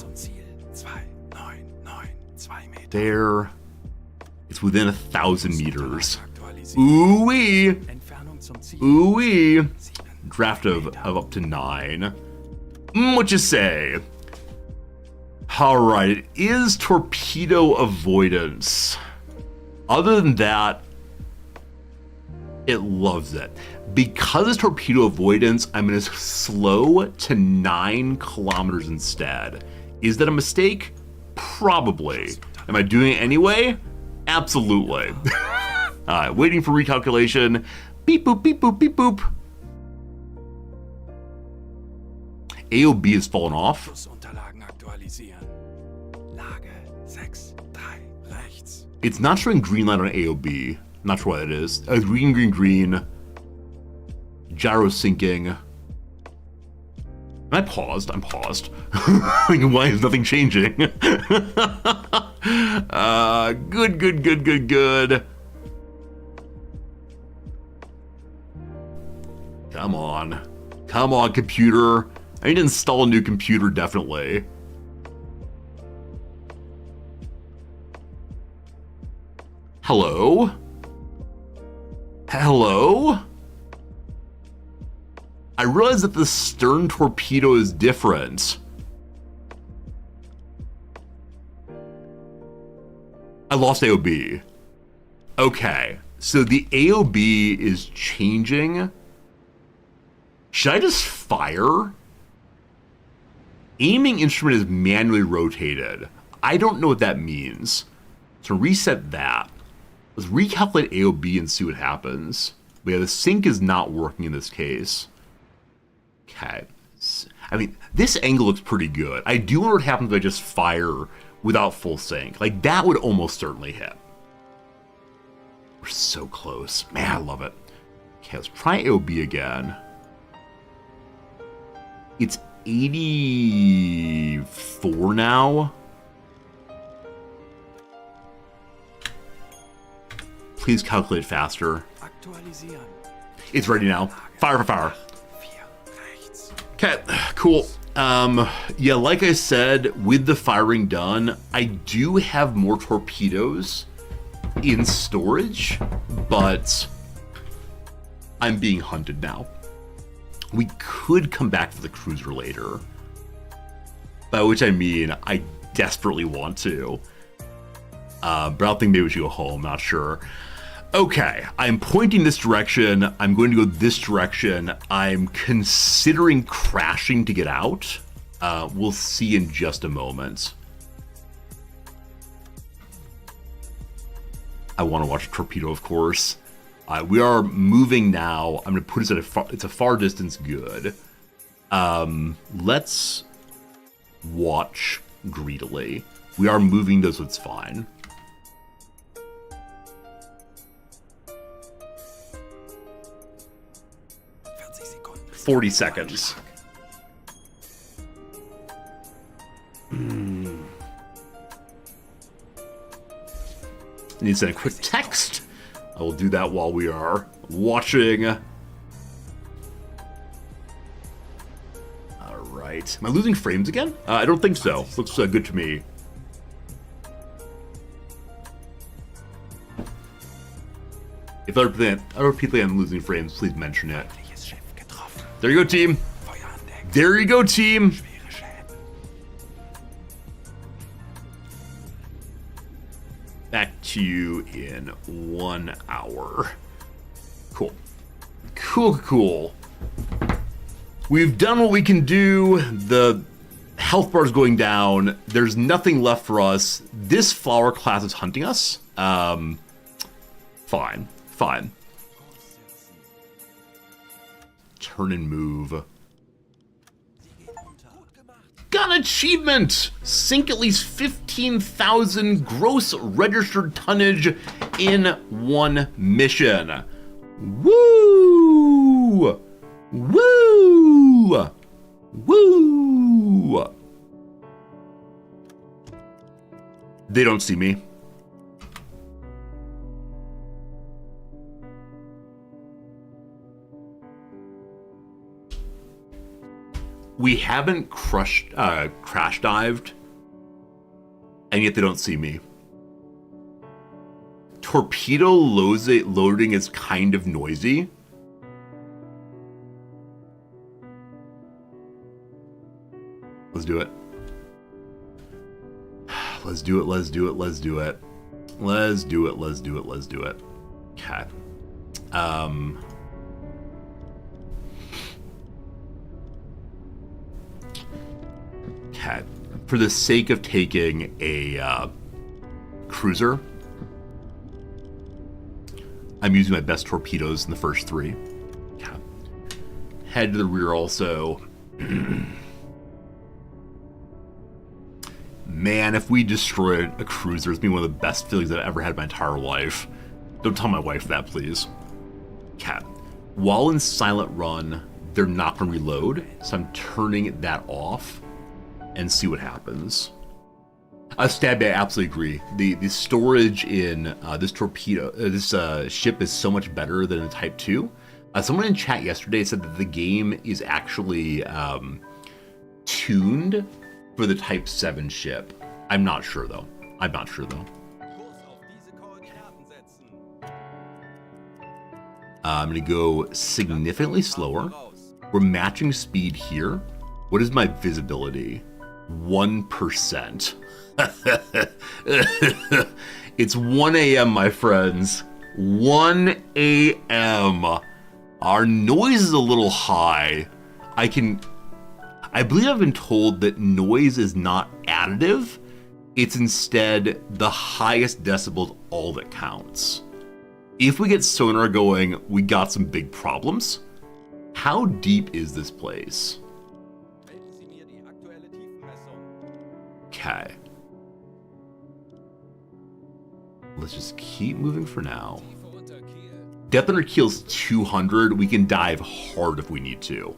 Speaker 1: There. It's within 1,000 meters. Ooh-wee. Ooh-wee. Draft of up to 9. What you say? Alright, it is torpedo avoidance. Other than that, it loves it. Because it's torpedo avoidance, I'm going to slow to 9 kilometers instead. Is that a mistake? Probably. Am I doing it anyway? Absolutely. Alright, waiting for recalculation. Beep boop, beep boop, beep boop. AOB has fallen off. It's not showing green light on AOB. Not sure what it is. Green, green, green. Gyro syncing. I paused. I'm paused. Why is nothing changing? Good, good, good, good, good. Come on. Come on, computer. I need to install a new computer, definitely. Hello? Hello? I realize that the stern torpedo is different. I lost AOB. Okay, so the AOB is changing. Should I just fire? Aiming instrument is manually rotated. I don't know what that means. To reset that, let's recalculate AOB and see what happens. But yeah, the sync is not working in this case. Okay. I mean, this angle looks pretty good. I do wonder what happens if I just fire without full sync. Like, that would almost certainly hit. We're so close. Man, I love it. Okay, let's try AOB again. It's 84 now. Please calculate faster. It's ready now. Fire for fire. Okay, cool. Yeah, like I said, with the firing done, I do have more torpedoes in storage, but I'm being hunted now. We could come back for the cruiser later, by which I mean I desperately want to. But I don't think maybe we should go home, not sure. Okay, I'm pointing this direction. I'm going to go this direction. I'm considering crashing to get out. We'll see in just a moment. I want to watch a torpedo, of course. We are moving now. I'm going to put us at it's a far distance. Good. Let's watch greedily. We are moving those, so it's fine. 40 seconds. I need to send a quick text. I will do that while we are watching. Alright. Am I losing frames again? I don't think so. Looks good to me. If other people I'm losing frames, please mention it. There you go, team. There you go, team. Back to you in 1 hour. Cool. Cool. We've done what we can do. The health bar is going down. There's nothing left for us. This flower class is hunting us. Fine. Turn and move. Got an achievement! Sink at least 15,000 gross registered tonnage in one mission. Woo! Woo! Woo! They don't see me. We haven't crash dived, and yet they don't see me. Torpedo loading is kind of noisy. Let's do it. Let's do it. Okay. For the sake of taking a cruiser, I'm using my best torpedoes in the first 3. Okay. Head to the rear also. Man, if we destroyed a cruiser, it's been one of the best feelings I've ever had in my entire life. Don't tell my wife that, please. Okay. While in silent run, they're not going to reload, so I'm turning that off and see what happens. Stabby, I absolutely agree. The storage in this torpedo, this ship is so much better than a Type 2. Someone in chat yesterday said that the game is actually tuned for the Type 7 ship. I'm not sure though. I'm gonna go significantly slower. We're matching speed here. What is my visibility? 1%. It's 1 a.m., my friends. 1 a.m. Our noise is a little high. I believe I've been told that noise is not additive. It's instead the highest decibels, all that counts. If we get sonar going, we got some big problems. How deep is this place? Okay. Let's just keep moving for now. Depth under keel's 200. We can dive hard if we need to.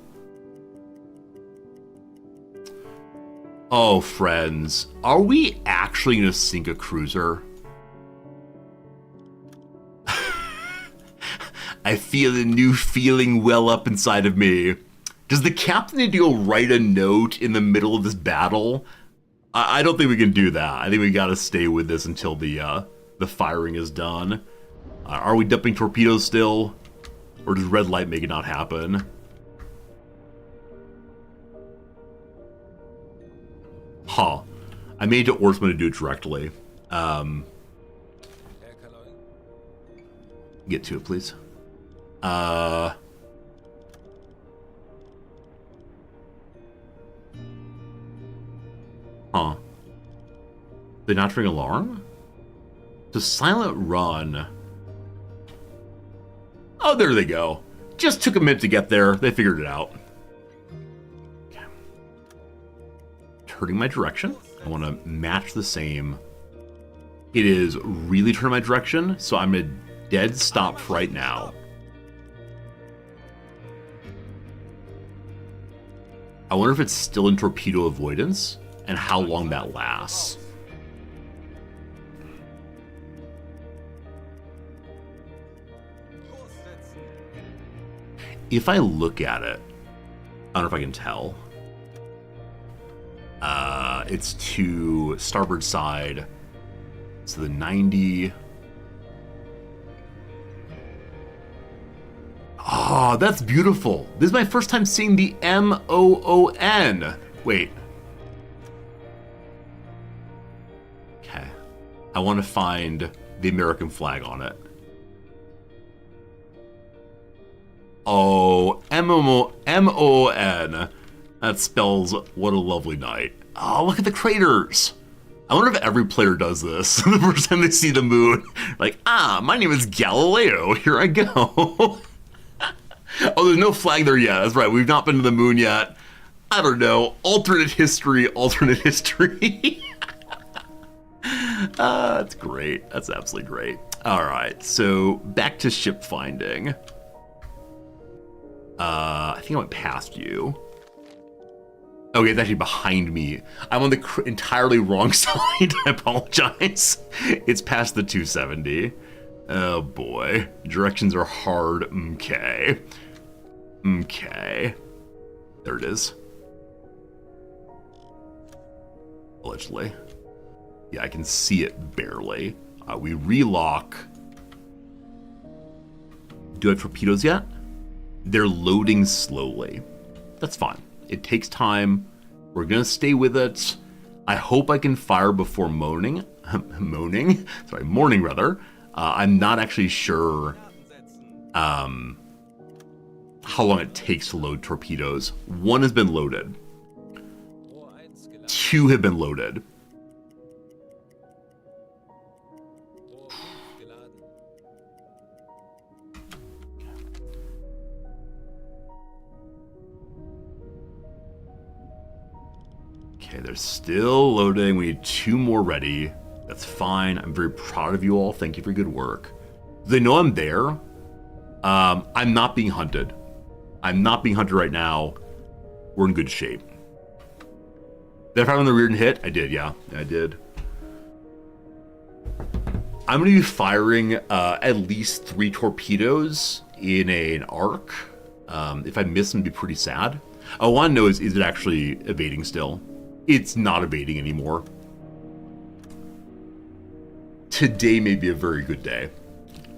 Speaker 1: Oh, friends. Are we actually going to sink a cruiser? I feel a new feeling well up inside of me. Does the captain need to go write a note in the middle of this battle? I don't think we can do that. I think we gotta stay with this until the firing is done. Are we dumping torpedoes still? Or does red light make it not happen? Huh. I made it to Oarsman to do it directly. Get to it, please. Huh. Did not ring alarm? The silent run. Oh, there they go. Just took a minute to get there. They figured it out. Okay. Turning my direction. I want to match the same. It is really turning my direction, so I'm a dead stop right now. I wonder if it's still in torpedo avoidance and how long that lasts. If I look at it, I don't know if I can tell. It's to starboard side. So the 90. Oh, that's beautiful. This is my first time seeing the MOON. Wait. Okay. I want to find the American flag on it. Oh, MOON. That spells what a lovely night. Oh, look at the craters. I wonder if every player does this the first time they see the moon. Like, my name is Galileo. Here I go. Oh, there's no flag there yet. That's right. We've not been to the moon yet. I don't know. Alternate history. Alternate history. That's great. That's absolutely great. All right. So back to ship finding. I think I went past you. Okay, it's actually behind me. I'm on the entirely wrong side. I apologize. It's past the 270. Oh boy. Directions are hard. Okay. Okay. There it is. Allegedly. Yeah, I can see it barely. We relock. Do I have torpedoes yet? They're loading slowly. That's fine. It takes time. We're gonna stay with it. I hope I can fire before morning. Morning rather. I'm not actually sure how long it takes to load torpedoes. One has been loaded. Two have been loaded. Okay, they're still loading. We need two more ready. That's fine. I'm very proud of you all. Thank you for your good work. They know I'm there. I'm not being hunted. I'm not being hunted right now. We're in good shape. Did I fire on the rear and hit? I did, yeah. I did. I'm going to be firing at least 3 torpedoes in an arc. If I miss them, it'd be pretty sad. I want to know is it actually evading still? It's not evading anymore. Today may be a very good day.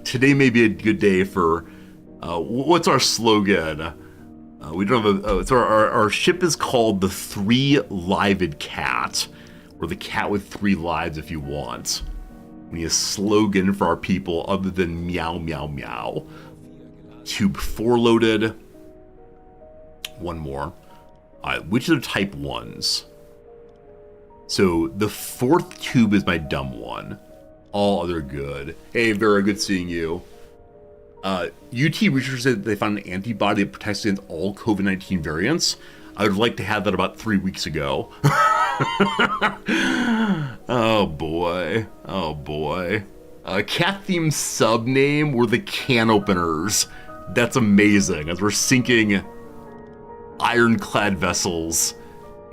Speaker 1: Today may be a good day for, what's our slogan? We don't have a, it's our ship is called the Three-Liveded Cat, or the cat with 3 lives if you want. We need a slogan for our people other than meow, meow, meow. Tube 4 loaded. One more. Which are the type 1s? So the 4th tube is my dumb one. All other good. Hey, Vera, good seeing you. UT researchers said they found an antibody that protects against all COVID-19 variants. I would like to have that about 3 weeks ago. Oh boy. Oh boy. Cat theme sub name were the can openers. That's amazing, as we're sinking ironclad vessels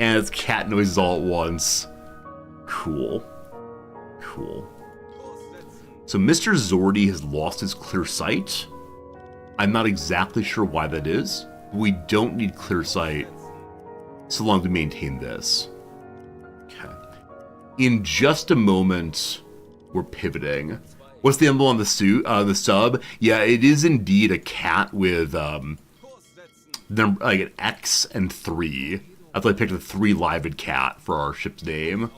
Speaker 1: and it's cat noises all at once. Cool. Cool. So Mr. Zordy has lost his clear sight. I'm not exactly sure why that is. We don't need clear sight so long as we maintain this. Okay. In just a moment, we're pivoting. What's the emblem on the sub? Yeah, it is indeed a cat with like an X and 3. That's why I picked a 3-liveded cat for our ship's name.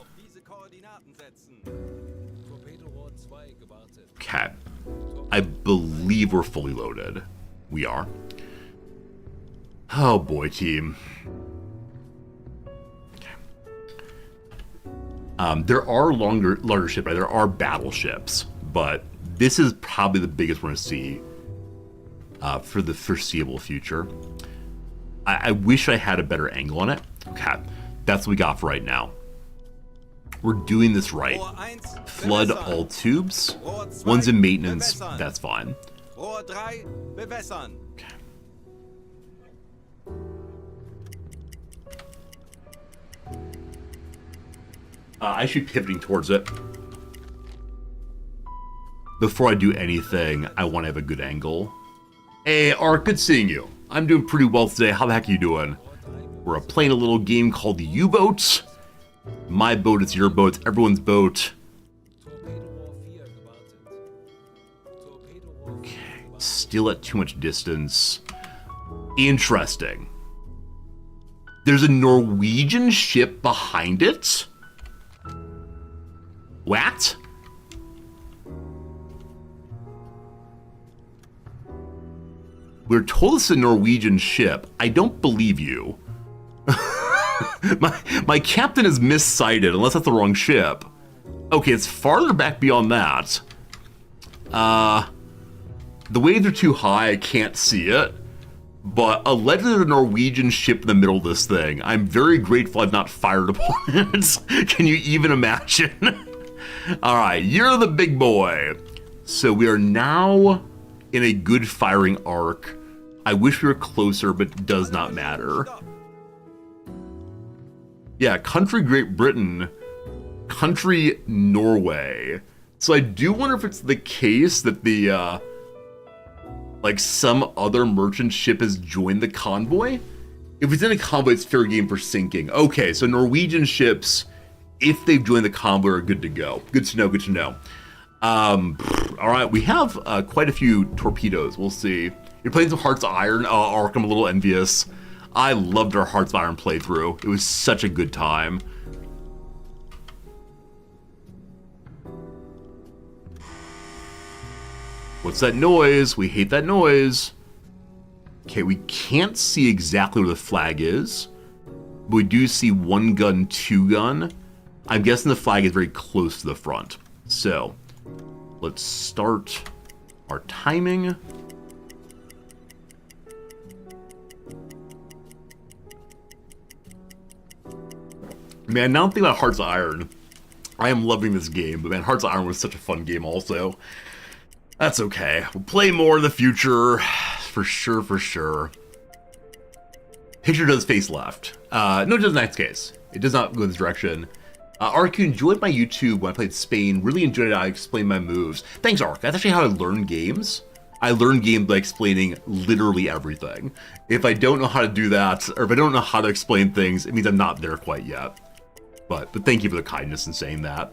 Speaker 1: Okay. I believe we're fully loaded. We are. Oh boy, team. There are larger ships, right? There are battleships, but this is probably the biggest we're going to see for the foreseeable future. I wish I had a better angle on it. Okay, that's what we got for right now. We're doing this right. Flood all tubes. One's in maintenance. That's fine. Okay. I should be pivoting towards it. Before I do anything, I want to have a good angle. Hey, Ark, good seeing you. I'm doing pretty well today. How the heck are you doing? We're playing a little game called UBOAT. My boat, it's your boat, it's everyone's boat. Okay, still at too much distance. Interesting. There's a Norwegian ship behind it? What? We're told it's a Norwegian ship. I don't believe you. my captain is missighted, unless that's the wrong ship. Okay, it's farther back beyond that. The waves are too high, I can't see it. But allegedly there's a Norwegian ship in the middle of this thing. I'm very grateful I've not fired upon it. Can you even imagine? Alright, you're the big boy. So we are now in a good firing arc. I wish we were closer, but it does not matter. Yeah, country Great Britain, country Norway. So I do wonder if it's the case that the, like some other merchant ship has joined the convoy. If it's in a convoy, it's fair game for sinking. Okay, so Norwegian ships, if they've joined the convoy, are good to go. Good to know, good to know. All right, we have quite a few torpedoes. We'll see. You're playing some Hearts of Iron. Ark, I'm a little envious. I loved our Hearts of Iron playthrough. It was such a good time. What's that noise? We hate that noise. Okay, we can't see exactly where the flag is, but we do see 1 gun, 2 gun. I'm guessing the flag is very close to the front. So, let's start our timing. Man, now I'm thinking about Hearts of Iron. I am loving this game, but man, Hearts of Iron was such a fun game also. That's okay. We'll play more in the future. For sure, for sure. Picture does face left. No, it doesn't in that case. It does not go in this direction. Ark, you enjoyed my YouTube when I played Spain. Really enjoyed it. I explained my moves. Thanks, Ark. That's actually how I learn games. I learn games by explaining literally everything. If I don't know how to do that, or if I don't know how to explain things, it means I'm not there quite yet. But thank you for the kindness in saying that.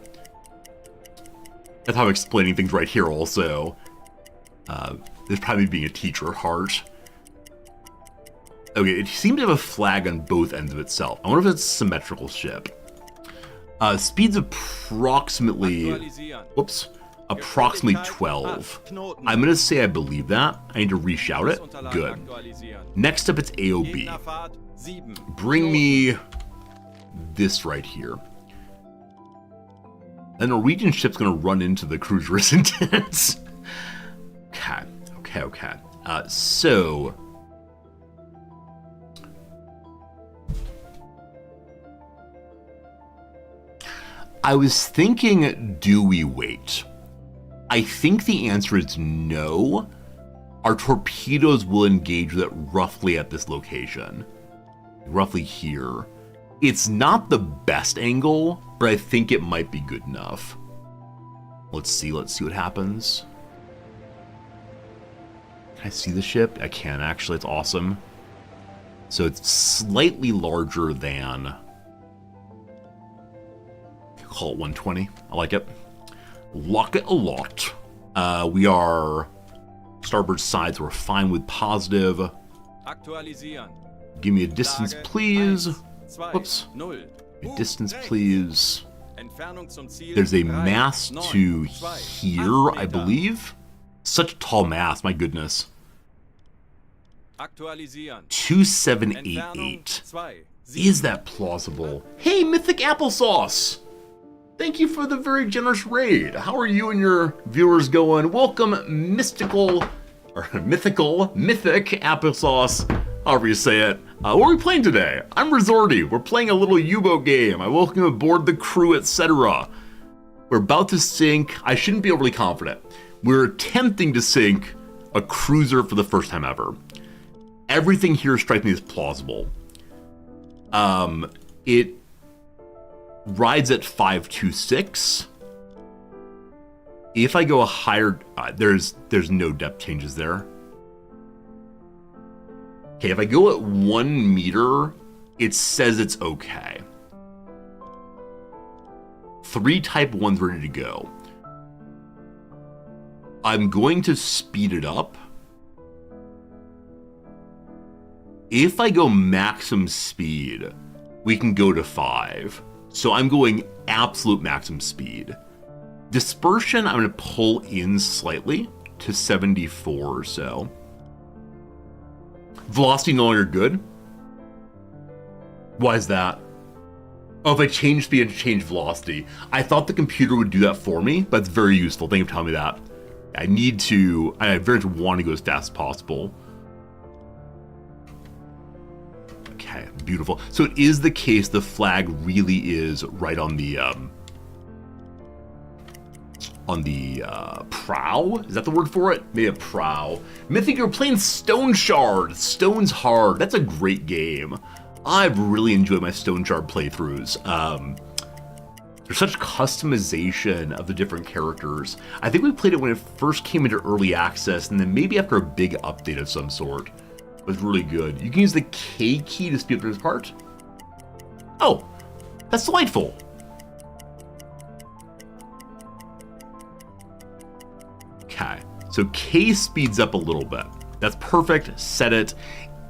Speaker 1: That's how I'm explaining things right here also. There's probably being a teacher at heart. Okay, it seems to have a flag on both ends of itself. I wonder if it's a symmetrical ship. Speed's approximately, whoops, approximately 12. I'm gonna say I believe that. I need to reshout it. Good. Next up, it's AOB. Bring me this right here. A Norwegian ship's gonna run into the cruiser, isn't it? Okay. So I was thinking, do we wait? I think the answer is no. Our torpedoes will engage with it roughly at this location. Roughly here. It's not the best angle, but I think it might be good enough. Let's see what happens. Can I see the ship? I can actually, it's awesome. So it's slightly larger than, call it 120, I like it. Lock it a lot. We are starboard side, so we're fine with positive. Give me a distance, please. Whoops. A distance, please. There's a mast to here, I believe. Such a tall mass, my goodness.
Speaker 2: Aktualisieren.
Speaker 1: 2788.
Speaker 2: Entfernung 2.
Speaker 1: Is that plausible? Hey, Mythic Applesauce! Thank you for the very generous raid. How are you and your viewers going? Welcome, mythic Applesauce, however you say it. What are we playing today? I'm Resorty. We're playing a little U-boat game. I welcome you aboard the crew, etc. We're about to sink. I shouldn't be overly confident. We're attempting to sink a cruiser for the first time ever. Everything here strikes me as plausible. It rides at 526. If I go a higher, there's no depth changes there. Okay, if I go at 1 meter, it says it's okay. 3 type 1s ready to go. I'm going to speed it up. If I go maximum speed, we can go to 5. So I'm going absolute maximum speed. Dispersion, I'm going to pull in slightly to 74 or so. Velocity no longer good. Why is that? Oh, if I change speed and change velocity. I thought the computer would do that for me, but it's very useful. Thank you for telling me that. I very much want to go as fast as possible. Okay, beautiful. So it is the case the flag really is right on the prow? Is that the word for it? Maybe a prow. Mythic, you're playing Stone Shard. Stone's hard. That's a great game. I've really enjoyed my Stone Shard playthroughs. There's such customization of the different characters. I think we played it when it first came into early access, and then maybe after a big update of some sort. It was really good. You can use the K key to speed up this part. Oh, that's delightful. Okay, so K speeds up a little bit. That's perfect. Set it.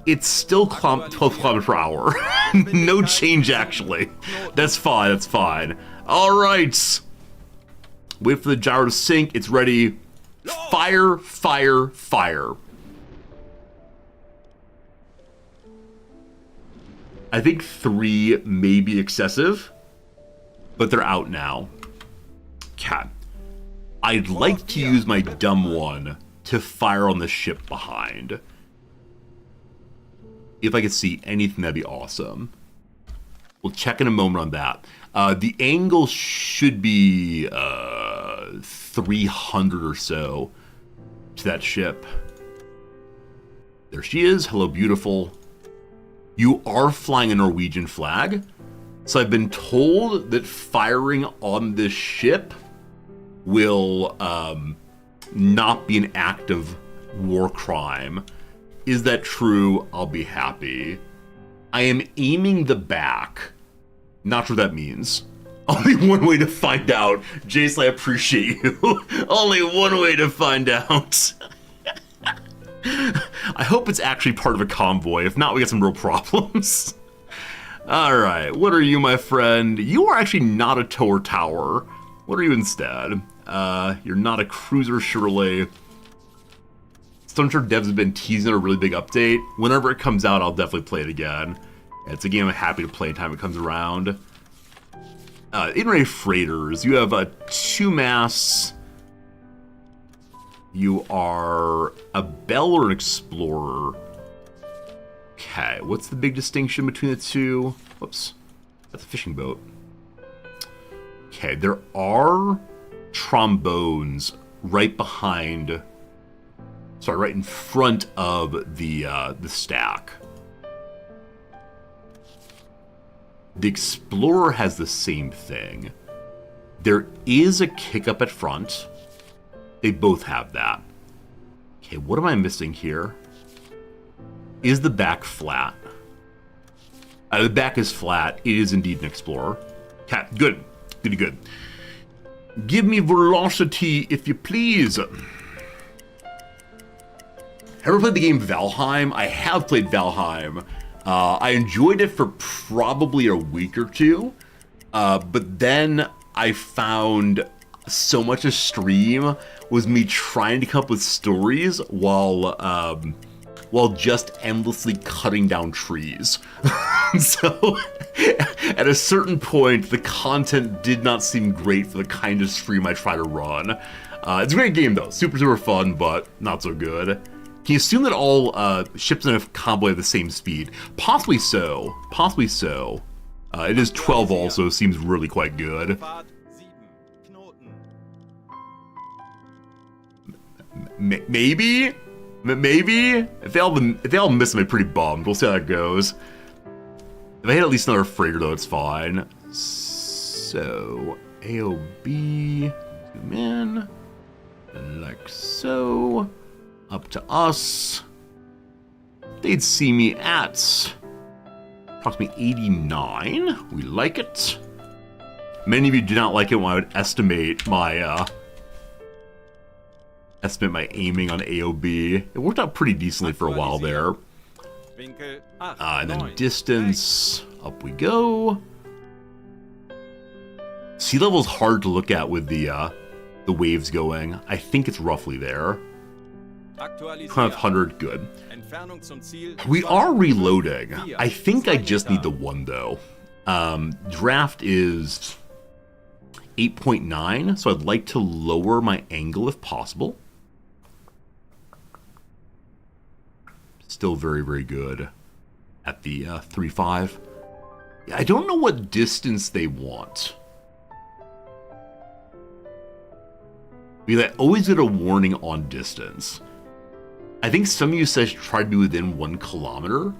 Speaker 1: It's still 12 kilometers per hour. No change, actually. That's fine. That's fine. All right. Wait for the gyro to sink. It's ready. Fire, fire, fire. I think 3 may be excessive, but they're out now. Okay. I'd like to use my dumb one to fire on the ship behind. If I could see anything, that'd be awesome. We'll check in a moment on that. The angle should be 300 or so to that ship. There she is. Hello, beautiful. You are flying a Norwegian flag. So I've been told that firing on this ship will not be an act of war crime. Is that true? I'll be happy. I am aiming the back. Not sure what that means. Only one way to find out. Jace, I appreciate you. Only one way to find out. I hope it's actually part of a convoy. If not, we got some real problems. Alright, what are you, my friend? You are actually not a tower tower. What are you instead? You're not a cruiser, surely. Stone Shard devs have been teasing a really big update. Whenever it comes out, I'll definitely play it again. It's a game I'm happy to play anytime it comes around. In-ray freighters, you have 2 masts. You are a bell or an explorer. Okay, what's the big distinction between the two? Whoops, that's a fishing boat. Okay, there are trombones right behind, sorry, right in front of the stack. The Explorer has the same thing. There is a kick up at front. They both have that. Okay, what am I missing here? Is the back flat? The back is flat. It is indeed an Explorer. Okay, good. Good, good. Give me velocity, if you please. Ever played the game Valheim? I have played Valheim. I enjoyed it for probably a week or two, but then I found so much of stream was me trying to come up with stories while just endlessly cutting down trees. So at a certain point, the content did not seem great for the kind of stream I try to run. It's a great game though, super, super fun, but not so good. Can you assume that all ships in a convoy have the same speed? Possibly so, possibly so. It is 12 also, seems really quite good. Maybe? If they all miss them, I'm pretty bummed. We'll see how that goes. If I hit at least another freighter, though, it's fine. So, AOB, zoom in, like so, up to us. They'd see me at approximately 89. We like it. Many of you do not like it when I would estimate my aiming on AOB. It worked out pretty decently for a while there. And then distance, up we go. Sea level's hard to look at with the waves going. I think it's roughly there. 500, good. We are reloading. I think I just need the one though. Draft is 8.9, so I'd like to lower my angle if possible. Still very, very good at the 3.5. Yeah, I don't know what distance they want. Because I always get a warning on distance. I think some of you said try to be within 1 kilometer,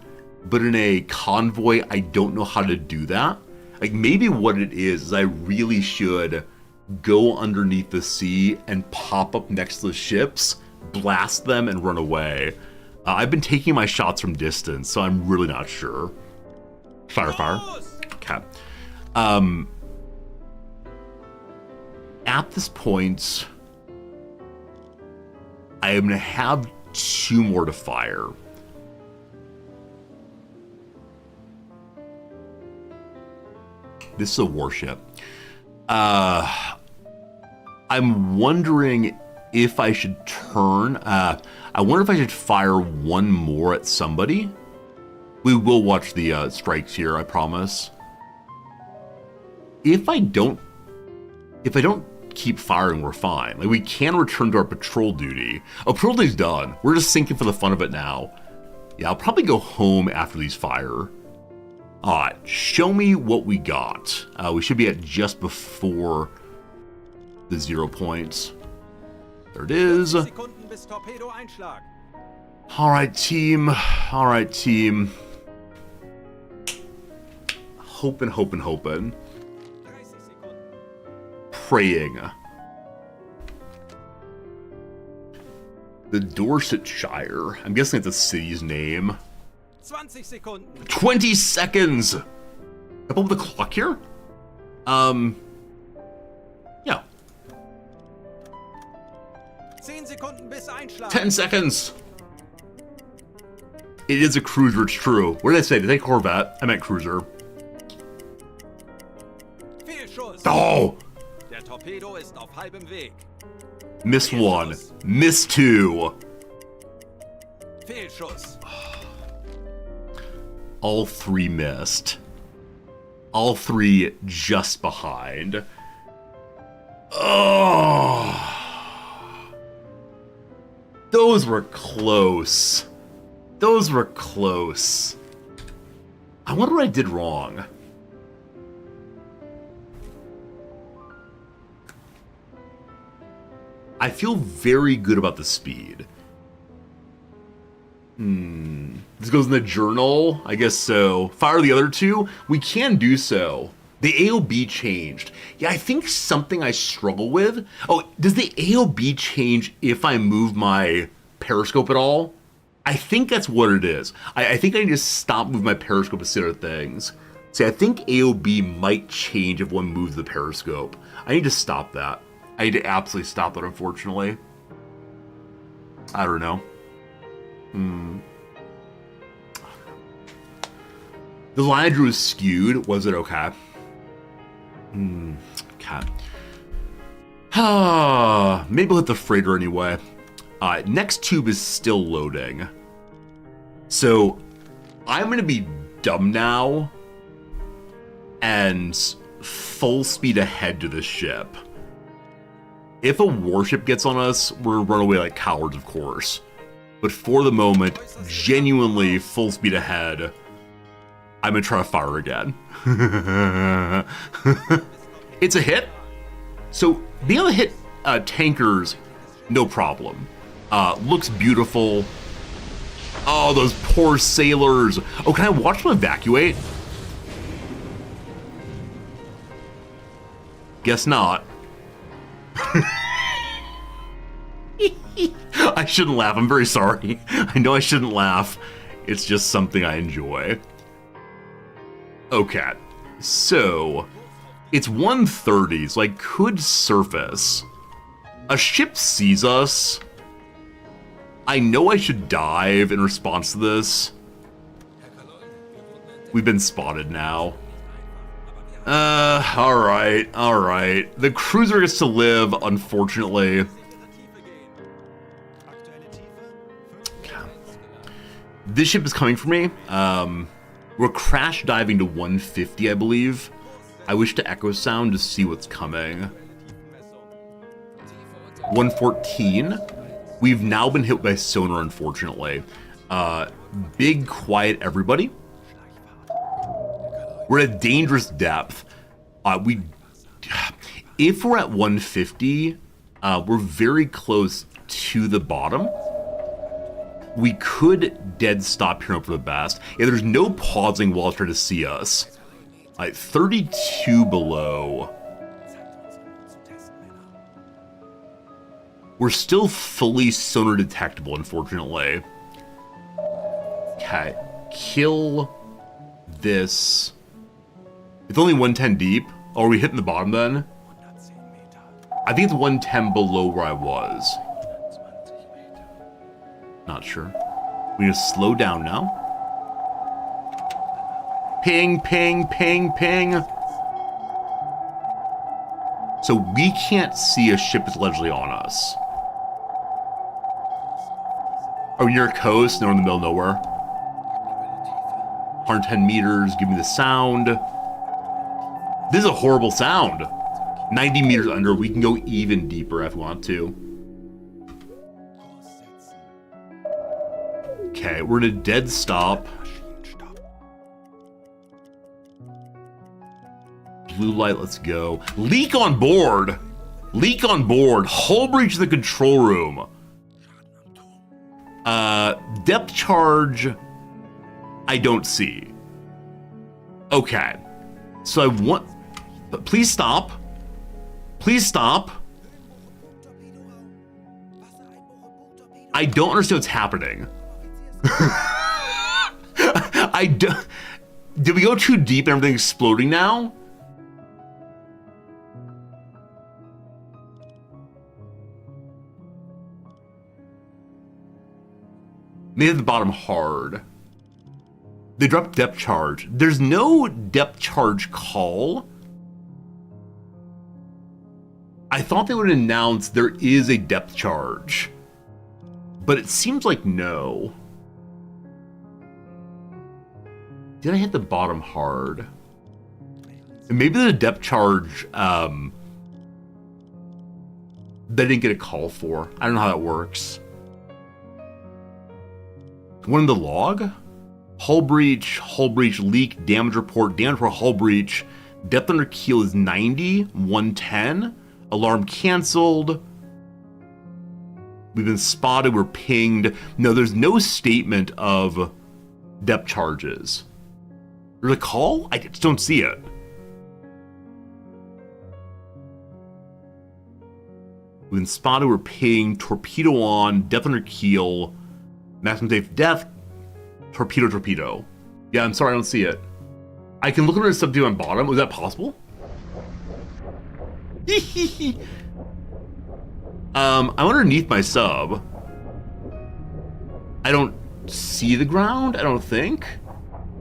Speaker 1: but in a convoy, I don't know how to do that. Like maybe what it is I really should go underneath the sea and pop up next to the ships, blast them, and run away. I've been taking my shots from distance, so I'm really not sure. Fire, fire. Okay. At this point, I am going to have 2 more to fire. This is a warship. I'm wondering if I should turn. I wonder if I should fire 1 more at somebody. We will watch the strikes here, I promise. If I don't keep firing, we're fine. Like we can return to our patrol duty. Oh, patrol duty's done. We're just sinking for the fun of it now. Yeah, I'll probably go home after these fire. Alright, show me what we got. We should be at just before the 0 points. There it is. Alright, team. Alright, team. Hoping. Praying. The Dorsetshire. I'm guessing it's a city's name. 20 seconds! Can I pull up the clock here? Yeah. 10 seconds! It is a cruiser, it's true. What did I say? Did I say Corvette? I meant cruiser. Oh! Miss 1. Miss 2. All 3 missed. All 3 just behind. Oh! Those were close. Those were close. I wonder what I did wrong. I feel very good about the speed. This goes in the journal? I guess so. Fire the other 2? We can do so. The AOB changed. Yeah, I think something I struggle with. Oh, does the AOB change if I move my periscope at all? I think that's what it is. I think I need to stop moving my periscope to see other things. See, I think AOB might change if one moves the periscope. I need to stop that. I need to absolutely stop that, unfortunately. I don't know. The line I drew was skewed. Was it okay? Okay. Maybe we'll hit the freighter anyway. Next tube is still loading. So I'm going to be dumb now and full speed ahead to this ship. If a warship gets on us, we're going to run away like cowards, of course. But for the moment, genuinely full speed ahead, I'm going to try to fire again. It's a hit. So being able to hit tankers, no problem. Looks beautiful. Oh, those poor sailors. Oh, can I watch them evacuate? Guess not. I shouldn't laugh. I'm very sorry. I know I shouldn't laugh. It's just something I enjoy. Okay. So, it's 1:30, so I could surface. A ship sees us. I know I should dive in response to this. We've been spotted now. Alright. The cruiser gets to live, unfortunately. Okay. This ship is coming for me. We're crash diving to 150, I believe. I wish to echo sound to see what's coming. 114. We've now been hit by sonar, unfortunately. Big quiet, everybody. We're at a dangerous depth. If we're at 150, we're very close to the bottom. We could dead stop here for the best. Yeah, there's no pausing while it's trying to see us. 32 below. We're still fully sonar detectable, unfortunately. Okay, kill this. It's only 110 deep. Oh, are we hitting the bottom then? I think it's 110 below where I was. Not sure. We just slow down now. Ping, ping, ping, ping. So we can't see a ship that's allegedly on us. Are we near a coast? No, we're in the middle of nowhere. 110 meters, give me the sound. This is a horrible sound. 90 meters under, we can go even deeper if we want to. Okay, we're in a dead stop. Blue light, let's go. Leak on board! Leak on board. Hull breach in the control room. Depth charge, I don't see. Okay. So I want... Please stop. Please stop. I don't understand what's happening. I don't... Did we go too deep and everything's exploding now? Maybe at the bottom hard. They dropped depth charge. There's no depth charge call. I thought they would announce there is a depth charge. But it seems like no. Did I hit the bottom hard? And maybe the depth charge they didn't get a call for. I don't know how that works. One in the log? Hull breach, leak, damage report, hull breach. Depth under keel is 90, 110. Alarm canceled. We've been spotted, we're pinged. No, there's no statement of depth charges. There's a call? I just don't see it. We've been spotted, we're pinged. Torpedo on, depth under keel. Maximum safe depth, torpedo. Yeah, I'm sorry, I don't see it. I can look at the subdue on bottom. Was that possible? I'm underneath my sub. I don't see the ground, I don't think.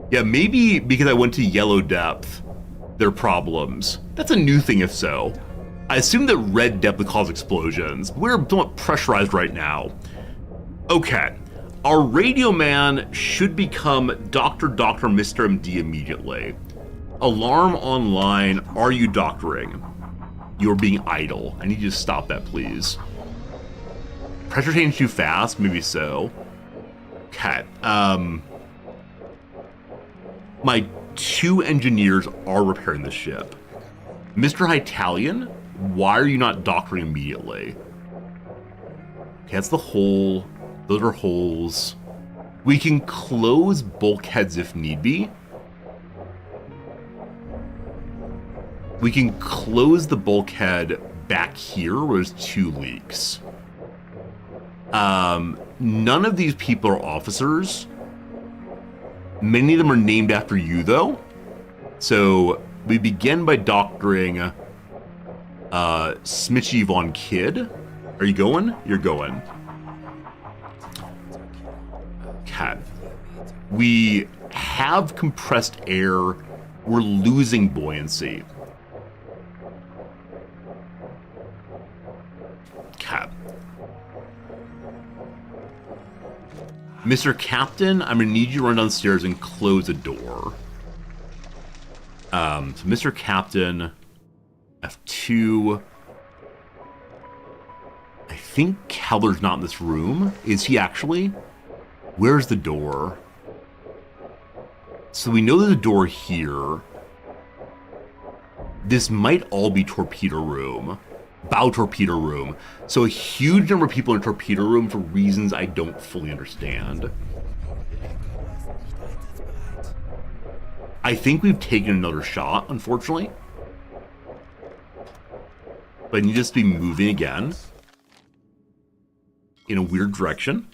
Speaker 1: Yeah, maybe because I went to yellow depth, there are problems. That's a new thing if so. I assume that red definitely causes explosions. We're somewhat pressurized right now. Okay. Our radio man should become Dr. Mr. MD immediately. Alarm online. Are you doctoring? You're being idle. I need you to stop that, please. Pressure change too fast? Maybe so. Okay. My 2 engineers are repairing the ship. Mr. Italian, why are you not doctoring immediately? Okay, that's the hole. Those are holes. We can close bulkheads if need be. We can close the bulkhead back here where there's 2 leaks. None of these people are officers. Many of them are named after you, though. So we begin by doctoring Smitchy Von Kidd. Are you going? You're going. Okay. We have compressed air. We're losing buoyancy. Okay. Mr. Captain, I'm gonna need you to run downstairs and close the door. So Mr. Captain, F2. I think Keller's not in this room. Is he actually? Where's the door? So we know there's a door here. This might all be torpedo room. Bow torpedo room. So a huge number of people in torpedo room for reasons I don't fully understand. I think we've taken another shot, unfortunately. But I need us to be moving again. In a weird direction.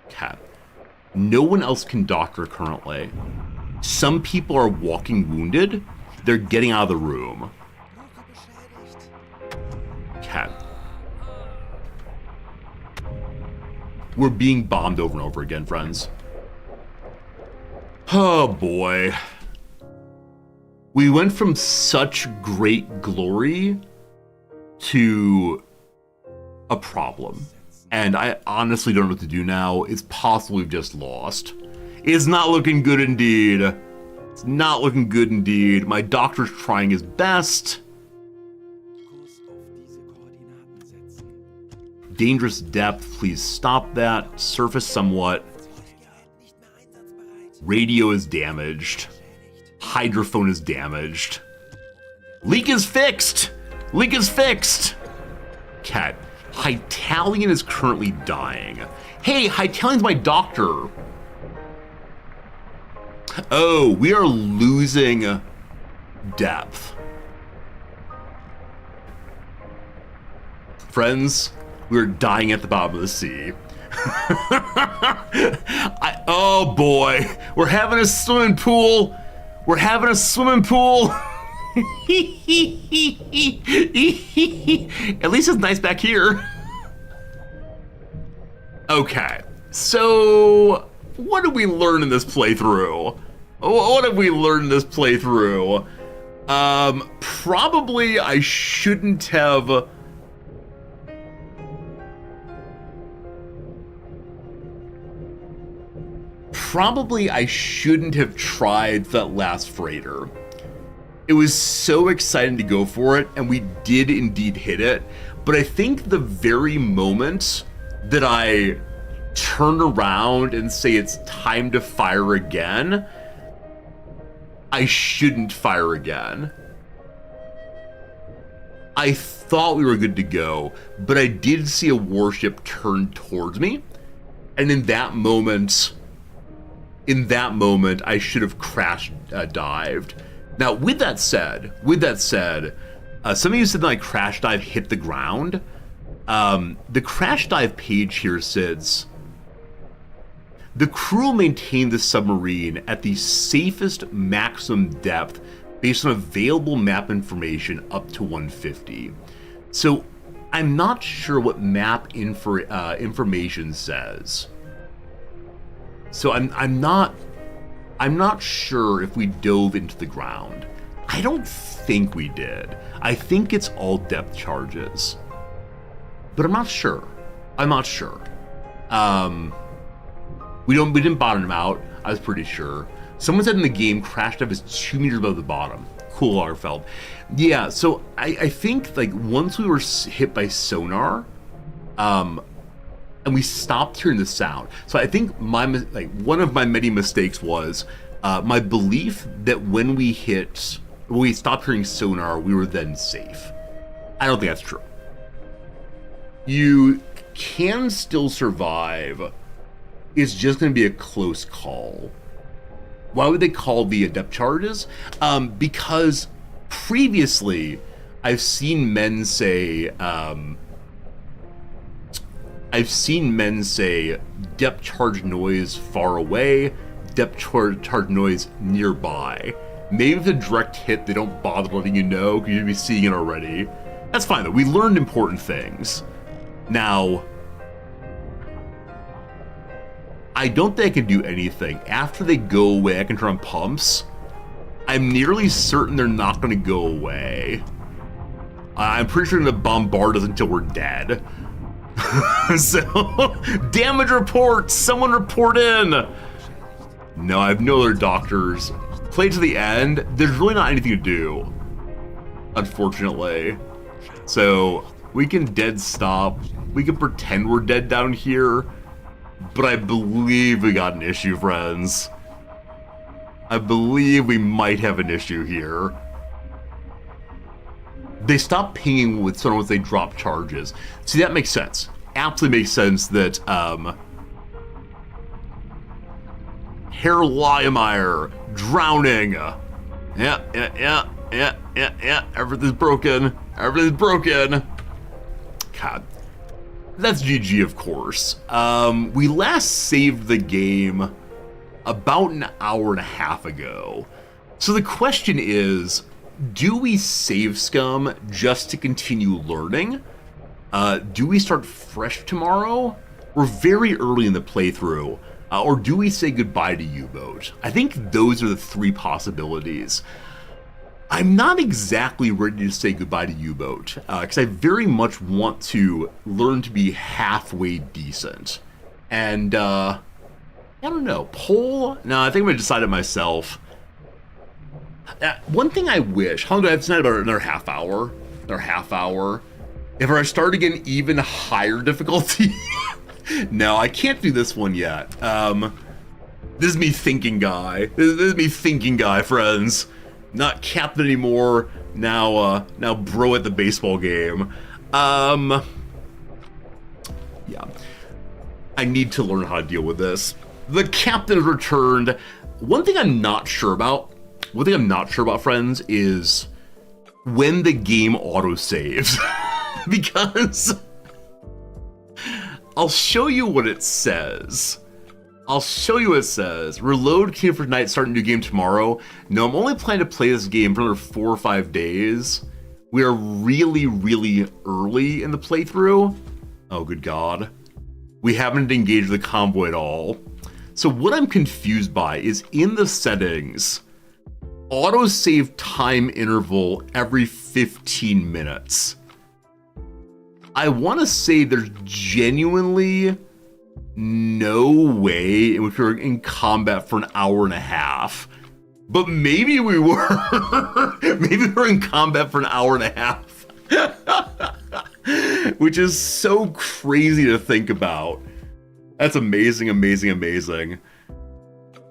Speaker 1: Okay. No one else can doctor currently. Some people are walking wounded. They're getting out of the room. Okay. We're being bombed over and over again, friends. Oh boy. We went from such great glory to a problem. And I honestly don't know what to do now. It's possible we've just lost. It's not looking good indeed. It's not looking good indeed. My doctor's trying his best. Dangerous depth, please stop that. Surface somewhat. Radio is damaged. Hydrophone is damaged. Leak is fixed! Leak is fixed! Cat. Hytalian is currently dying. Hey, Hytalian's my doctor. Oh, we are losing depth. Friends, we're dying at the bottom of the sea. Oh boy, we're having a swimming pool. We're having a swimming pool. At least it's nice back here. Okay, so what did we learn in this playthrough? What have we learned in this playthrough? Probably I shouldn't have... Probably I shouldn't have tried that last freighter. It was so exciting to go for it, and we did indeed hit it. But I think the very moment that I turn around and say it's time to fire again, I shouldn't fire again. I thought we were good to go, but I did see a warship turn towards me, and in that moment, I should have crash dived. Now, with that said, some of you said that my crash dive hit the ground. The crash dive page here says, the crew will maintain the submarine at the safest maximum depth based on available map information up to 150. So I'm not sure what map information says. So I'm not sure if we dove into the ground. I don't think we did. I think it's all depth charges. But I'm not sure. I'm not sure. We didn't bottom him out. I was pretty sure. Someone said in the game Crash Dive is 2 meters above the bottom. Cool, Lagerfeld. Yeah, so I think like once we were hit by sonar, and we stopped hearing the sound. So I think one of my many mistakes was my belief that when we stopped hearing sonar, we were then safe. I don't think that's true. You can still survive. It's just going to be a close call. Why would they call the depth charges? Because previously, I've seen men say depth charge noise far away, depth charge noise nearby. Maybe if it's a direct hit, they don't bother letting you know because you'd be seeing it already. That's fine though. We learned important things. Now, I don't think I can do anything. After they go away, I can turn on pumps. I'm nearly certain they're not going to go away. I'm pretty sure they're going to bombard us until we're dead. So, damage reports! Someone report in! No, I have no other doctors. Play to the end. There's really not anything to do, unfortunately. So, we can dead stop. We can pretend we're dead down here. But I believe we got an issue, friends. I believe we might have an issue here. They stop pinging with sonar once they drop charges. See, that makes sense. Absolutely makes sense that, Herr Lyemeyer, drowning. Yeah. Everything's broken. Everything's broken. God. That's GG, of course. We last saved the game about an hour and a half ago. So the question is, do we save scum just to continue learning? Do we start fresh tomorrow? We're very early in the playthrough. Or do we say goodbye to U-Boat? I think those are the three possibilities. I'm not exactly ready to say goodbye to U-Boat, because I very much want to learn to be halfway decent. And, I don't know, poll? No, I think I'm going to decide it myself. One thing I wish, how long do I have tonight? About another half hour? If I start again even higher difficulty? No, I can't do this one yet. This is me thinking guy. This is me thinking guy, friends. Not captain anymore. Now bro at the baseball game. Yeah. I need to learn how to deal with this. The captain has returned. One thing I'm not sure about, friends, is when the game autosaves. Because I'll show you what it says. Reload queue for tonight, start a new game tomorrow. No, I'm only planning to play this game for another 4 or 5 days. We are really, really early in the playthrough. Oh, good God. We haven't engaged the convoy at all. So what I'm confused by is in the settings, autosave time interval every 15 minutes. I want to say there's genuinely no way in which we were in combat for an hour and a half. But maybe we were. Maybe we were in combat for an hour and a half. Which is so crazy to think about. That's amazing.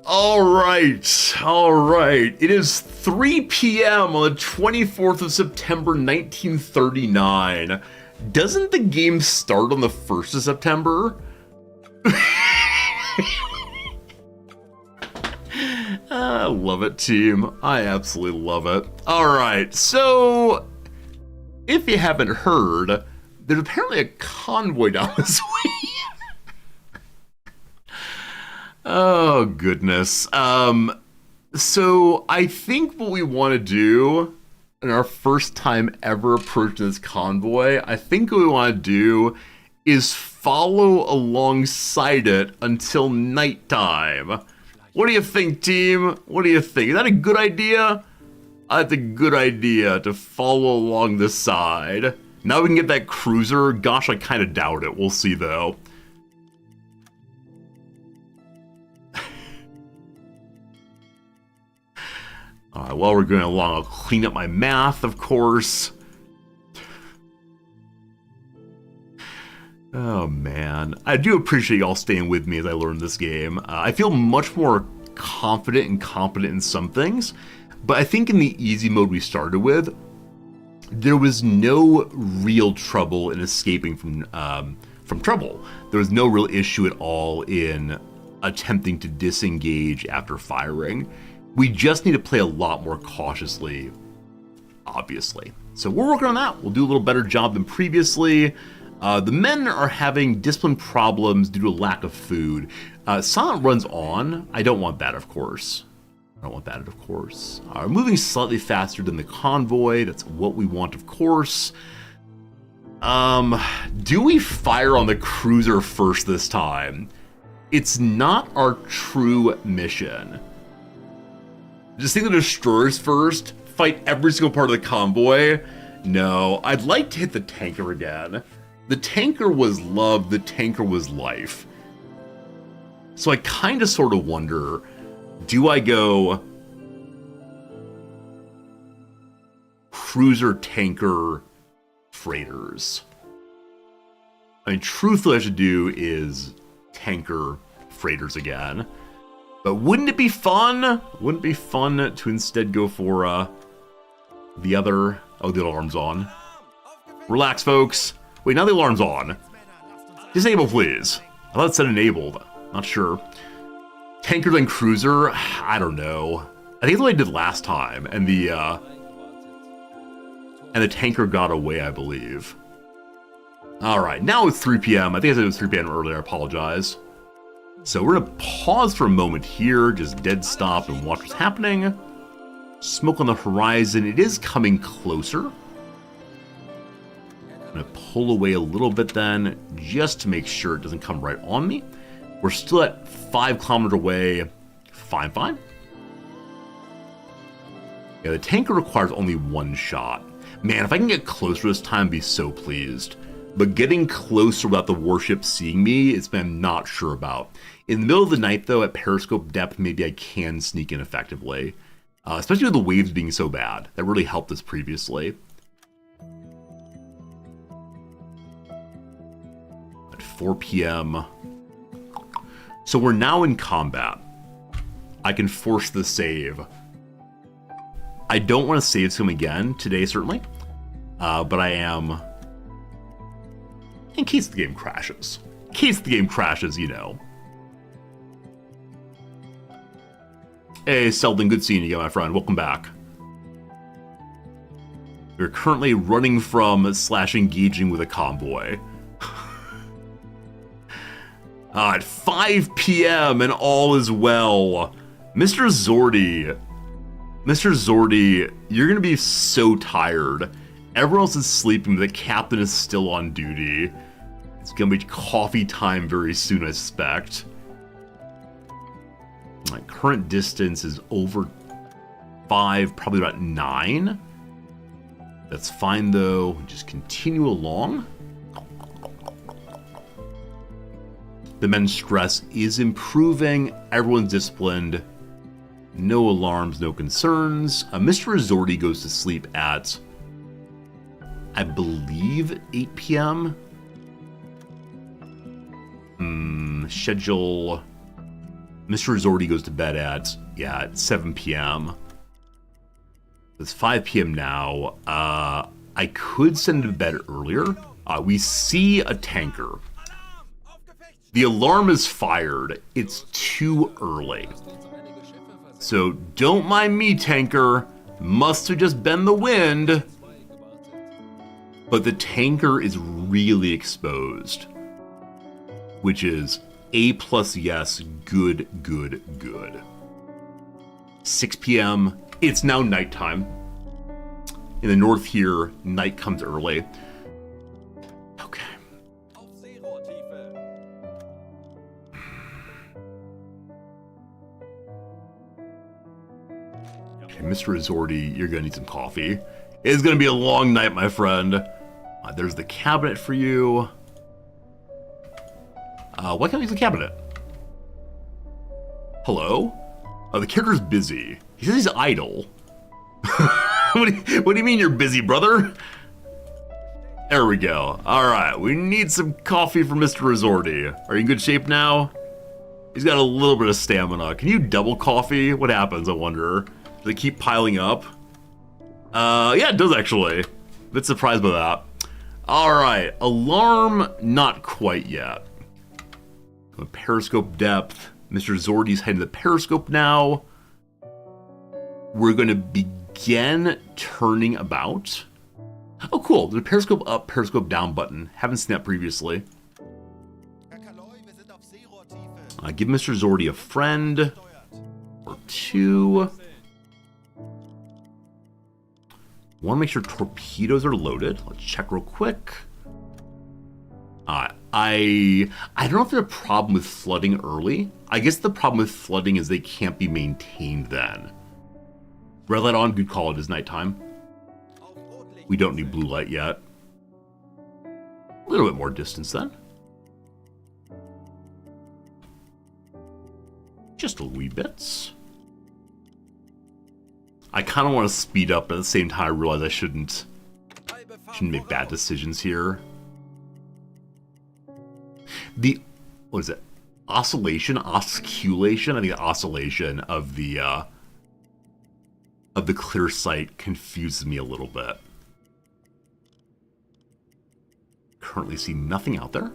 Speaker 1: All right. It is 3 p.m. on the 24th of September, 1939. Doesn't the game start on the 1st of September? I love it, team. I absolutely love it. All right, so if you haven't heard, there's apparently a convoy down this way. Oh, goodness. So I think what we want to do in our first time ever approaching this convoy, I think what we want to do is follow alongside it until nighttime. What do you think, team? What do you think? Is that a good idea? That's a good idea to follow along the side. Now we can get that cruiser. Gosh, I kind of doubt it. We'll see, though. Alright, while we're going along, I'll clean up my math, of course. Oh, man. I do appreciate y'all staying with me as I learn this game. I feel much more confident and competent in some things, but I think in the easy mode we started with, there was no real trouble in escaping from trouble. There was no real issue at all in attempting to disengage after firing. We just need to play a lot more cautiously, obviously. So we're working on that. We'll do a little better job than previously. The men are having discipline problems due to a lack of food. Silent runs on. I don't want that, of course. I don't want that, of course. Moving slightly faster than the convoy. That's what we want, of course. Do we fire on the cruiser first this time? It's not our true mission. Just think the destroyers first, fight every single part of the convoy. No, I'd like to hit the tanker again. The tanker was love, the tanker was life. So I kind of sort of wonder, do I go cruiser, tanker, freighters? I mean, truthfully, what I should do is tanker, freighters again. But wouldn't it be fun? Wouldn't it be fun to instead go for the other... Oh, the alarm's on. Relax, folks. Wait, now the alarm's on. Disable, please. I thought it said enabled. Not sure. Tanker then cruiser? I don't know. I think that's what I did last time, and the tanker got away, I believe. Alright, now it's 3 p.m. I think I said it was 3 p.m. earlier, I apologize. So we're gonna pause for a moment here, just dead stop and watch what's happening. Smoke on the horizon, it is coming closer. I'm gonna pull away a little bit then, just to make sure it doesn't come right on me. We're still at 5 kilometers away. Fine. Yeah, the tanker requires only 1 shot. Man, if I can get closer this time, I'd be so pleased. But getting closer without the warship seeing me is something I'm not sure about. In the middle of the night, though, at periscope depth, maybe I can sneak in effectively. Especially with the waves being so bad. That really helped us previously. At 4 p.m. So we're now in combat. I can force the save. I don't want to save him again today, certainly. But I am... in case the game crashes. In case the game crashes, you know. Hey, Selden, good seeing you again, my friend. Welcome back. We're currently running from / engaging with a convoy. At 5 p.m. and all is well. Mr. Zordy, you're gonna be so tired. Everyone else is sleeping, but the captain is still on duty. It's gonna be coffee time very soon, I suspect. My current distance is over 5, probably about 9. That's fine though. Just continue along. The men's stress is improving. Everyone's disciplined. No alarms, no concerns. Mr. Zordy goes to sleep at, I believe, 8 p.m. Schedule. Mr. Zordy goes to bed at 7 p.m. It's 5 p.m. now. I could send him to bed earlier. We see a tanker. The alarm is fired. It's too early. So don't mind me, tanker. Must have just been the wind. But the tanker is really exposed. Which is A+ yes, good. 6 p.m. It's now nighttime. In the north here, night comes early. Okay. Okay, Mr. Azordi, you're gonna need some coffee. It's gonna be a long night, my friend. There's the cabinet for you. Why can't I use the cabinet? Hello? Oh, the character's busy. He says he's idle. What do you mean you're busy, brother? There we go. Alright, we need some coffee for Mr. Azordi. Are you in good shape now? He's got a little bit of stamina. Can you double coffee? What happens, I wonder? Does it keep piling up? Yeah, it does actually. Bit surprised by that. Alright, alarm, not quite yet. Periscope depth. Mr. Zordi's heading to the periscope now. We're going to begin turning about. Oh, cool. There's a periscope up, periscope down button. Haven't seen that previously. Give Mr. Zordi a friend. Or two. Want to make sure torpedoes are loaded. Let's check real quick. I don't know if there's a problem with flooding early. I guess the problem with flooding is they can't be maintained then. Red light on, good call, it is nighttime. We don't need blue light yet. A little bit more distance then. Just a wee bits. I kind of want to speed up, but at the same time I realize I shouldn't make bad decisions here. What is it? Oscillation? Osculation? I think the oscillation of the clear sight confuses me a little bit. Currently see nothing out there.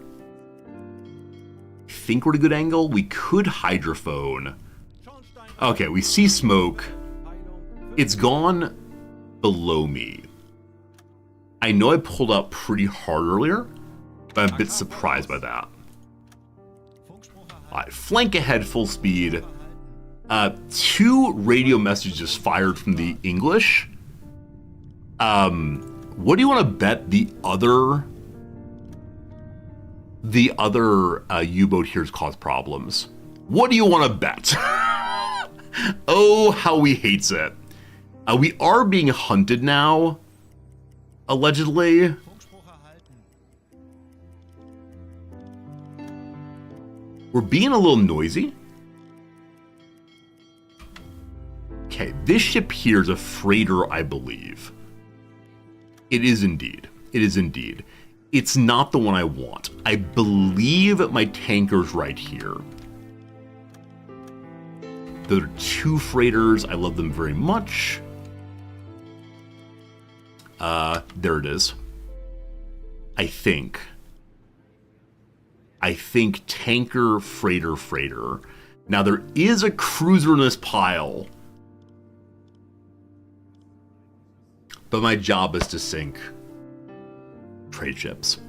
Speaker 1: Think we're at a good angle? We could hydrophone. Okay, we see smoke. It's gone below me. I know I pulled up pretty hard earlier, but I'm a bit surprised by that. Alright, flank ahead full speed. 2 radio messages fired from the English. What do you want to bet the other U-boat here's caused problems? What do you want to bet? Oh, how he hates it. We are being hunted now, allegedly. We're being a little noisy. Okay, this ship here is a freighter, I believe. It is indeed. It is indeed. It's not the one I want. I believe my tanker's right here. There are 2 freighters. I love them very much. There it is. I think tanker, freighter. Now there is a cruiser in this pile. But my job is to sink trade ships.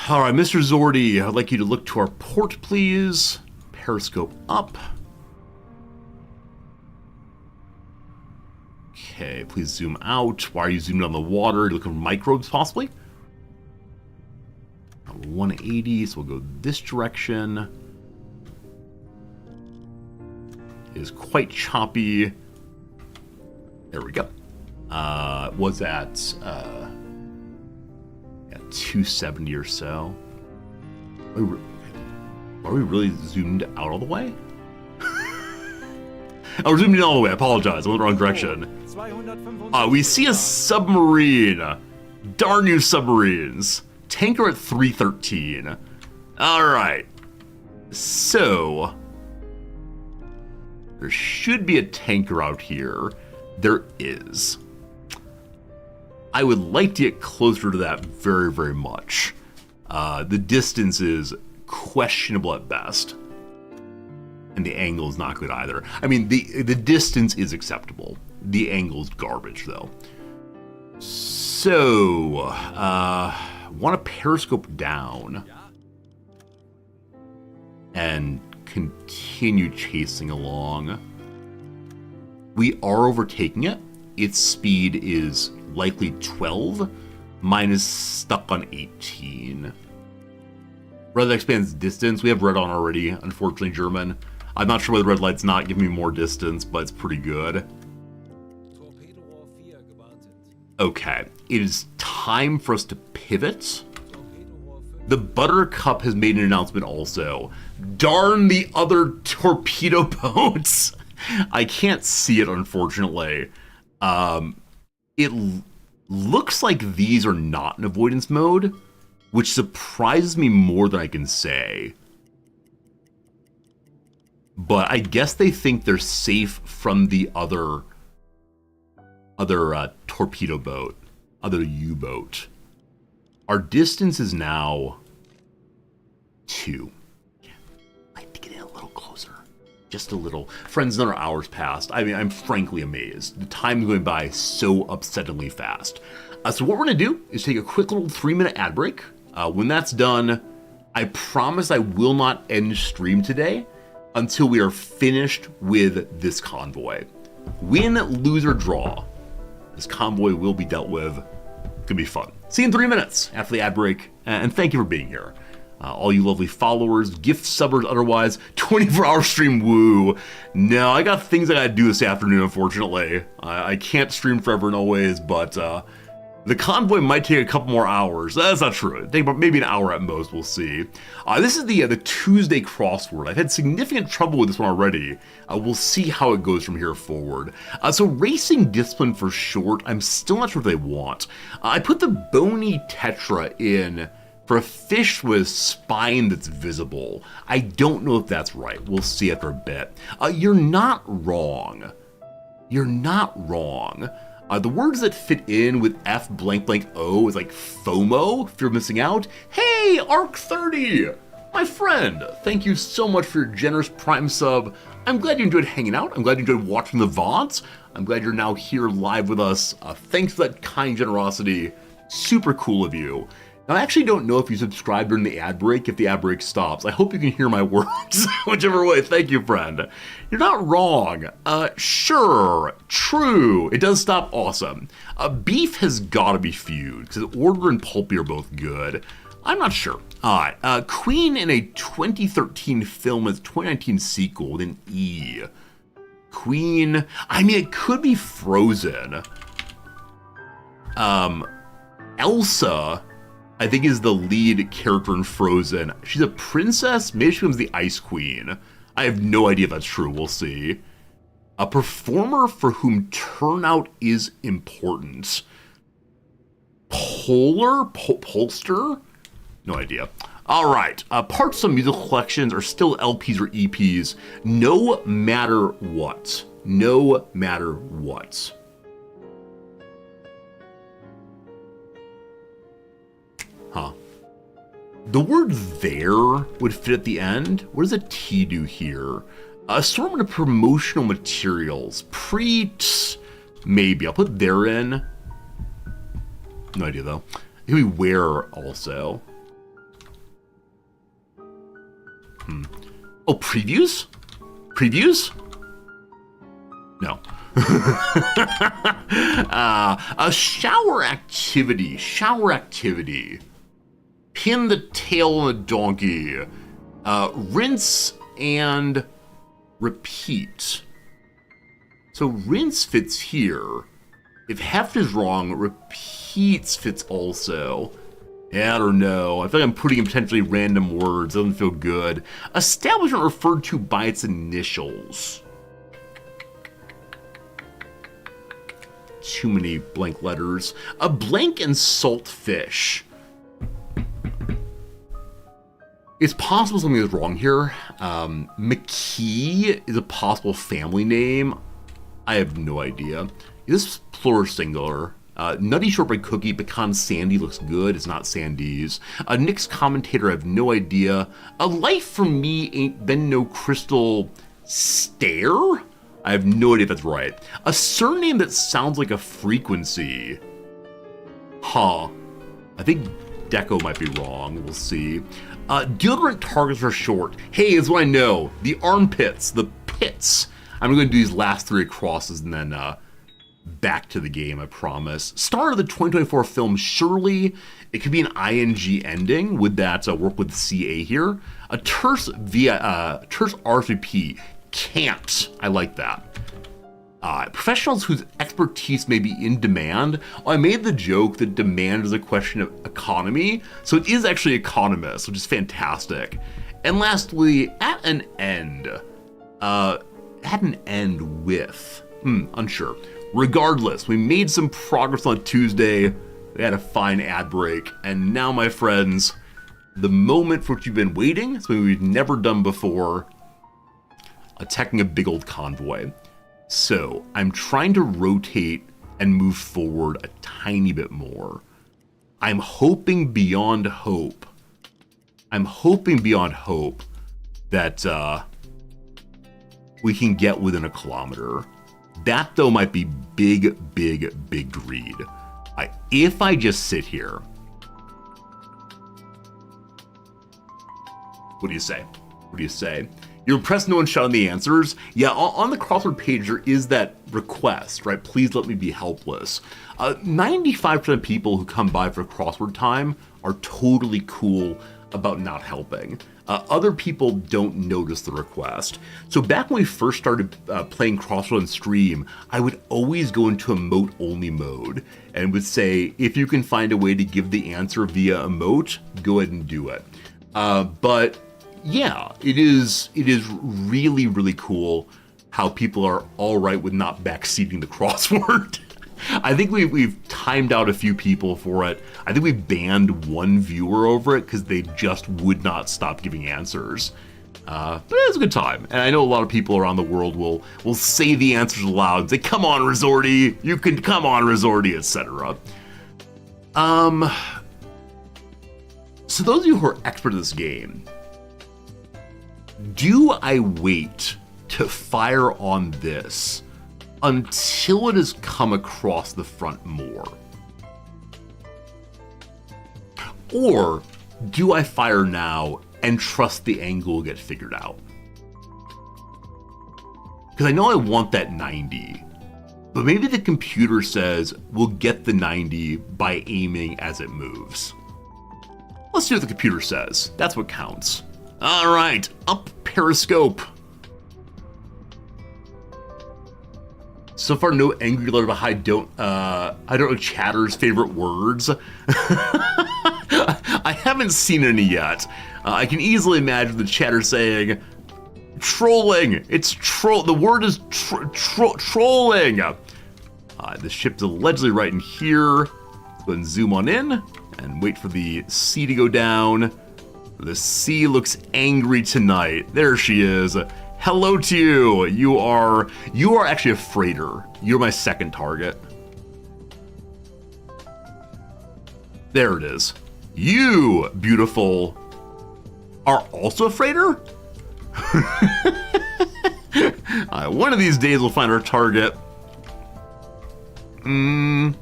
Speaker 1: Alright, Mr. Zordi, I'd like you to look to our port, please. Periscope up. Okay, please zoom out. Why are you zooming on the water? You're looking for microbes, possibly? 180, so we'll go this direction. It is quite choppy. There we go. Was at 270 or so. Are we really zoomed out all the way? Oh, we're zoomed in all the way. I apologize. I went the wrong direction. We see a submarine. Darn you submarines. Tanker at 313. Alright. So, there should be a tanker out here. There is. I would like to get closer to that very, very much. The distance is questionable at best. And the angle is not good either. I mean, the distance is acceptable. The angle's garbage, though. So, want to periscope down and continue chasing along. We are overtaking it. Its speed is likely 12. Mine is stuck on 18. Red expands distance. We have red on already, unfortunately, German. I'm not sure why the red light's not giving me more distance, but it's pretty good. Okay, it is time for us to pivot. The Buttercup has made an announcement also. Darn the other torpedo boats! I can't see it, unfortunately. It looks like these are not in avoidance mode, which surprises me more than I can say. But I guess they think they're safe from the other torpedo boat, other U-boat. Our distance is now 2. I'd like to get in a little closer. Just a little. Friends, another hour's passed. I mean, I'm frankly amazed. The time's going by so upsettingly fast. So what we're going to do is take a quick little 3-minute ad break. When that's done, I promise I will not end stream today until we are finished with this convoy. Win, lose, or draw, this convoy will be dealt with. It's gonna be fun. See you in 3 minutes after the ad break, and thank you for being here. All you lovely followers, gift subbers, otherwise, 24-hour stream, woo. No, I got things I gotta do this afternoon, unfortunately. I can't stream forever and always, but the convoy might take a couple more hours. That's not true. It'll take maybe an hour at most, we'll see. This is the Tuesday crossword. I've had significant trouble with this one already. We'll see how it goes from here forward. So racing discipline for short, I'm still not sure what they want. I put the bony tetra in for a fish with spine that's visible. I don't know if that's right. We'll see after a bit. You're not wrong. You're not wrong. The words that fit in with F blank blank O is like FOMO, fear of missing out. Hey, Arc30! My friend, thank you so much for your generous Prime sub. I'm glad you enjoyed hanging out. I'm glad you enjoyed watching the VODs. I'm glad you're now here live with us. Thanks for that kind generosity. Super cool of you. Now, I actually don't know if you subscribed during the ad break, if the ad break stops. I hope you can hear my words. Whichever way, thank you, friend. You're not wrong. Sure, true. It does stop, awesome. Beef has got to be feud, because Order and Pulpy are both good. I'm not sure. All right, Queen in a 2013 film with 2019 sequel with an E. Queen, I mean, it could be Frozen. Elsa, I think, is the lead character in Frozen. She's a princess? Maybe she becomes the Ice Queen. I have no idea if that's true. We'll see. A performer for whom turnout is important. Polster? No idea. All right. Parts of musical collections are still LPs or EPs, no matter what. No matter what. Huh. The word there would fit at the end. What does a T do here? Assortment of promotional materials. Maybe. I'll put there in. No idea, though. It could be where also. Oh, previews? Previews? No. A shower activity. Shower activity. Pin the tail on a donkey. Rinse and repeat. So rinse fits here. If heft is wrong, repeats fits also. Yeah, I don't know. I feel like I'm putting in potentially random words. Doesn't feel good. Establishment referred to by its initials. Too many blank letters. A blank and salt fish. It's possible something is wrong here. McKee is a possible family name. I have no idea. Is this plural or singular? Nutty Shortbread Cookie, Pecan Sandy looks good. It's not Sandy's. Nick's commentator, I have no idea. A life for me ain't been no crystal stare? I have no idea if that's right. A surname that sounds like a frequency. Huh. I think Deco might be wrong. We'll see. Deodorant targets are short. Hey, is what I know. The armpits, the pits. I'm going to do these last 3 crosses and then back to the game, I promise. Star of the 2024 film, surely it could be an ing ending. Would that work with CA here? A terse RSVP. Can't. I like that. Professionals whose expertise may be in demand. I made the joke that demand is a question of economy, so it is actually economist, which is fantastic. And lastly, at an end. At an end with. Unsure. Regardless, we made some progress on Tuesday. We had a fine ad break, and now, my friends, the moment for which you've been waiting, something we've never done before, attacking a big old convoy. So, I'm trying to rotate and move forward a tiny bit more. I'm hoping beyond hope. That we can get within a kilometer. That, though, might be big greed. If I just sit here... What do you say? You're impressed no one shouting the answers? Yeah, on the crossword page, there is that request, right? Please let me be helpless. 95% of people who come by for crossword time are totally cool about not helping. Other people don't notice the request. So back when we first started playing crossword on stream, I would always go into emote-only mode and would say, if you can find a way to give the answer via emote, go ahead and do it. But yeah, it is really cool how people are all right with not backseating the crossword. I think we've timed out a few people for it. I think we banned one viewer over it because they just would not stop giving answers. But it was a good time. And I know a lot of people around the world will say the answers aloud, say, come on, Resorty, you can come on, Resorty, etc. So those of you who are expert at this game, do I wait to fire on this until it has come across the front more? Or do I fire now and trust the angle will get figured out? Because I know I want that 90, but maybe the computer says we'll get the 90 by aiming as it moves. Let's see what the computer says. That's what counts. All right, up Periscope. So far, no angry alert about I don't know Chatter's favorite words. I haven't seen any yet. I can easily imagine the Chatter saying, trolling. The word is trolling. The ship's allegedly right in here. Let's go ahead and zoom on in and wait for the sea to go down. The sea looks angry tonight. There she is. Hello to you. You are actually a freighter. You're my second target. There it is. You, beautiful, are also a freighter? One of these days we'll find our target. I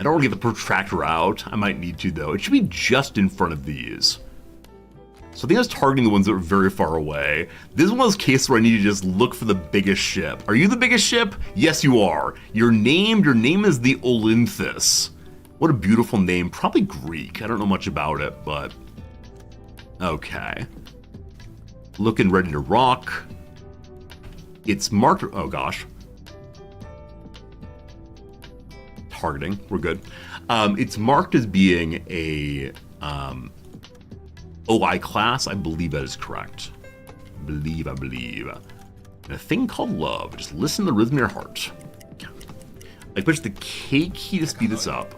Speaker 1: don't want to get the protractor out. I might need to, though. It should be just in front of these. So I think I was targeting the ones that were very far away. This is one of those cases where I need to just look for the biggest ship. Are you the biggest ship? Yes, you are. Your name is the Olynthus. What a beautiful name. Probably Greek. I don't know much about it, but... Okay. Looking ready to rock. It's marked... Oh, gosh. Targeting. We're good. It's marked as being a... OI class, I believe that is correct. I believe. And a thing called love. Just listen to the rhythm of your heart. I push the K key to speed this up.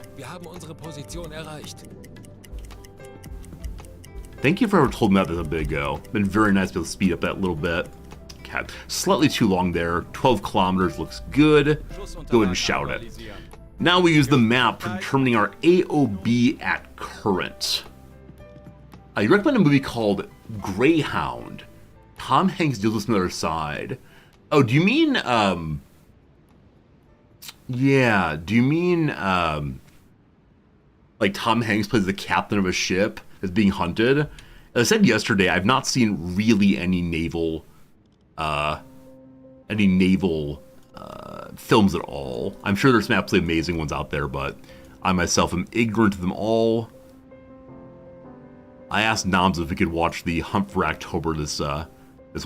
Speaker 1: Thank you for whoever told me about this a bit ago. Been very nice to be able to speed up that little bit. Okay. Slightly too long there. 12 kilometers looks good. Go ahead and shout it. Now we use the map for determining our AOB at current. You recommend a movie called Greyhound. Tom Hanks deals with another side. Oh, do you mean, yeah, do you mean, like Tom Hanks plays the captain of a ship that's being hunted? As I said yesterday, I've not seen really any naval, any naval films at all. I'm sure there's some absolutely amazing ones out there, but I myself am ignorant of them all. I asked Noms if we could watch the Hunt for October this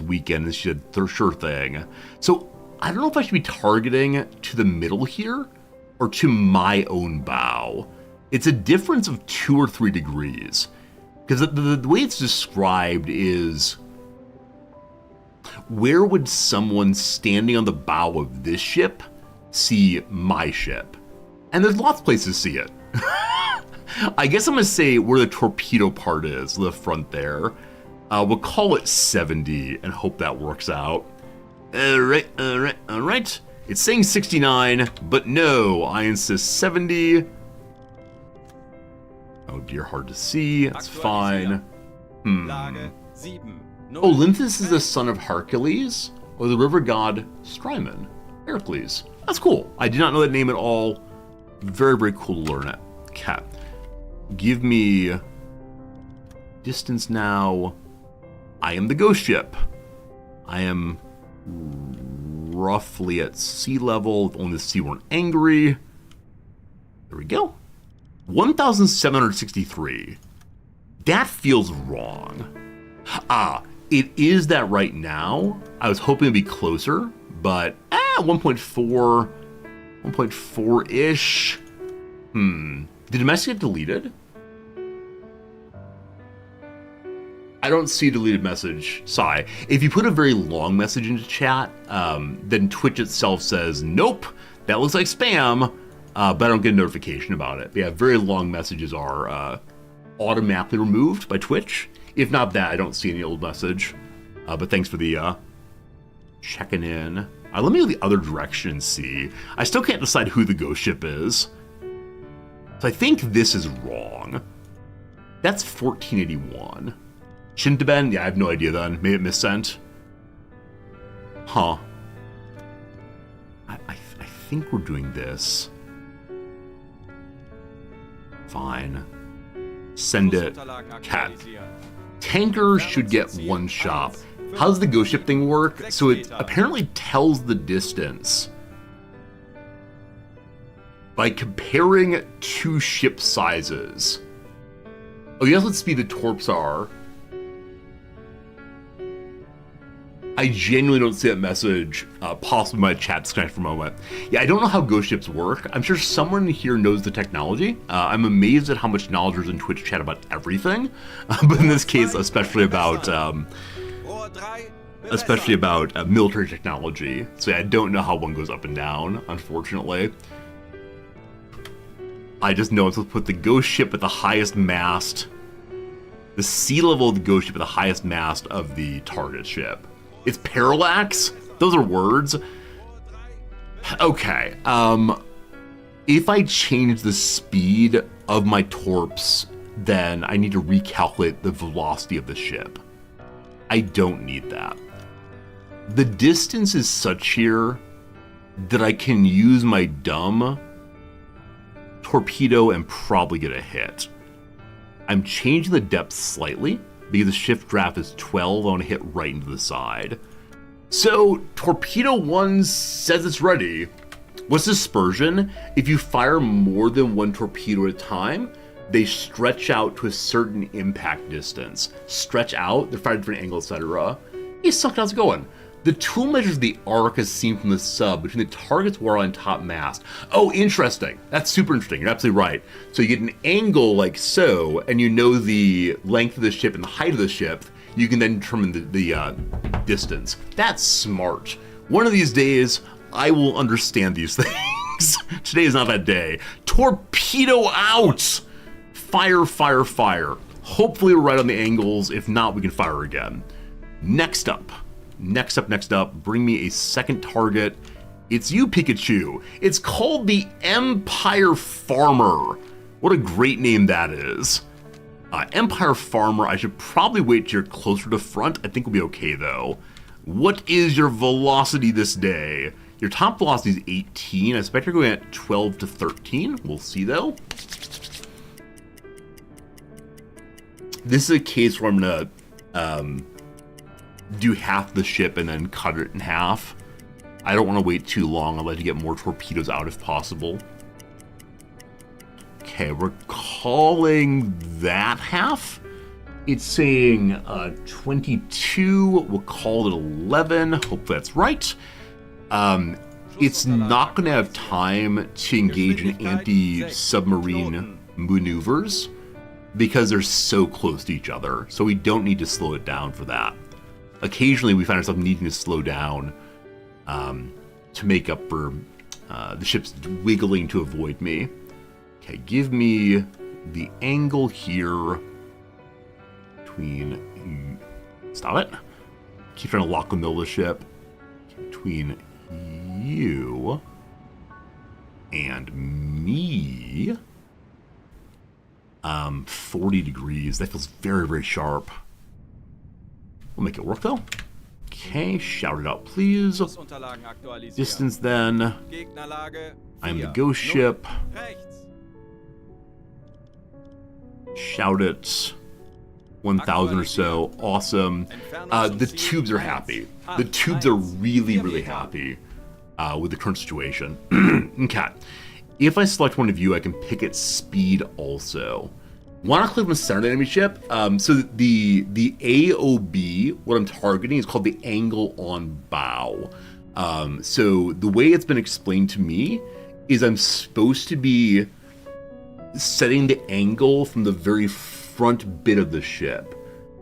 Speaker 1: weekend, and she said, sure thing. So I don't know if I should be targeting to the middle here or to my own bow. It's a difference of 2 or 3 degrees. Because the way it's described is, where would someone standing on the bow of this ship see my ship? And there's lots of places to see it. I guess I'm going to say where the torpedo part is, the front there. We'll call it 70 and hope that works out. All right. It's saying 69, but no, I insist 70. Oh dear, hard to see. That's fine. Olympus is the son of Hercules, or the river god Strymon. Heracles. That's cool. I did not know that name at all. Very, very cool to learn it. Okay. Give me distance now. I am the ghost ship. I am roughly at sea level, if only the sea weren't angry. There we go. 1,763. That feels wrong. It is that right now. I was hoping it'd be closer, but 1.4, 1.4-ish. Did domestic get deleted? I don't see a deleted message. Sigh. If you put a very long message into chat, then Twitch itself says, nope, that looks like spam, but I don't get a notification about it. But yeah, very long messages are automatically removed by Twitch. If not that, I don't see any old message. But thanks for the checking in. Let me go the other direction and see. I still can't decide who the ghost ship is. So I think this is wrong. That's 1481. Shouldn't have been? Yeah, I have no idea then. Maybe it missent. Huh. I think we're doing this. Fine. Send it. Cat. Tanker should get 1 shop. How does the ghost ship thing work? So it apparently tells the distance by comparing 2 ship sizes. Oh, yes, let's speed the torps are. I genuinely don't see that message. Possibly my chat disconnect for a moment. Yeah, I don't know how ghost ships work. I'm sure someone here knows the technology. I'm amazed at how much knowledge there's in Twitch chat about everything, but in this case, especially about military technology. So yeah, I don't know how one goes up and down, unfortunately. I just know it's supposed to put the ghost ship at the highest mast, the sea level of the ghost ship at the highest mast of the target ship. It's parallax? Those are words. Okay, if I change the speed of my torps, then I need to recalculate the velocity of the ship. I don't need that. The distance is such here that I can use my dumb torpedo and probably get a hit. I'm changing the depth slightly because the shift draft is 12. I want to hit right into the side. So torpedo 1 says it's ready. What's dispersion? If you fire more than 1 torpedo at a time, they stretch out to a certain impact distance. Stretch out, they're firing at different angles, etc. Hey, suck, how's it going? The tool measures the arc as seen from the sub between the target's while on top mast. Oh, interesting. That's super interesting. You're absolutely right. So you get an angle like so, and you know the length of the ship and the height of the ship. You can then determine the distance. That's smart. One of these days, I will understand these things. Today is not that day. Torpedo out! Fire, fire, fire. Hopefully we're right on the angles. If not, we can fire again. Next up, bring me a second target. It's you, Pikachu. It's called the Empire Farmer. What a great name that is. Empire Farmer, I should probably wait till you're closer to front. I think we'll be okay, though. What is your velocity this day? Your top velocity is 18. I expect you're going at 12 to 13. We'll see, though. This is a case where I'm going to do half the ship and then cut it in half. I don't want to wait too long. I'd like to get more torpedoes out if possible. Okay, we're calling that half. It's saying 22. We'll call it 11. Hope that's right. It's not going to have time to engage in anti-submarine maneuvers because they're so close to each other. So we don't need to slow it down for that. Occasionally, we find ourselves needing to slow down to make up for the ships wiggling to avoid me. Okay, give me the angle here between... Stop it. Keep trying to lock the middle of the ship. Between you and me. 40 degrees. That feels very, very sharp. We'll make it work, though. Okay, shout it out, please. Distance, then. I am the ghost ship. Shout it. 1,000 or so. Awesome. The tubes are happy. The tubes are really, really happy with the current situation. Okay. If I select one of you, I can pick its speed also. Why not click on the center of the enemy ship? So the AOB, what I'm targeting, is called the angle on bow. So the way it's been explained to me is I'm supposed to be setting the angle from the very front bit of the ship.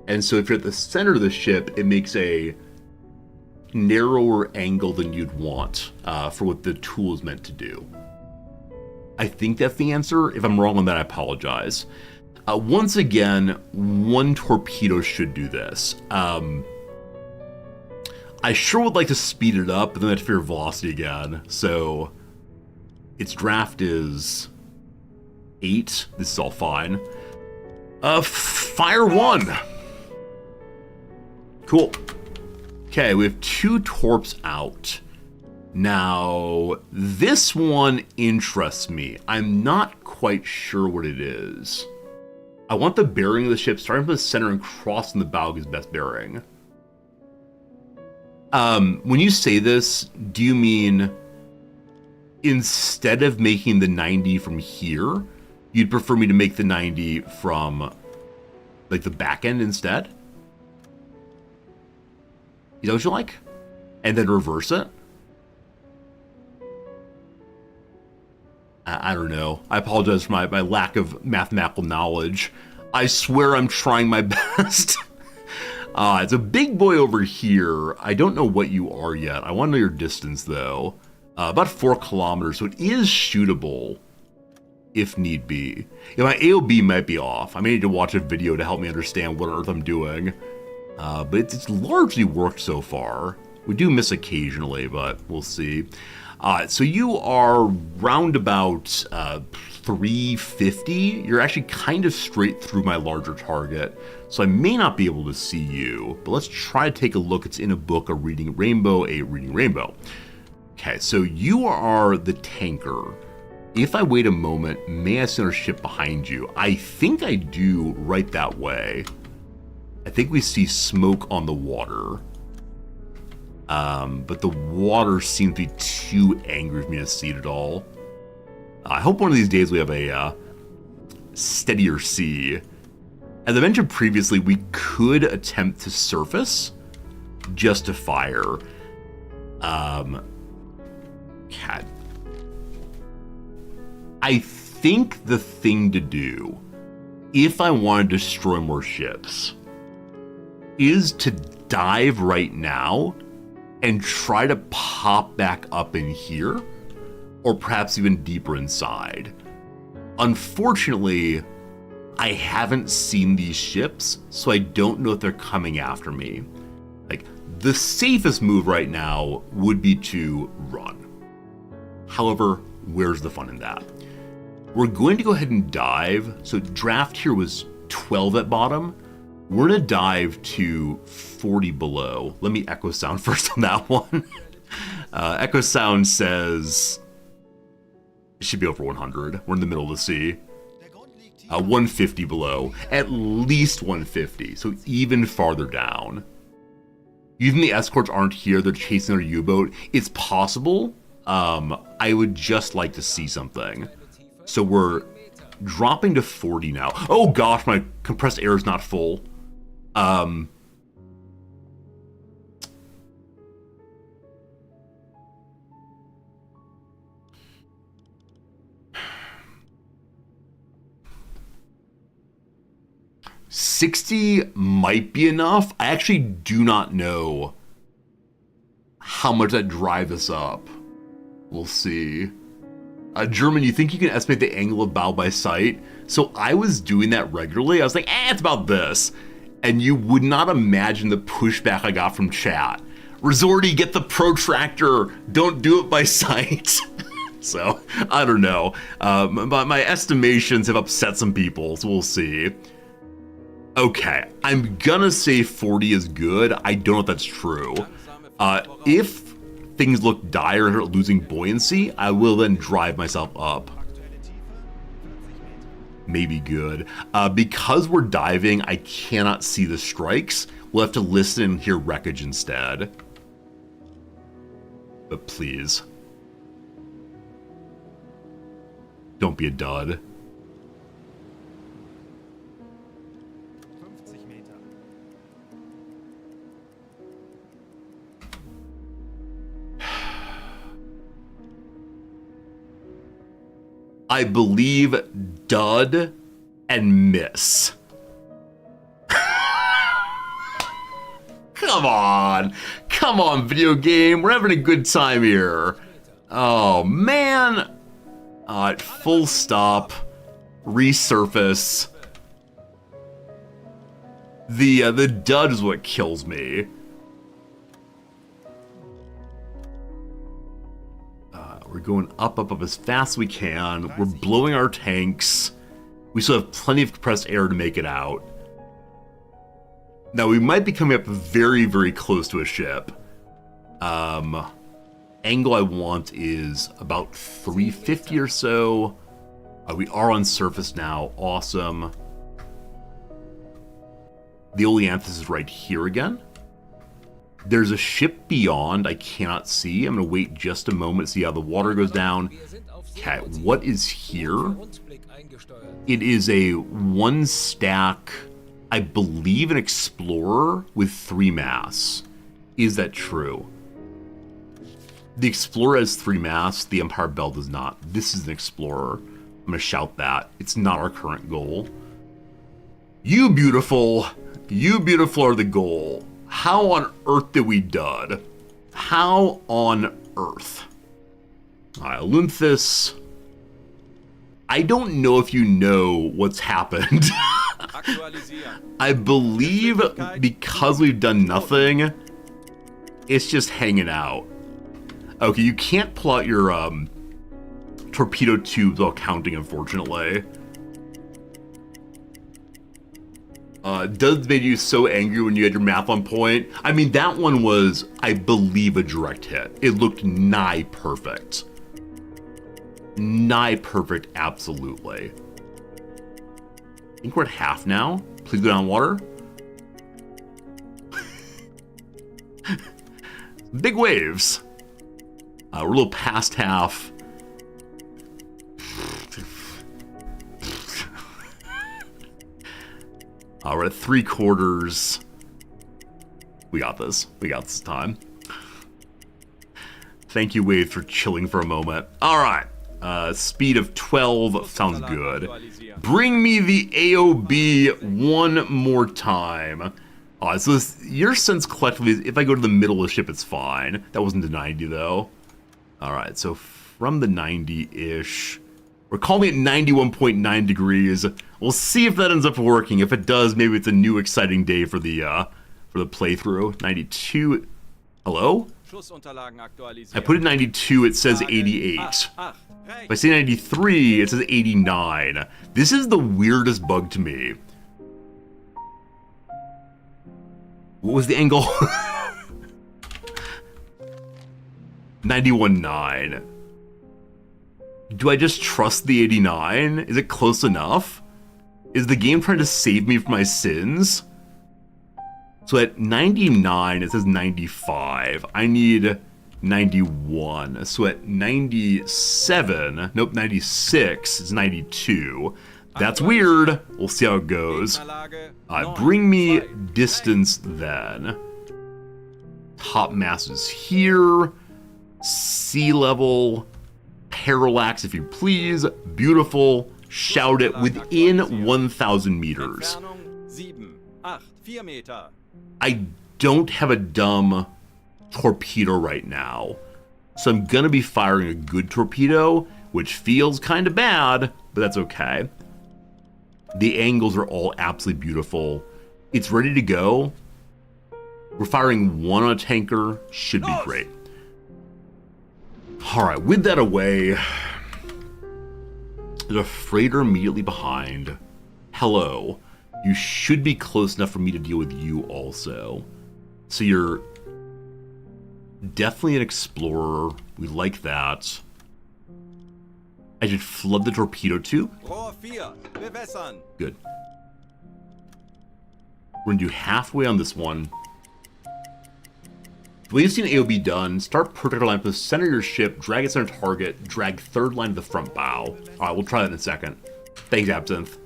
Speaker 1: And so if you're at the center of the ship, it makes a narrower angle than you'd want for what the tool is meant to do. I think that's the answer. If I'm wrong on that, I apologize. Once again, one torpedo should do this. I sure would like to speed it up, but then I have to figure velocity again. So its draft is 8. This is all fine. Fire 1. Cool. Okay, we have 2 torps out. Now, this one interests me. I'm not quite sure what it is. I want the bearing of the ship starting from the center and crossing the bow is best bearing. When you say this, do you mean instead of making the 90 from here, you'd prefer me to make the 90 from like the back end instead? You know what you like? And then reverse it? I don't know. I apologize for my lack of mathematical knowledge. I swear I'm trying my best. It's a big boy over here. I don't know what you are yet. I want to know your distance, though. About 4 kilometers, so it is shootable if need be. Yeah, my AOB might be off. I may need to watch a video to help me understand what on earth I'm doing. But it's largely worked so far. We do miss occasionally, but we'll see. So you are round about 350. You're actually kind of straight through my larger target, so I may not be able to see you, but let's try to take a look. It's in a book, A Reading Rainbow, A Reading Rainbow. Okay, so you are the tanker. If I wait a moment, may I see our ship behind you? I think I do right that way. I think we see smoke on the water. But the water seems to be too angry for me to see it at all. I hope one of these days we have a steadier sea. As I mentioned previously, we could attempt to surface just to fire. Cat. I think the thing to do, if I want to destroy more ships, is to dive right now and try to pop back up in here, or perhaps even deeper inside. Unfortunately, I haven't seen these ships, so I don't know if they're coming after me. Like, the safest move right now would be to run. However, where's the fun in that? We're going to go ahead and dive. So draft here was 12 at bottom. We're going to dive to 40 below. Let me echo sound first on that one. Echo sound says it should be over 100. We're in the middle of the sea. 150 below. At least 150. So even farther down. You think the escorts aren't here, they're chasing our U-boat? It's possible. I would just like to see something. So we're dropping to 40 now. Oh gosh, my compressed air is not full. 60 might be enough. I actually do not know how much that drive us up. We'll see. German, you think you can estimate the angle of bow by sight? So I was doing that regularly. I was like, it's about this. And you would not imagine the pushback I got from chat. Resorty, get the protractor. Don't do it by sight. So, I don't know. But my estimations have upset some people, so we'll see. Okay, I'm gonna say 40 is good. I don't know if that's true. If things look dire and start losing buoyancy, I will then drive myself up. Maybe good. Because we're diving, I cannot see the strikes. We'll have to listen and hear wreckage instead. But please. Don't be a dud. I believe dud and miss. Come on. Come on, video game. We're having a good time here. Oh, man. Full stop. Resurface. The dud is what kills me. We're going up as fast as we can. We're blowing our tanks. We still have plenty of compressed air to make it out. Now, we might be coming up very, very close to a ship. Angle I want is about 350 or so. We are on surface now. Awesome. The Oleanthus is right here again. There's a ship beyond I cannot see. I'm going to wait just a moment to see how the water goes down. Okay, what is here? It is a one stack, I believe an Explorer with 3 masts. Is that true? The Explorer has 3 masts, the Empire Belle does not. This is an Explorer. I'm going to shout that. It's not our current goal. You beautiful are the goal. How on earth did we dud? How on earth? Alright, Olynthus. I don't know if you know what's happened. I believe because we've done nothing, it's just hanging out. Okay, you can't pull out your torpedo tubes while counting, unfortunately. Does make you so angry when you had your math on point? I mean, that one was, I believe, a direct hit. It looked nigh perfect. Nigh perfect, absolutely. I think we're at half now. Please go down water. Big waves. We're a little past half. We're at 3/4. We got this. We got this time. Thank you, Wade, for chilling for a moment. All right. Speed of 12 sounds good. Bring me the AOB one more time. So your sense collectively is if I go to the middle of the ship, it's fine. That wasn't the 90, though. All right. So from the 90-ish, we're calling it 91.9 degrees. We'll see if that ends up working. If it does, maybe it's a new exciting day for the playthrough. 92. Hello? I put it 92, it says 88. If I say 93, it says 89. This is the weirdest bug to me. What was the angle? 91.9. Do I just trust the 89? Is it close enough? Is the game trying to save me from my sins? So at 99, it says 95. I need 91. So at 97, nope, 96, it's 92. That's weird. We'll see how it goes. Bring me distance then. Top mass is here. Sea level. Parallax, if you please. Beautiful. Shout it within 1,000 meters. I don't have a dumb torpedo right now, so I'm gonna be firing a good torpedo, which feels kind of bad, but that's okay. The angles are all absolutely beautiful. It's ready to go. We're firing one on a tanker, should be great. All right, with that away, there's a freighter immediately behind. Hello. You should be close enough for me to deal with you also. So you're definitely an explorer. We like that. I should flood the torpedo tube. Good. We're gonna do halfway on this one. The way you've seen AOB done, start projectile line, the center of your ship, drag it center target, drag third line to the front bow. Alright, we'll try that in a second. Thanks, Absinthe.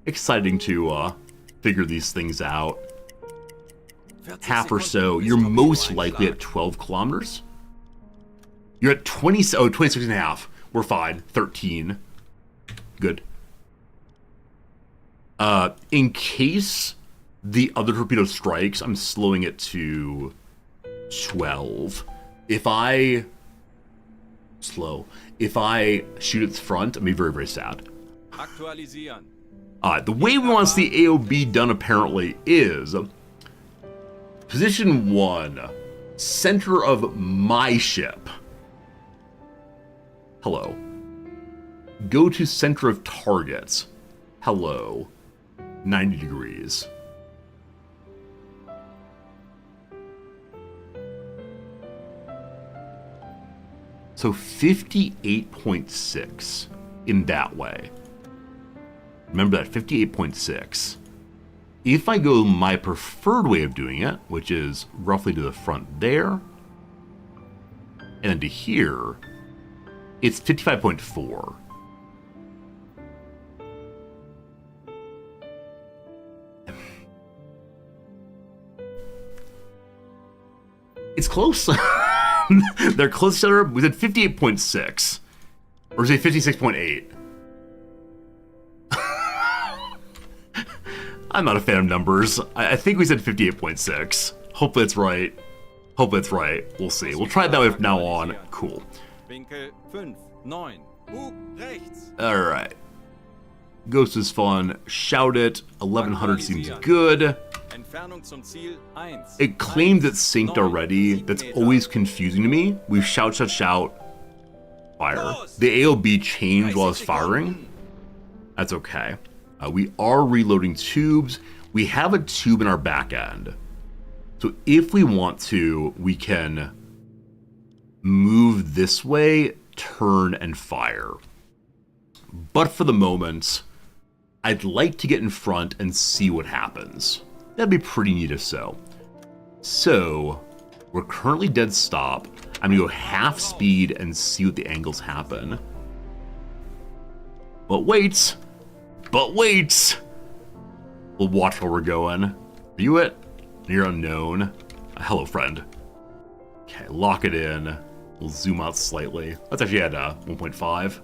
Speaker 1: Exciting to figure these things out. Half or so. You're most likely at 12 kilometers. You're at 26 and a half. We're fine. 13. Good. In case the other torpedo strikes, I'm slowing it to 12. If I shoot its front, I'm gonna be very, very sad. The way we want to see AOB done apparently is position 1, center of my ship. Hello. Go to center of target. Hello. 90 degrees. So 58.6 in that way. Remember that, 58.6. If I go my preferred way of doing it, which is roughly to the front there, and then to here, it's 55.4. It's close. They're close to each other. We said 58.6. Or say 56.8. I'm not a fan of numbers. I think we said 58.6. Hopefully it's right. Hopefully it's right. We'll see. We'll try it that way from now on. Cool. Alright. Ghost is fun. Shout it. 1100 seems good. It claims it's synced already. That's always confusing to me. We've shout, fire. The AOB changed while I was firing. That's okay. We are reloading tubes. We have a tube in our back end. So if we want to, we can move this way, turn, and fire. But for the moment, I'd like to get in front and see what happens. That'd be pretty neat if so. So, we're currently dead stop. I'm gonna go half speed and see what the angles happen. But wait! We'll watch where we're going. Are you it? You're unknown. Hello, friend. Okay, lock it in. We'll zoom out slightly. That's actually at 1.5.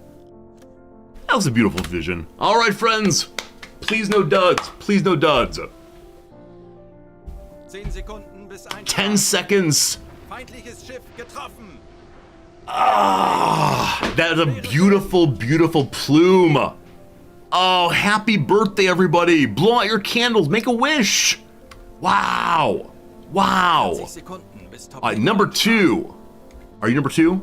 Speaker 1: That was a beautiful vision. Alright, friends! Please no duds. Please no duds. 10 seconds. Ah, that is a beautiful, beautiful plume. Oh, happy birthday, everybody. Blow out your candles. Make a wish. Wow. Wow. Number 2. Are you number 2?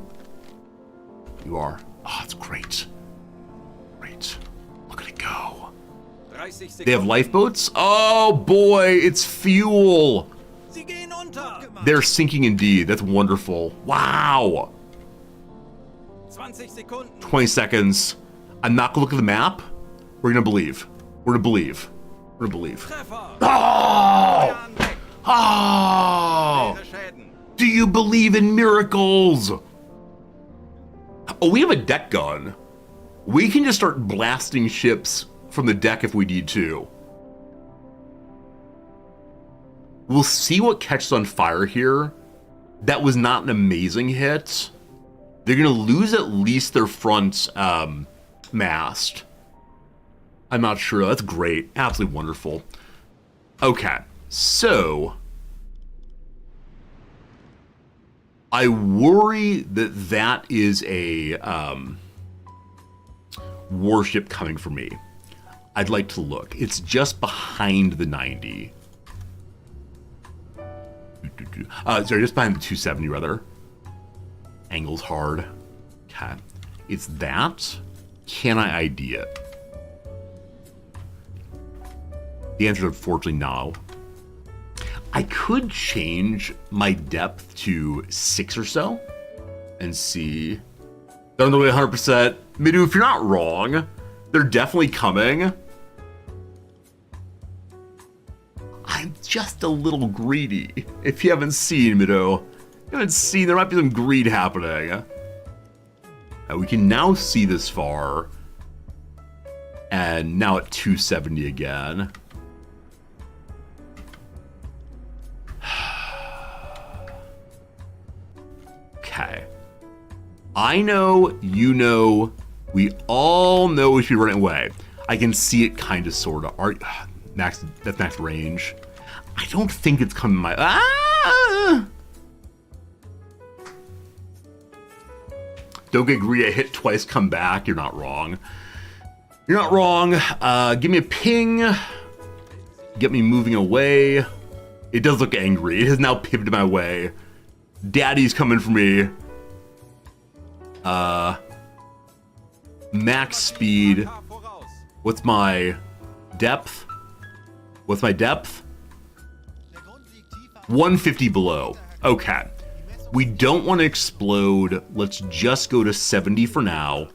Speaker 1: You are. Oh, that's great. Great. Look at it go. They have lifeboats? Oh, boy. It's fuel. They're sinking indeed. That's wonderful. Wow. 20 seconds. I'm not going to look at the map. We're going to believe. We're going to believe. We're gonna believe.
Speaker 2: Treffer!
Speaker 1: Oh!
Speaker 2: Feuern weg!
Speaker 1: Oh!
Speaker 2: Schwere Schäden.
Speaker 1: Do you believe in miracles? Oh, we have a deck gun. We can just start blasting ships from the deck if we need to. We'll see what catches on fire here. That was not an amazing hit. They're gonna lose at least their front mast. I'm not sure. That's great. Absolutely wonderful. Okay, so I worry that that is a warship coming for me. I'd like to look. It's just behind the 90. Sorry, just behind the 270 rather. Angle's hard. Okay. It's that. Can I ID it? The answer is unfortunately no. I could change my depth to 6 or so and see. They're on the way 100%. Midu, if you're not wrong, they're definitely coming. I'm just a little greedy. If you haven't seen, Midu, you haven't seen, there might be some greed happening. We can now see this far. And now at 270 again. Okay. I know, you know, we all know we should be running away. I can see it kind of, sort of. That's max range. I don't think it's coming my... Ah! Don't get greedy. I hit twice, come back. You're not wrong. You're not wrong. Give me a ping. Get me moving away. It does look angry. It has now pivoted my way. Daddy's coming for me. Max speed. What's my depth? What's my depth? 150 below. Okay. We don't want to explode. Let's just go to 70 for now.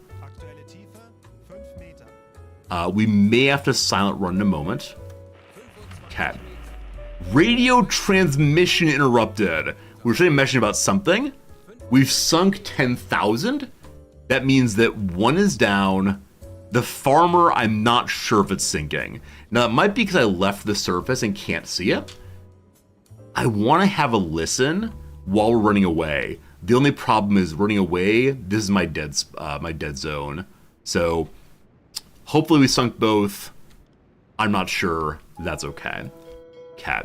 Speaker 1: We may have to silent run in a moment. Okay. Radio transmission interrupted. We were trying to mention about something. We've sunk 10,000. That means that one is down. The farmer, I'm not sure if it's sinking. Now, it might be because I left the surface and can't see it. I want to have a listen while we're running away. The only problem is running away. This is my dead zone. So hopefully we sunk both. I'm not sure. That's okay. Okay.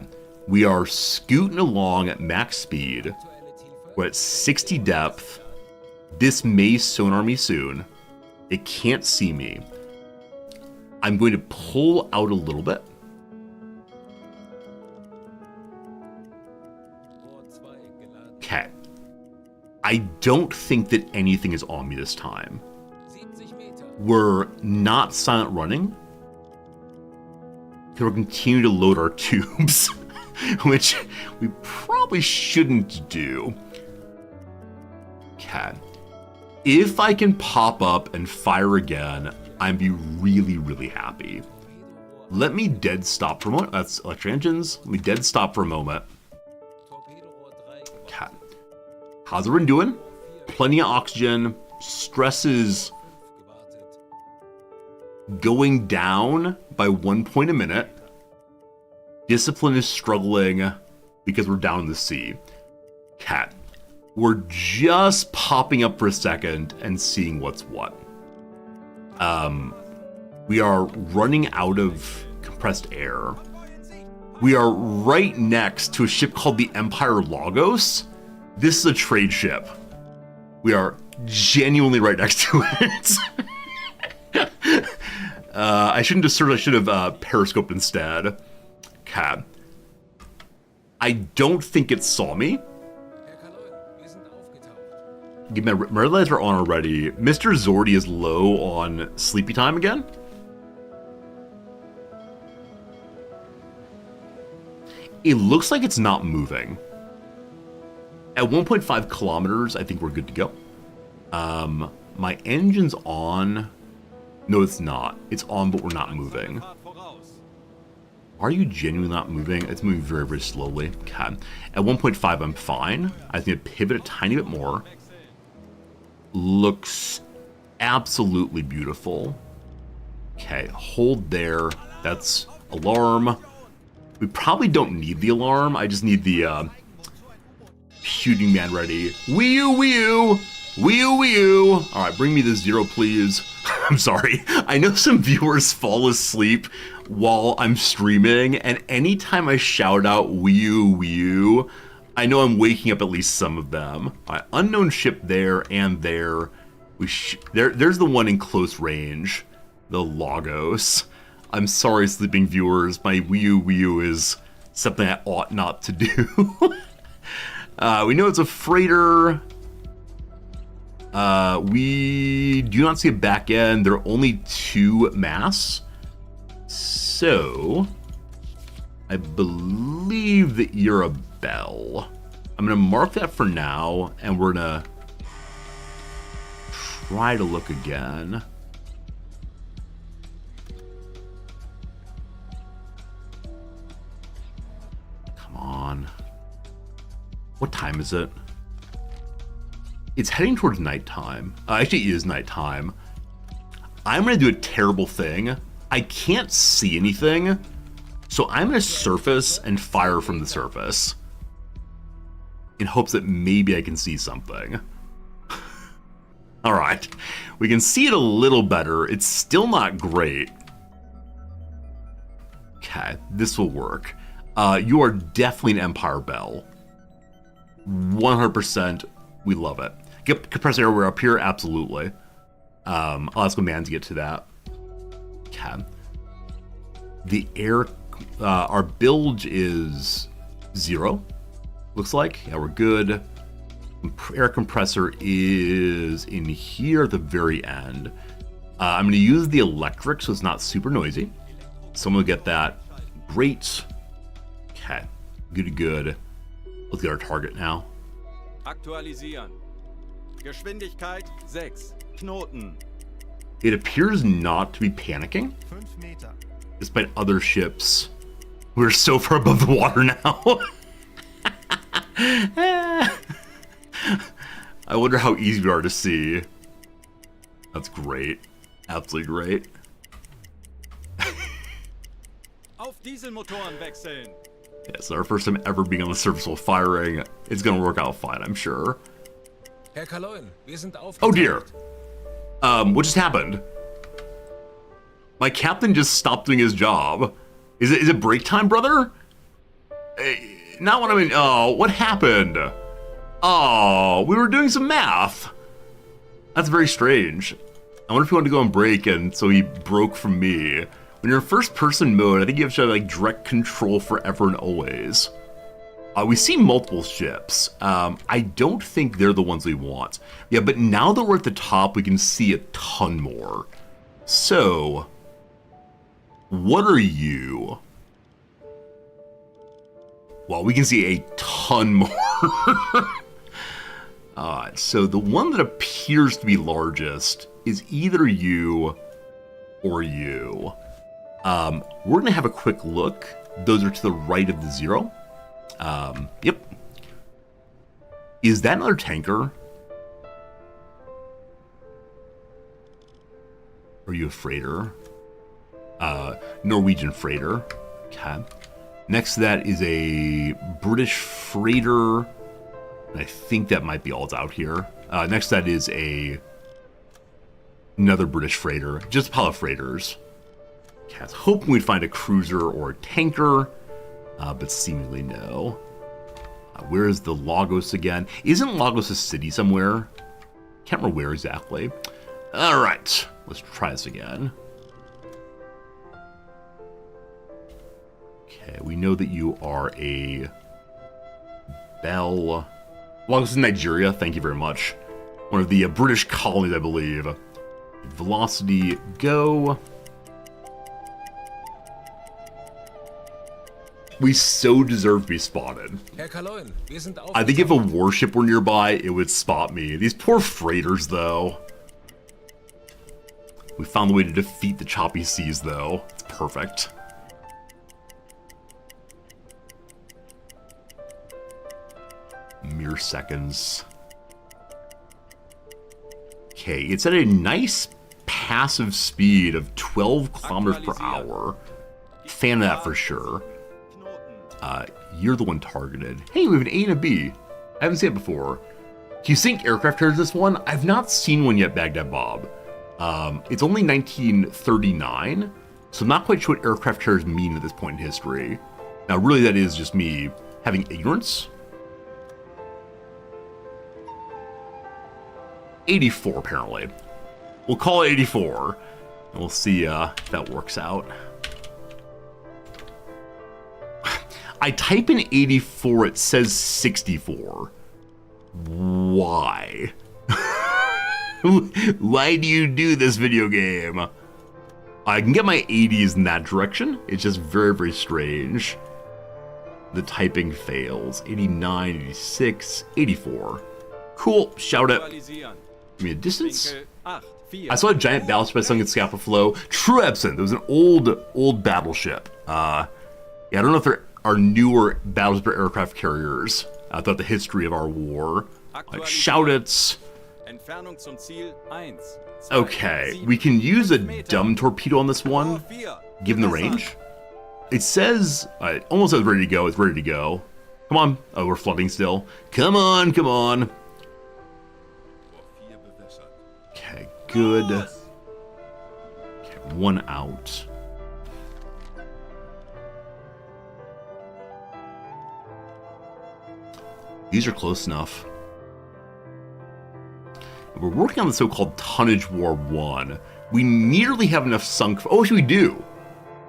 Speaker 1: We are scooting along at max speed. We're at 60 depth. This may sonar me soon. It can't see me. I'm going to pull out a little bit. Okay. I don't think that anything is on me this time. We're not silent running. We'll continue to load our tubes, which we probably shouldn't do. Okay. If I can pop up and fire again, I'd be really, really happy. Let me dead stop for a moment. That's electric engines. Let me dead stop for a moment. Okay. How's everyone doing? Plenty of oxygen. Stress is going down by 1 point a minute. Discipline is struggling because we're down in the sea. Cat. We're just popping up for a second and seeing what's what. We are running out of compressed air. We are right next to a ship called the Empire Lagos. This is a trade ship. We are genuinely right next to it. I shouldn't have served. I should have periscoped instead. Okay. I don't think it saw me. My red lights are on already. Mr. Zordy is low on sleepy time again. It looks like it's not moving. At 1.5 kilometers, I think we're good to go. My engine's on. No, it's not. It's on, but we're not moving. Are you genuinely not moving? It's moving very, very slowly. Okay. At 1.5, I'm fine. I just need to pivot a tiny bit more. Looks absolutely beautiful. Okay, hold there. That's alarm. We probably don't need the alarm. I just need the shooting man ready. Wee-oo, wee-oo! Wee-oo, wee-oo! Alright, bring me the 0, please. I'm sorry. I know some viewers fall asleep while I'm streaming, and anytime I shout out wee-oo, wee-oo, I know I'm waking up at least some of them. Alright, unknown ship there and there. There's the one in close range. The Lagos. I'm sorry, sleeping viewers. My wee-oo, wee-oo is something I ought not to do. We know it's a freighter. We do not see a back end. There are only 2 masts. So, I believe that you're a Bell. I'm going to mark that for now, and we're going to try to look again. Come on. What time is it? It's heading towards nighttime. Actually, it is nighttime. I'm going to do a terrible thing. I can't see anything, so I'm going to surface and fire from the surface in hopes that maybe I can see something. All right. We can see it a little better. It's still not great. Okay, this will work. You are definitely an Empire Bell. 100%. We love it. Get compressed air, we're up here? Absolutely. I'll ask command to get to that. Okay. The air, our bilge is 0. Looks like. Yeah, we're good. Air compressor is in here at the very end. I'm going to use the electric so it's not super noisy. So I'm going to get that. Great. Okay. Good. Let's get our target now.
Speaker 2: Aktualisieren. Geschwindigkeit 6. Knoten.
Speaker 1: It appears not to be panicking, despite other ships. We're so far above the water now. I wonder how easy we are to see. That's great. Absolutely great.
Speaker 2: Auf Dieselmotoren wechseln.
Speaker 1: Yes, our first time ever being on the surface while firing. It's gonna work out fine, I'm sure. Oh dear. What just happened? My captain just stopped doing his job. Is it break time, brother? Not what I mean. Oh, what happened? Oh, we were doing some math. That's very strange. I wonder if he wanted to go on break, and so he broke from me. When you're in first-person mode, I think you have to have like direct control forever and always. We see multiple ships. I don't think they're the ones we want. Yeah, but now that we're at the top, we can see a ton more. So, what are you? Well, we can see a ton more. So the one that appears to be largest is either you or you. We're going to have a quick look. Those are to the right of the 0. Yep. Is that another tanker? Are you a freighter? Norwegian freighter. Okay. Next to that is a British freighter. And I think that might be all that's out here. Next to that is another British freighter. Just a pile of freighters. Okay, I was hoping we'd find a cruiser or a tanker. But seemingly no. Where is the Lagos again? Isn't Lagos a city somewhere? Can't remember where exactly. All right, let's try this again. Okay, we know that you are a Bell. Lagos is Nigeria, thank you very much. One of the British colonies, I believe. Velocity, go. We so deserve to be spotted. I think if a warship were nearby, it would spot me. These poor freighters, though. We found the way to defeat the choppy seas, though. It's perfect. mere seconds. Okay, it's at a nice passive speed of 12 kilometers per hour. Fan of that for sure. You're the one targeted. Hey, we have an A and a B. I haven't seen it before. Do you think aircraft carriers this one? I've not seen one yet, Baghdad Bob. It's only 1939, so I'm not quite sure what aircraft carriers mean at this point in history. Now, really, that is just me having ignorance. 84, apparently. We'll call it 84, and we'll see if that works out. I type in 84, it says 64. Why? Why do you do this video game? I can get my 80s in that direction. It's just very, very strange. The typing fails. 89, 86, 84. Cool, shout it. Give me a distance. I saw a giant battleship I sunk in Scapa Flow. True Absinthe. It was an old battleship. Yeah, I don't know if there are newer battleship or aircraft carriers throughout the history of our war. Shout it. Okay, we can use a dumb torpedo on this one, given the range. It says, it almost says ready to go. It's ready to go. Come on. Oh, we're flooding still. Come on, come on. Okay, good. Okay, one out. These are close enough. We're working on the so-called Tonnage War 1. We nearly have enough sunk for... Oh, actually we do.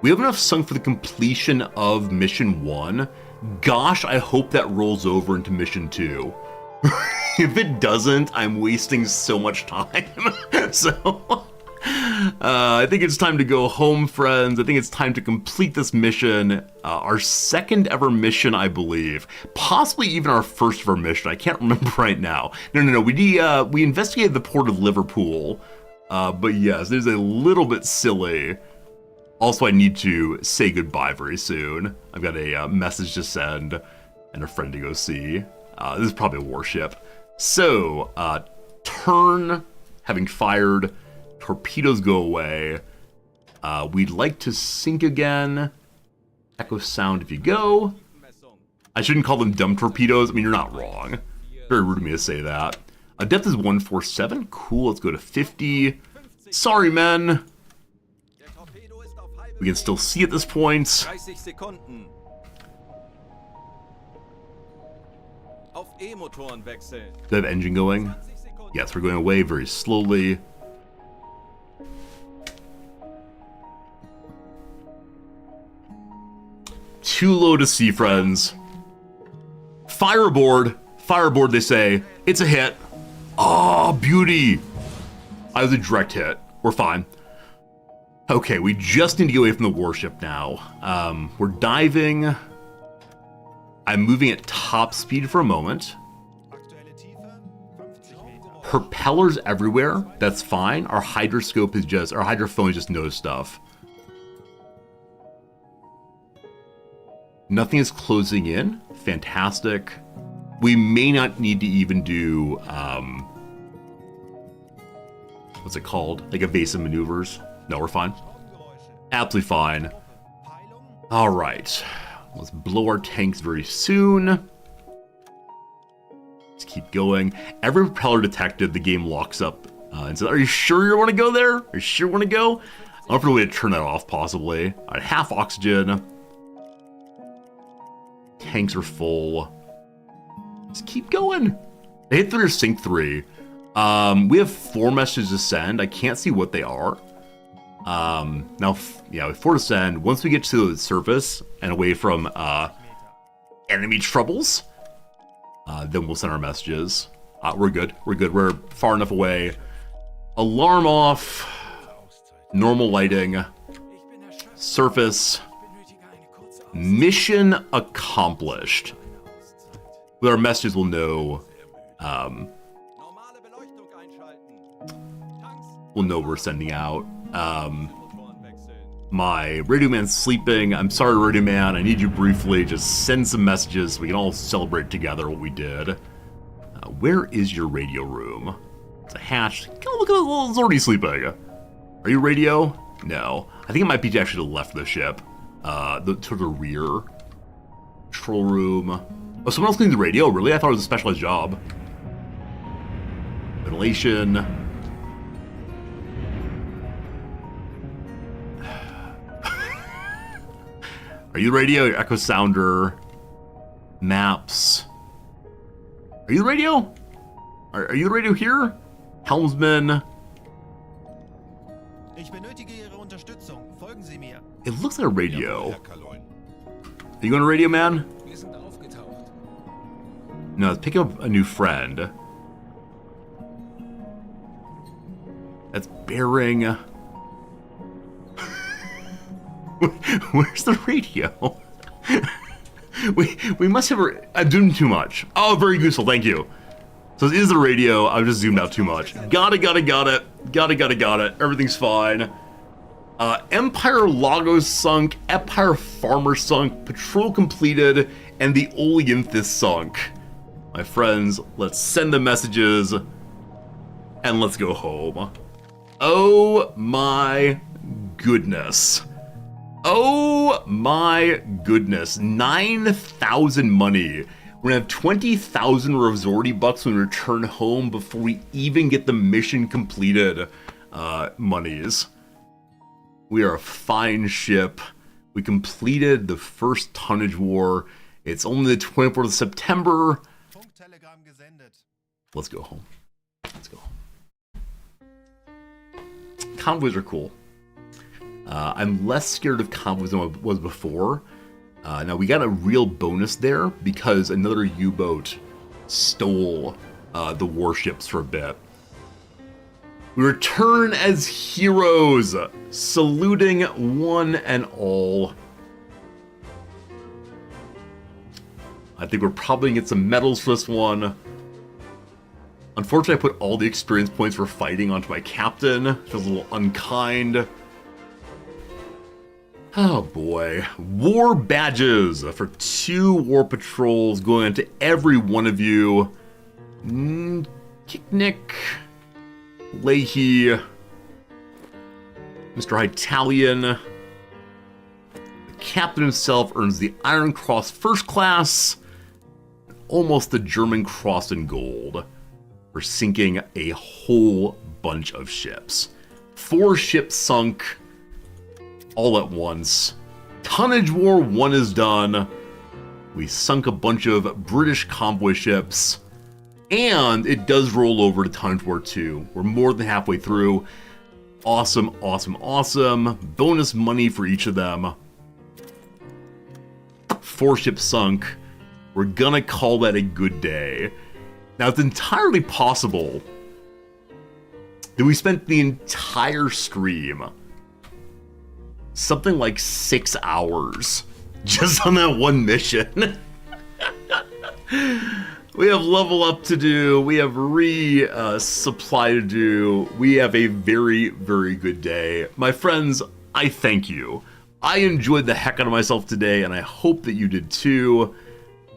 Speaker 1: We have enough sunk for the completion of Mission 1. Gosh, I hope that rolls over into Mission 2. If it doesn't, I'm wasting so much time. So... I think it's time to go home, friends. I think it's time to complete this mission. Our second ever mission, I believe. Possibly even our first ever mission. I can't remember right now. No. We investigated the port of Liverpool. But yes, there's a little bit silly. Also, I need to say goodbye very soon. I've got a message to send and a friend to go see. This is probably a warship. So, turn, having fired... Torpedoes go away. We'd like to sink again. Echo sound if you go. I shouldn't call them dumb torpedoes. I mean, you're not wrong. Very rude of me to say that. Depth is 147. Cool, let's go to 50. Sorry, men. We can still see at this point. Do they have engine going? Yes, we're going away very slowly. Too low to see, friends. Fire aboard. Fire aboard, they say. It's a hit. Oh, beauty. I was a direct hit. We're fine. Okay, we just need to get away from the warship now. We're diving. I'm moving at top speed for a moment. Propellers everywhere. That's fine. Our hydroscope is just... Our hydrophone just knows stuff. Nothing is closing in. Fantastic. We may not need to even do, what's it called? Like evasive maneuvers. No, we're fine. Absolutely fine. All right. Let's blow our tanks very soon. Let's keep going. Every propeller detected, the game locks up and says, are you sure you want to go there? Are you sure you want to go? I don't know if there's a way to turn that off, possibly. All right, half oxygen. Tanks are full. Let's keep going. They hit 3 or sink 3. We have 4 messages to send. I can't see what they are. Now, yeah, with 4 to send. Once we get to the surface and away from enemy troubles, then we'll send our messages. We're good. We're good. We're far enough away. Alarm off. Normal lighting. Surface. Mission accomplished. With our messages, we'll know. We'll know we're sending out. My radio man's sleeping. I'm sorry, radio man. I need you briefly. Just send some messages so we can all celebrate together what we did. where is your radio room? It's a hatch. Look, it's already sleeping. Are you radio? No. I think it might be actually to the left of the ship. To the rear. Control room. Oh, someone else cleans the radio? Really? I thought it was a specialized job. Ventilation. Are you radio? Your echo sounder. Maps. Are you the radio? Are you the radio here? Helmsman.
Speaker 3: Ich benötige Ihre Unterstützung. Folgen Sie mir.
Speaker 1: It looks like a radio. Are you going to radio, man? No, it's picking up a new friend. That's bearing. Where's the radio? we must have. I'm doing too much. Oh, very useful. Thank you. So it is the radio. I've just zoomed out too much. Got it. Got it. Everything's fine. Empire Lagos sunk. Empire Farmer sunk. Patrol completed. And the Oleanthus sunk. My friends, let's send the messages. And let's go home. Oh my goodness. Oh my goodness. 9,000 money. We're gonna have 20,000 Resorty bucks when we return home before we even get the mission completed monies. We are a fine ship. We completed the first tonnage war. It's only the 24th of September. Let's go home. Let's go home. Convoys are cool. I'm less scared of convoys than I was before. Now, we got a real bonus there because another U-boat stole the warships for a bit. We return as heroes, saluting one and all. I think we're probably gonna get some medals for this one. Unfortunately, I put all the experience points for fighting onto my captain. Feels a little unkind. Oh boy. War badges for 2 war patrols going into every one of you. Kicknick, Leahy, Mr. Italian. The captain himself earns the Iron Cross First Class. Almost the German Cross in Gold for sinking a whole bunch of ships. 4 ships sunk all at once. Tonnage War 1 is done. We sunk a bunch of British convoy ships. And it does roll over to Tonnage War 2. We're more than halfway through. Awesome, awesome, awesome. Bonus money for each of them. 4 ships sunk. We're gonna call that a good day. Now, it's entirely possible that we spent the entire stream, something like 6 hours, just on that one mission. We have level up to do. We have resupply to do. We have a very, very good day. My friends, I thank you. I enjoyed the heck out of myself today, and I hope that you did too.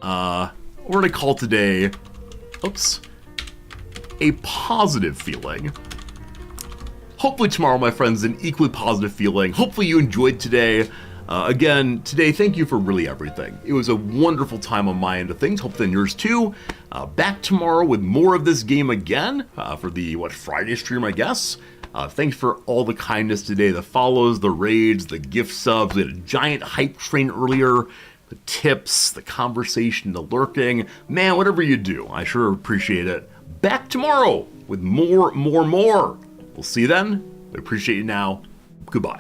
Speaker 1: We're going to call today, a positive feeling. Hopefully tomorrow, my friends, an equally positive feeling. Hopefully you enjoyed today. Again, today, thank you for really everything. It was a wonderful time on my end of things. Hopefully on yours too. Back tomorrow with more of this game again for the, Friday stream, I guess. Thanks for all the kindness today. The follows, the raids, the gift subs. We had a giant hype train earlier. The tips, the conversation, the lurking. Man, whatever you do, I sure appreciate it. Back tomorrow with more. We'll see you then. I appreciate you now. Goodbye.